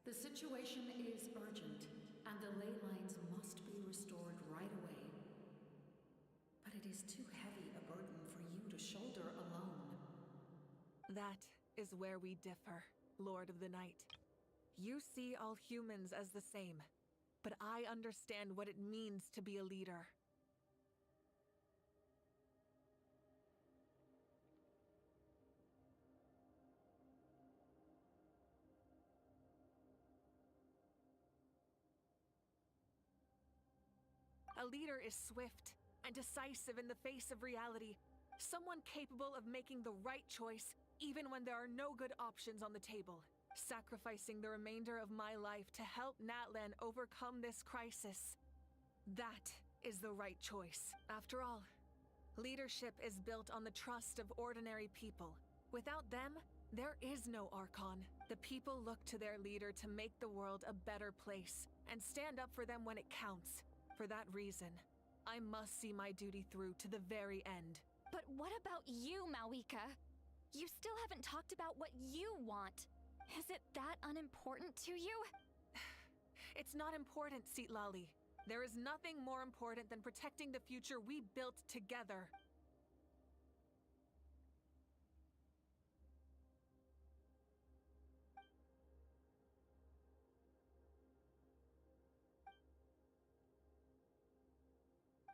The situation is urgent, and the ley lines must be restored right away. But it is too heavy a burden for you to shoulder alone. That is where we differ, Lord of the Night. You see all humans as the same, but I understand what it means to be a leader. A leader is swift and decisive in the face of reality. Someone capable of making the right choice even when there are no good options on the table. Sacrificing the remainder of my life to help Natlan overcome this crisis. That is the right choice. After all, leadership is built on the trust of ordinary people. Without them, there is no Archon. The people look to their leader to make the world a better place and stand up for them when it counts. For that reason, I must see my duty through to the very end. But what about you, Malika? You still haven't talked about what you want. Is it that unimportant to you? It's not important, Citlali. There is nothing more important than protecting the future we built together.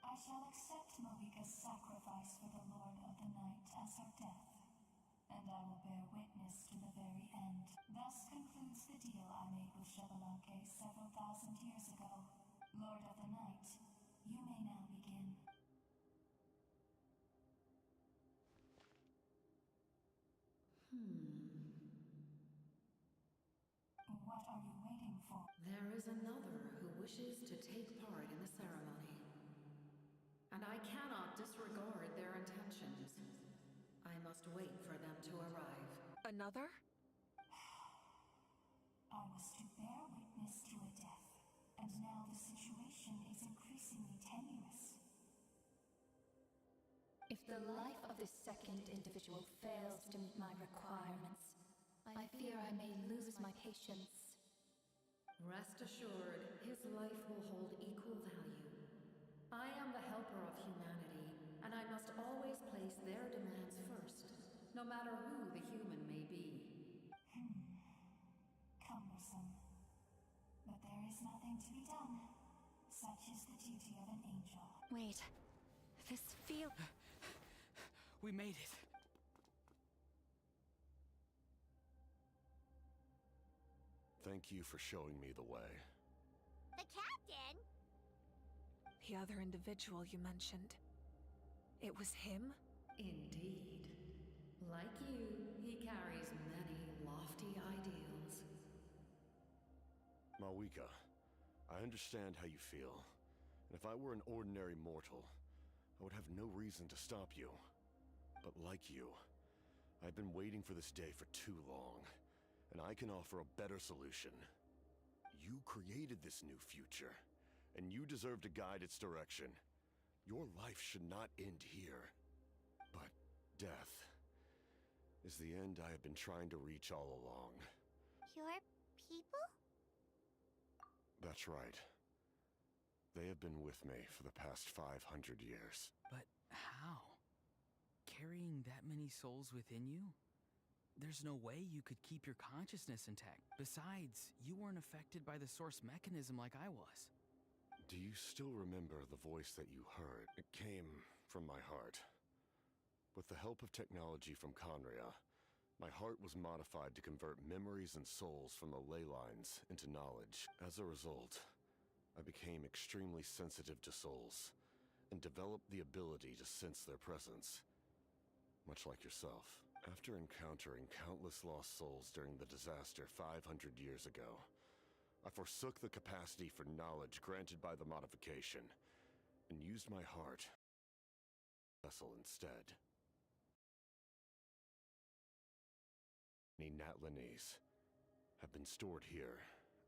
I shall accept Malika's sacrifice for the Lord of the Night as her death, and I will bear witness to the very end. Thus concludes the deal I made with Xbalanque several thousand years ago. Lord of the Night, you may now begin. What are you waiting for? There is another who wishes to take part in the ceremony. And I cannot disregard their intentions. I must wait for them to arrive. Another? I was to bear witness to a death, and now the situation is increasingly tenuous. If the life of this second individual fails to meet my requirements, I fear I may lose my patience. Rest assured, his life will hold equal value. I am the helper of humanity, and I must always place their demands first, no matter who the human may be. Cumbersome. But there is nothing to be done. Such is the duty of an angel. Wait. This feels... We made it. Thank you for showing me the way. The captain? The other individual you mentioned. It was him? Indeed. Like you, he carries many lofty ideals. Malika, I understand how you feel. And if I were an ordinary mortal, I would have no reason to stop you. But like you, I've been waiting for this day for too long, and I can offer a better solution. You created this new future, and you deserve to guide its direction. Your life should not end here. But death is the end I have been trying to reach all along. Your people? That's right. They have been with me for the past 500 years. But how? Carrying that many souls within you? there's no way you could keep your consciousness intact. Besides, you weren't affected by the source mechanism like I was. Do you still remember the voice that you heard? It came from my heart. With the help of technology from Conria, my heart was modified to convert memories and souls from the ley lines into knowledge. As a result, I became extremely sensitive to souls, and developed the ability to sense their presence. Much like yourself. After encountering countless lost souls during the disaster 500 years ago, I forsook the capacity for knowledge granted by the modification, and used my heart vessel instead. Many Natlanese have been stored here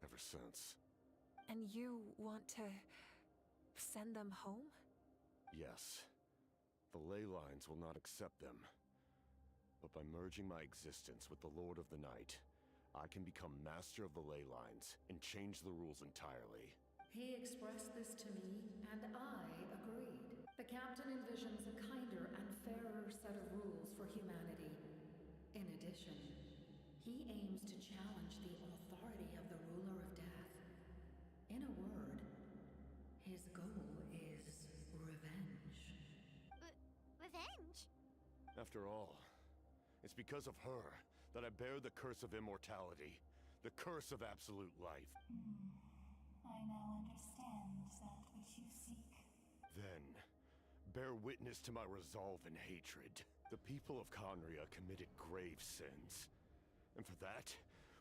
ever since. And you want to send them home? Yes. The ley lines will not accept them. But by merging my existence with the Lord of the Night, I can become master of the ley lines and change the rules entirely. He expressed this to me, and I agreed. The captain envisions a kinder and fairer set of rules for humanity. In addition, he aims to challenge the authority of the ruler of death. In a word, his goal is revenge. Revenge? After all, it's because of her that I bear the curse of immortality, the curse of absolute life. I now understand that which you seek. Then, bear witness to my resolve and hatred. The people of Conria committed grave sins. And for that,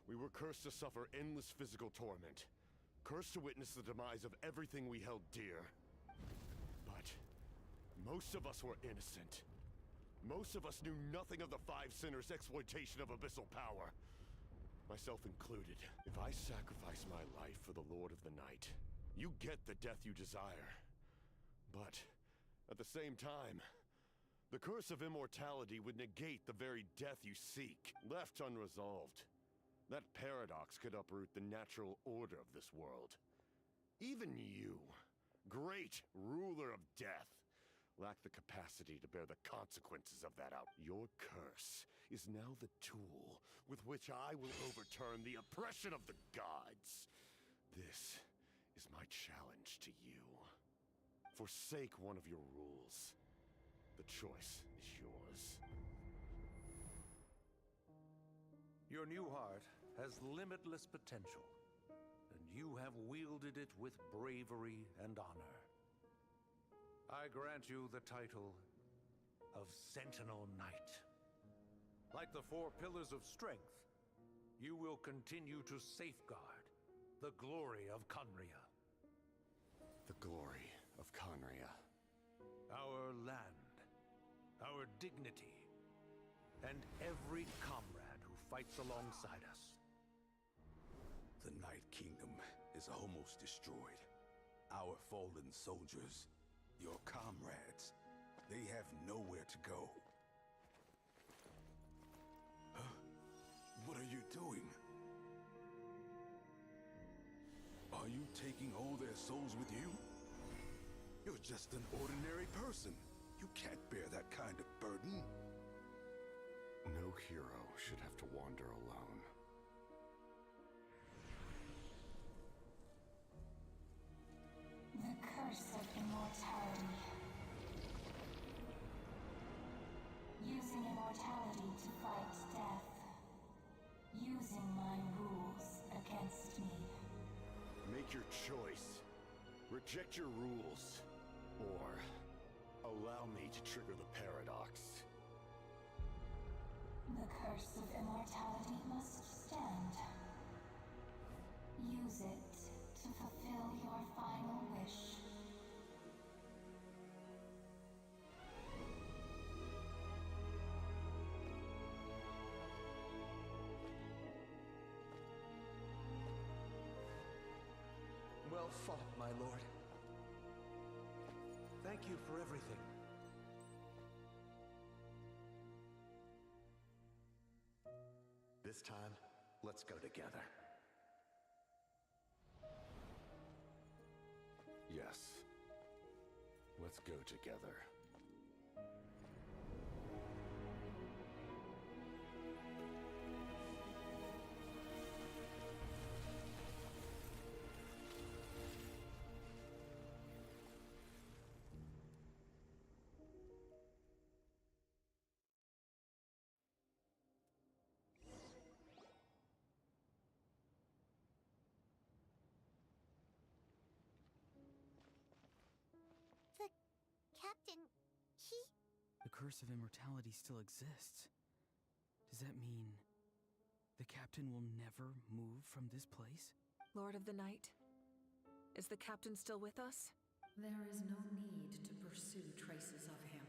we were cursed to suffer endless physical torment. Cursed to witness the demise of everything we held dear. But most of us were innocent. Most of us knew nothing of the Five Sinners' exploitation of abyssal power. Myself included. If I sacrifice my life for the Lord of the Night, you get the death you desire. But at the same time, the curse of immortality would negate the very death you seek. Left unresolved, that paradox could uproot the natural order of this world. Even you, great ruler of death, lack the capacity to bear the consequences of that out. Your curse is now the tool with which I will overturn the oppression of the gods. This is my challenge to you. Forsake one of your rules. The choice is yours. Your new heart has limitless potential, and you have wielded it with bravery and honor. I grant you the title of Sentinel Knight. Like the four pillars of strength, you will continue to safeguard the glory of Conria. The glory of Conria. Our land, our dignity, and every comrade who fights alongside us. The Night Kingdom is almost destroyed. Our fallen soldiers, your comrades, they have nowhere to go. Huh? What are you doing? Are you taking all their souls with you? You're just an ordinary person. You can't bear that kind of burden. No hero should have to wander alone. The curse of immortality. Using immortality to fight death. Using my rules against me. Make your choice. Reject your rules. Or allow me to trigger the paradox. The curse of immortality must stand. Use it to fulfill your final wish. Well fought, my lord. Thank you for everything. This time, let's go together. Yes. Let's go together. curse of immortality still exists, does that mean the captain will never move from this place? Lord of the Night, is the captain still with us? There is no need to pursue traces of him.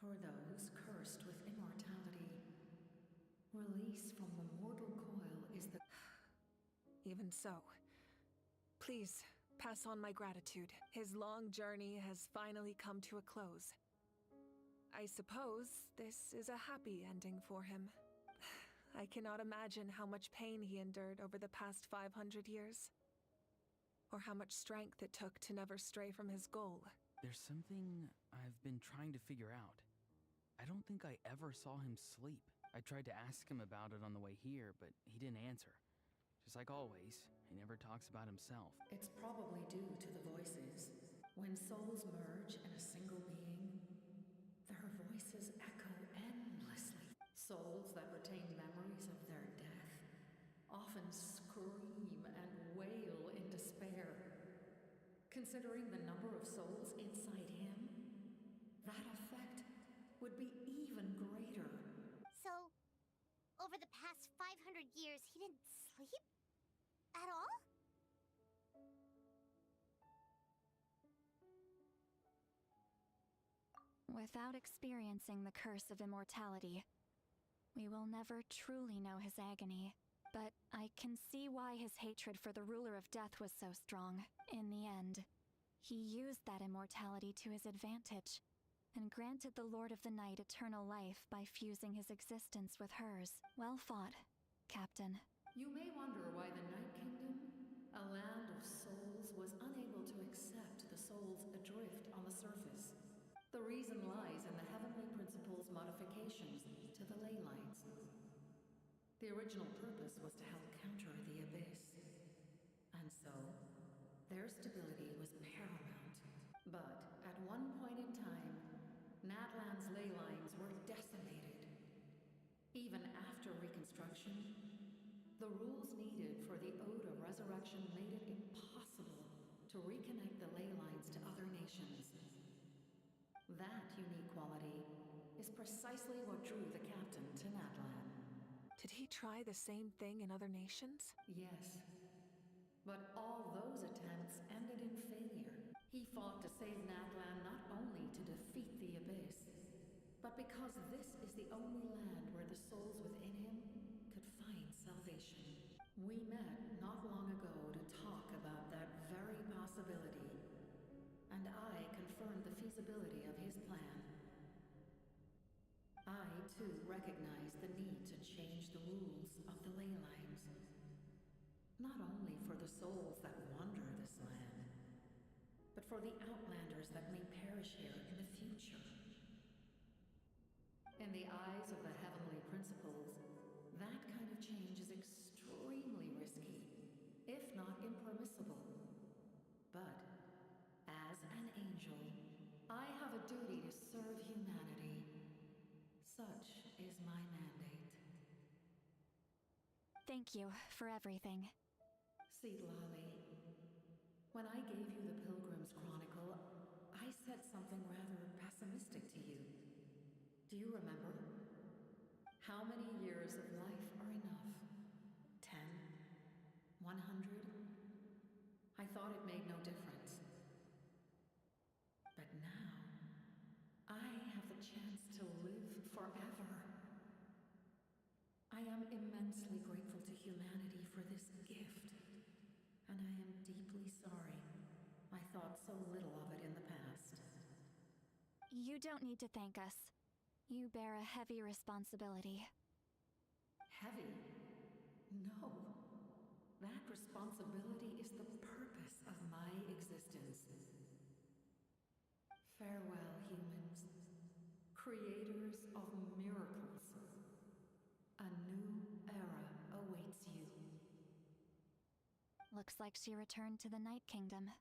For those cursed with immortality, release from the mortal coil is the... Even so, please pass on my gratitude. His long journey has finally come to a close. I suppose this is a happy ending for him. I cannot imagine how much pain he endured over the past 500 years. Or how much strength it took to never stray from his goal. There's something I've been trying to figure out. I don't think I ever saw him sleep. I tried to ask him about it on the way here, but he didn't answer. Just like always, he never talks about himself. It's probably due to the voices. When souls merge in a single being, their voices echo endlessly. Souls that retain memories of their death often scream and wail in despair. Considering the number of souls inside him, that effect would be even greater. So, over the past 500 years, he didn't sleep? At all? Without experiencing the curse of immortality, we will never truly know his agony. But I can see why his hatred for the ruler of death was so strong. In the end, he used that immortality to his advantage, and granted the Lord of the Night eternal life by fusing his existence with hers. Well fought, Captain. You may wonder why the Night Kingdom, a land of souls, was unable to accept the souls adrift on the surface. The reason lies in the Heavenly Principle's modifications to the ley lines. The original purpose was to help counter the abyss. And so, their stability was paramount. But at one point in time, Natlan's ley lines were decimated. Even after reconstruction, the rules needed for the Ode of Resurrection made it impossible to reconnect the ley lines to other nations. That unique quality is precisely what drew the captain to Natlan. Did he try the same thing in other nations? Yes. But all those attempts ended in failure. He fought to save Natlan not only to defeat the abyss, but because this is the only land where the souls within him could find salvation. We met not long ago to talk about that very possibility, and I confirmed the feasibility of his plan. I, too, recognize the need to change the rules of the ley lines. Not only for the souls that wander this land, but for the outlanders that may perish here in the future. In the eyes of the Heavenly Principles, that kind of change is extremely risky, if not impermissible. But, as an angel, I have a duty to serve humanity. Such is my mandate. Thank you for everything. See, Lolly, when I gave you the Pilgrim's Chronicle, I said something rather pessimistic to you. Do you remember? How many years of life are enough? 10? 100? I thought it made no difference. But now, I have the chance to live forever. I am immensely grateful to humanity for this gift, and I am deeply sorry I thought so little of it in the past. You don't need to thank us. You bear a heavy responsibility. Heavy? No. That responsibility is the purpose of my existence. Farewell, humans. Creators of miracles. A new era awaits you. Looks like she returned to the Night Kingdom.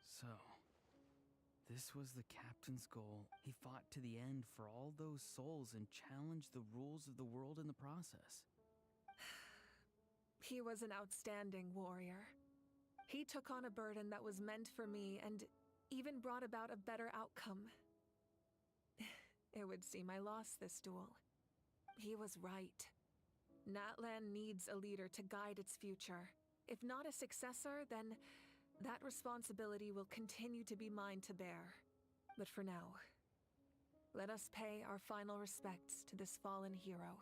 So, this was the captain's goal. He fought to the end for all those souls and challenged the rules of the world in the process. He was an outstanding warrior. He took on a burden that was meant for me, and even brought about a better outcome. It would seem I lost this duel. He was right. Natlan needs a leader to guide its future. If not a successor, then that responsibility will continue to be mine to bear. But for now, let us pay our final respects to this fallen hero.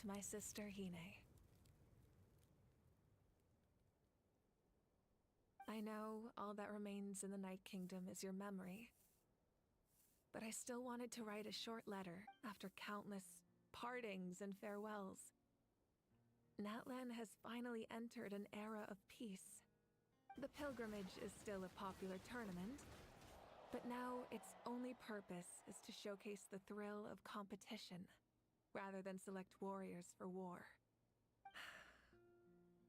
To my sister Hine. I know all that remains in the Night Kingdom is your memory, but I still wanted to write a short letter after countless partings and farewells. Natlan has finally entered an era of peace. The pilgrimage is still a popular tournament, but now its only purpose is to showcase the thrill of competition, rather than select warriors for war.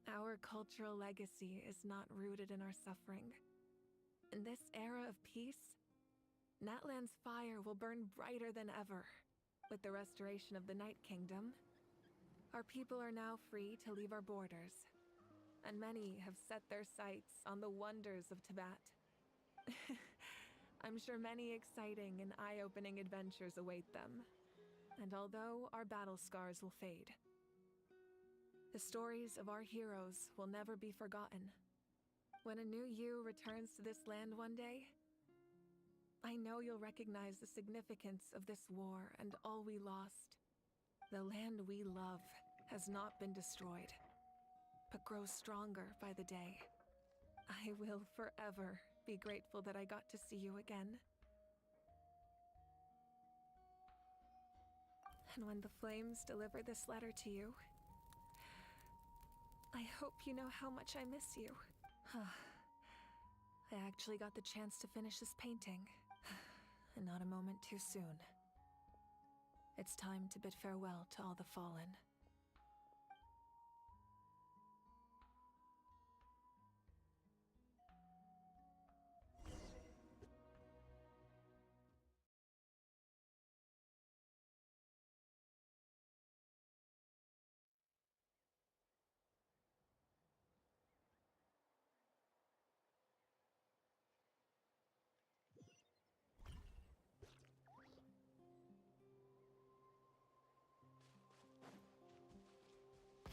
Our cultural legacy is not rooted in our suffering. In this era of peace, Natlan's fire will burn brighter than ever. With the restoration of the Night Kingdom, our people are now free to leave our borders, and many have set their sights on the wonders of Tibet. I'm sure many exciting and eye-opening adventures await them. And although our battle scars will fade, the stories of our heroes will never be forgotten. When a new you returns to this land one day, I know you'll recognize the significance of this war and all we lost. The land we love has not been destroyed, but grows stronger by the day. I will forever be grateful that I got to see you again. And when the flames deliver this letter to you, I hope you know how much I miss you. I actually got the chance to finish this painting, and not a moment too soon. It's time to bid farewell to all the fallen.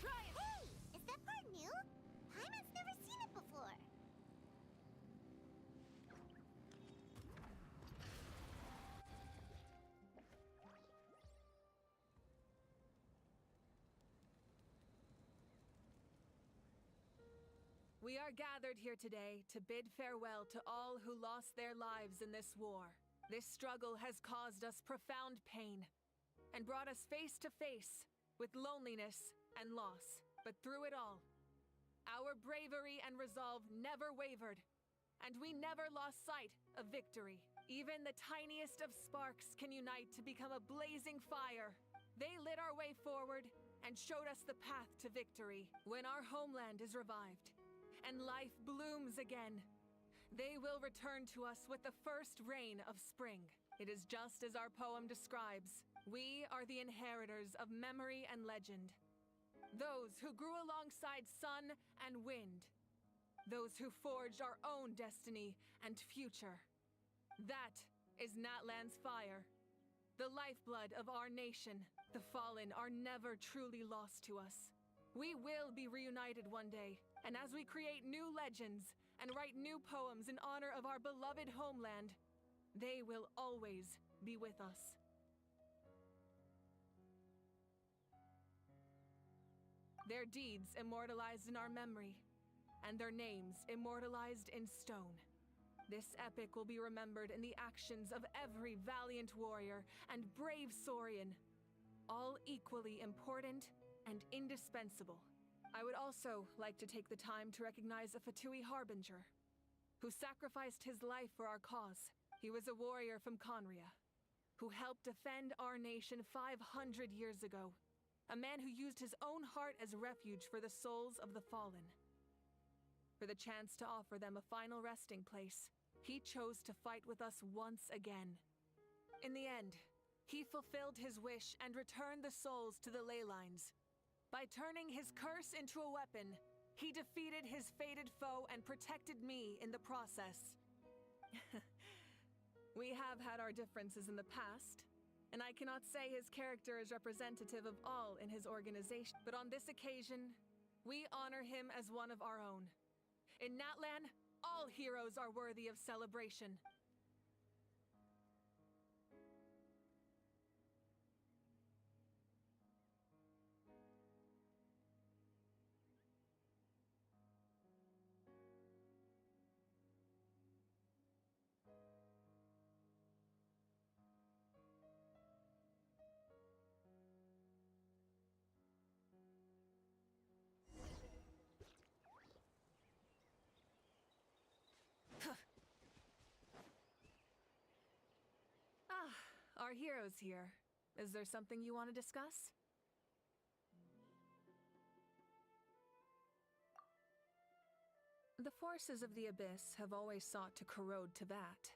Hey! Is that part new? Paimon's never seen it before. We are gathered here today to bid farewell to all who lost their lives in this war. This struggle has caused us profound pain and brought us face to face with loneliness and loss. But through it all, our bravery and resolve never wavered, and we never lost sight of victory. Even the tiniest of sparks can unite to become a blazing fire. They lit our way forward and showed us the path to victory. When our homeland is revived and life blooms again, they will return to us with the first rain of spring. It is just as our poem describes. We are the inheritors of memory and legend. Those who grew alongside sun and wind. Those who forged our own destiny and future. That is Natlan's fire. The lifeblood of our nation. The fallen are never truly lost to us. We will be reunited one day, and as we create new legends and write new poems in honor of our beloved homeland, they will always be with us. Their deeds immortalized in our memory, and their names immortalized in stone. This epic will be remembered in the actions of every valiant warrior and brave Saurian, all equally important and indispensable. I would also like to take the time to recognize a Fatui Harbinger, who sacrificed his life for our cause. He was a warrior from Conria, who helped defend our nation 500 years ago. A man who used his own heart as refuge for the souls of the fallen. For the chance to offer them a final resting place, he chose to fight with us once again. In the end, he fulfilled his wish and returned the souls to the ley lines. By turning his curse into a weapon, he defeated his fated foe and protected me in the process. We have had our differences in the past, and I cannot say his character is representative of all in his organization, but on this occasion, we honor him as one of our own. In Natlan, all heroes are worthy of celebration. Our hero's here. Is there something you want to discuss? The forces of the Abyss have always sought to corrode Teyvat.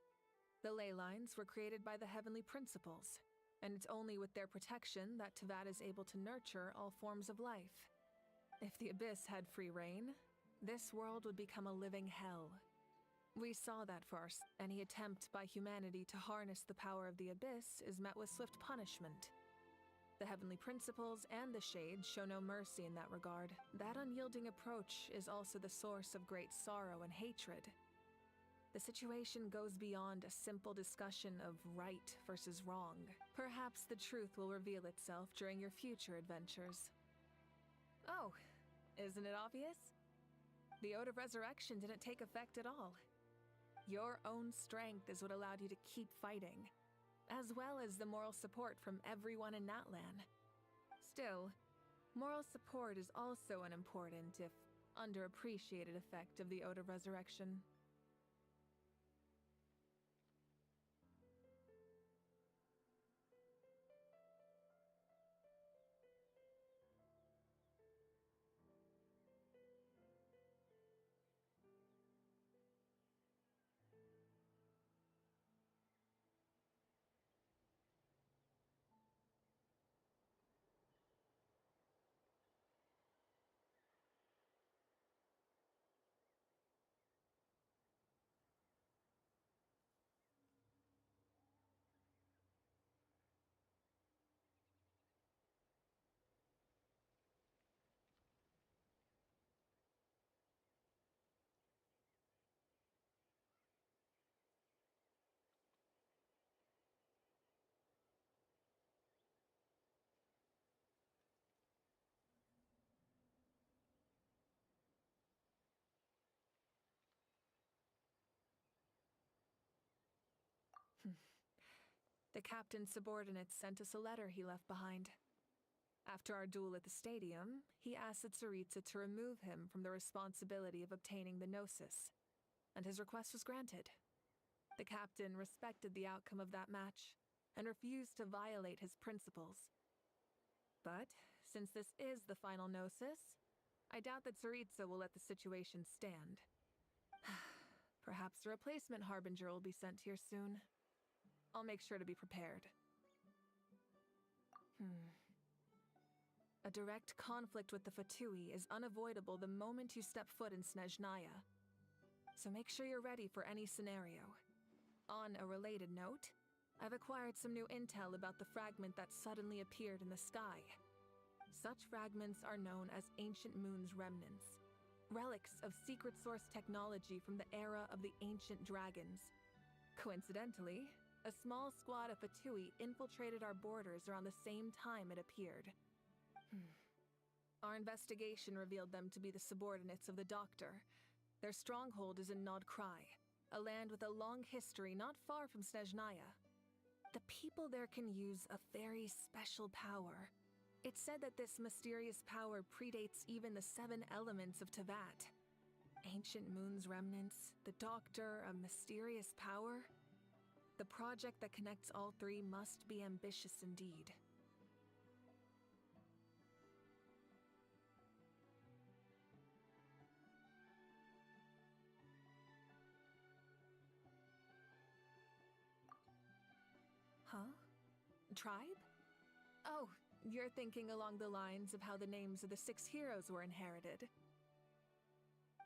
The ley lines were created by the Heavenly Principles, and it's only with their protection that Teyvat is able to nurture all forms of life. If the Abyss had free reign, this world would become a living hell. We saw that first. Any attempt by humanity to harness the power of the Abyss is met with swift punishment. The Heavenly Principles and the Shades show no mercy in that regard. That unyielding approach is also the source of great sorrow and hatred. The situation goes beyond a simple discussion of right versus wrong. Perhaps the truth will reveal itself during your future adventures. Oh, isn't it obvious? The Ode of Resurrection didn't take effect at all. Your own strength is what allowed you to keep fighting, as well as the moral support from everyone in Natlan. Still, moral support is also an important, if underappreciated, effect of the Ode of Resurrection. The captain's subordinates sent us a letter he left behind. After our duel at the stadium, he asked Tsaritsa to remove him from the responsibility of obtaining the Gnosis, and his request was granted. The captain respected the outcome of that match, and refused to violate his principles. But, since this is the final Gnosis, I doubt that Tsaritsa will let the situation stand. Perhaps a replacement Harbinger will be sent here soon. I'll make sure to be prepared. A direct conflict with the Fatui is unavoidable the moment you step foot in Snezhnaya. So make sure you're ready for any scenario. On a related note, I've acquired some new intel about the fragment that suddenly appeared in the sky. Such fragments are known as Ancient Moon's remnants, relics of secret source technology from the era of the ancient dragons. Coincidentally, a small squad of Fatui infiltrated our borders around the same time it appeared. Our investigation revealed them to be the subordinates of the Doctor. Their stronghold is in Nod Krai, a land with a long history not far from Snezhnaya. The people there can use a very special power. It's said that this mysterious power predates even the 7 elements of Teyvat. Ancient Moon's remnants, the Doctor, a mysterious power? The project that connects all three must be ambitious indeed. Huh? Tribe? Oh, you're thinking along the lines of how the names of the 6 heroes were inherited.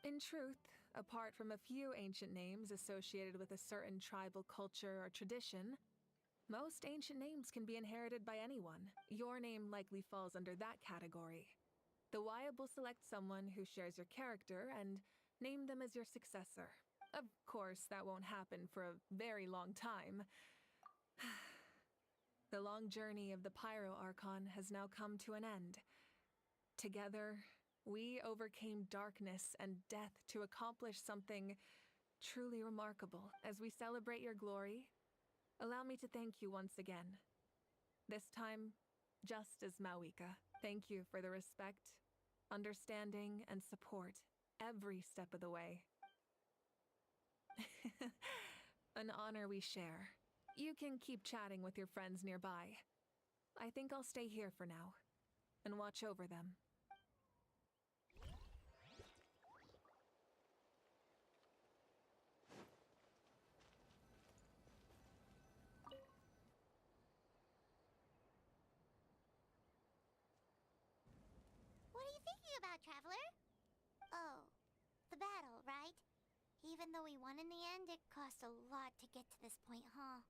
In truth, apart from a few ancient names associated with a certain tribal culture or tradition, most ancient names can be inherited by anyone. Your name likely falls under that category. The Wyab will select someone who shares your character and name them as your successor. Of course, that won't happen for a very long time. The long journey of the Pyro Archon has now come to an end. Together, we overcame darkness and death to accomplish something truly remarkable. As we celebrate your glory, allow me to thank you once again. This time, just as Mawika. Thank you for the respect, understanding, and support every step of the way. An honor we share. You can keep chatting with your friends nearby. I think I'll stay here for now and watch over them. What are you thinking about, Traveler? Oh, the battle, right? Even though we won in the end, it cost a lot to get to this point, huh?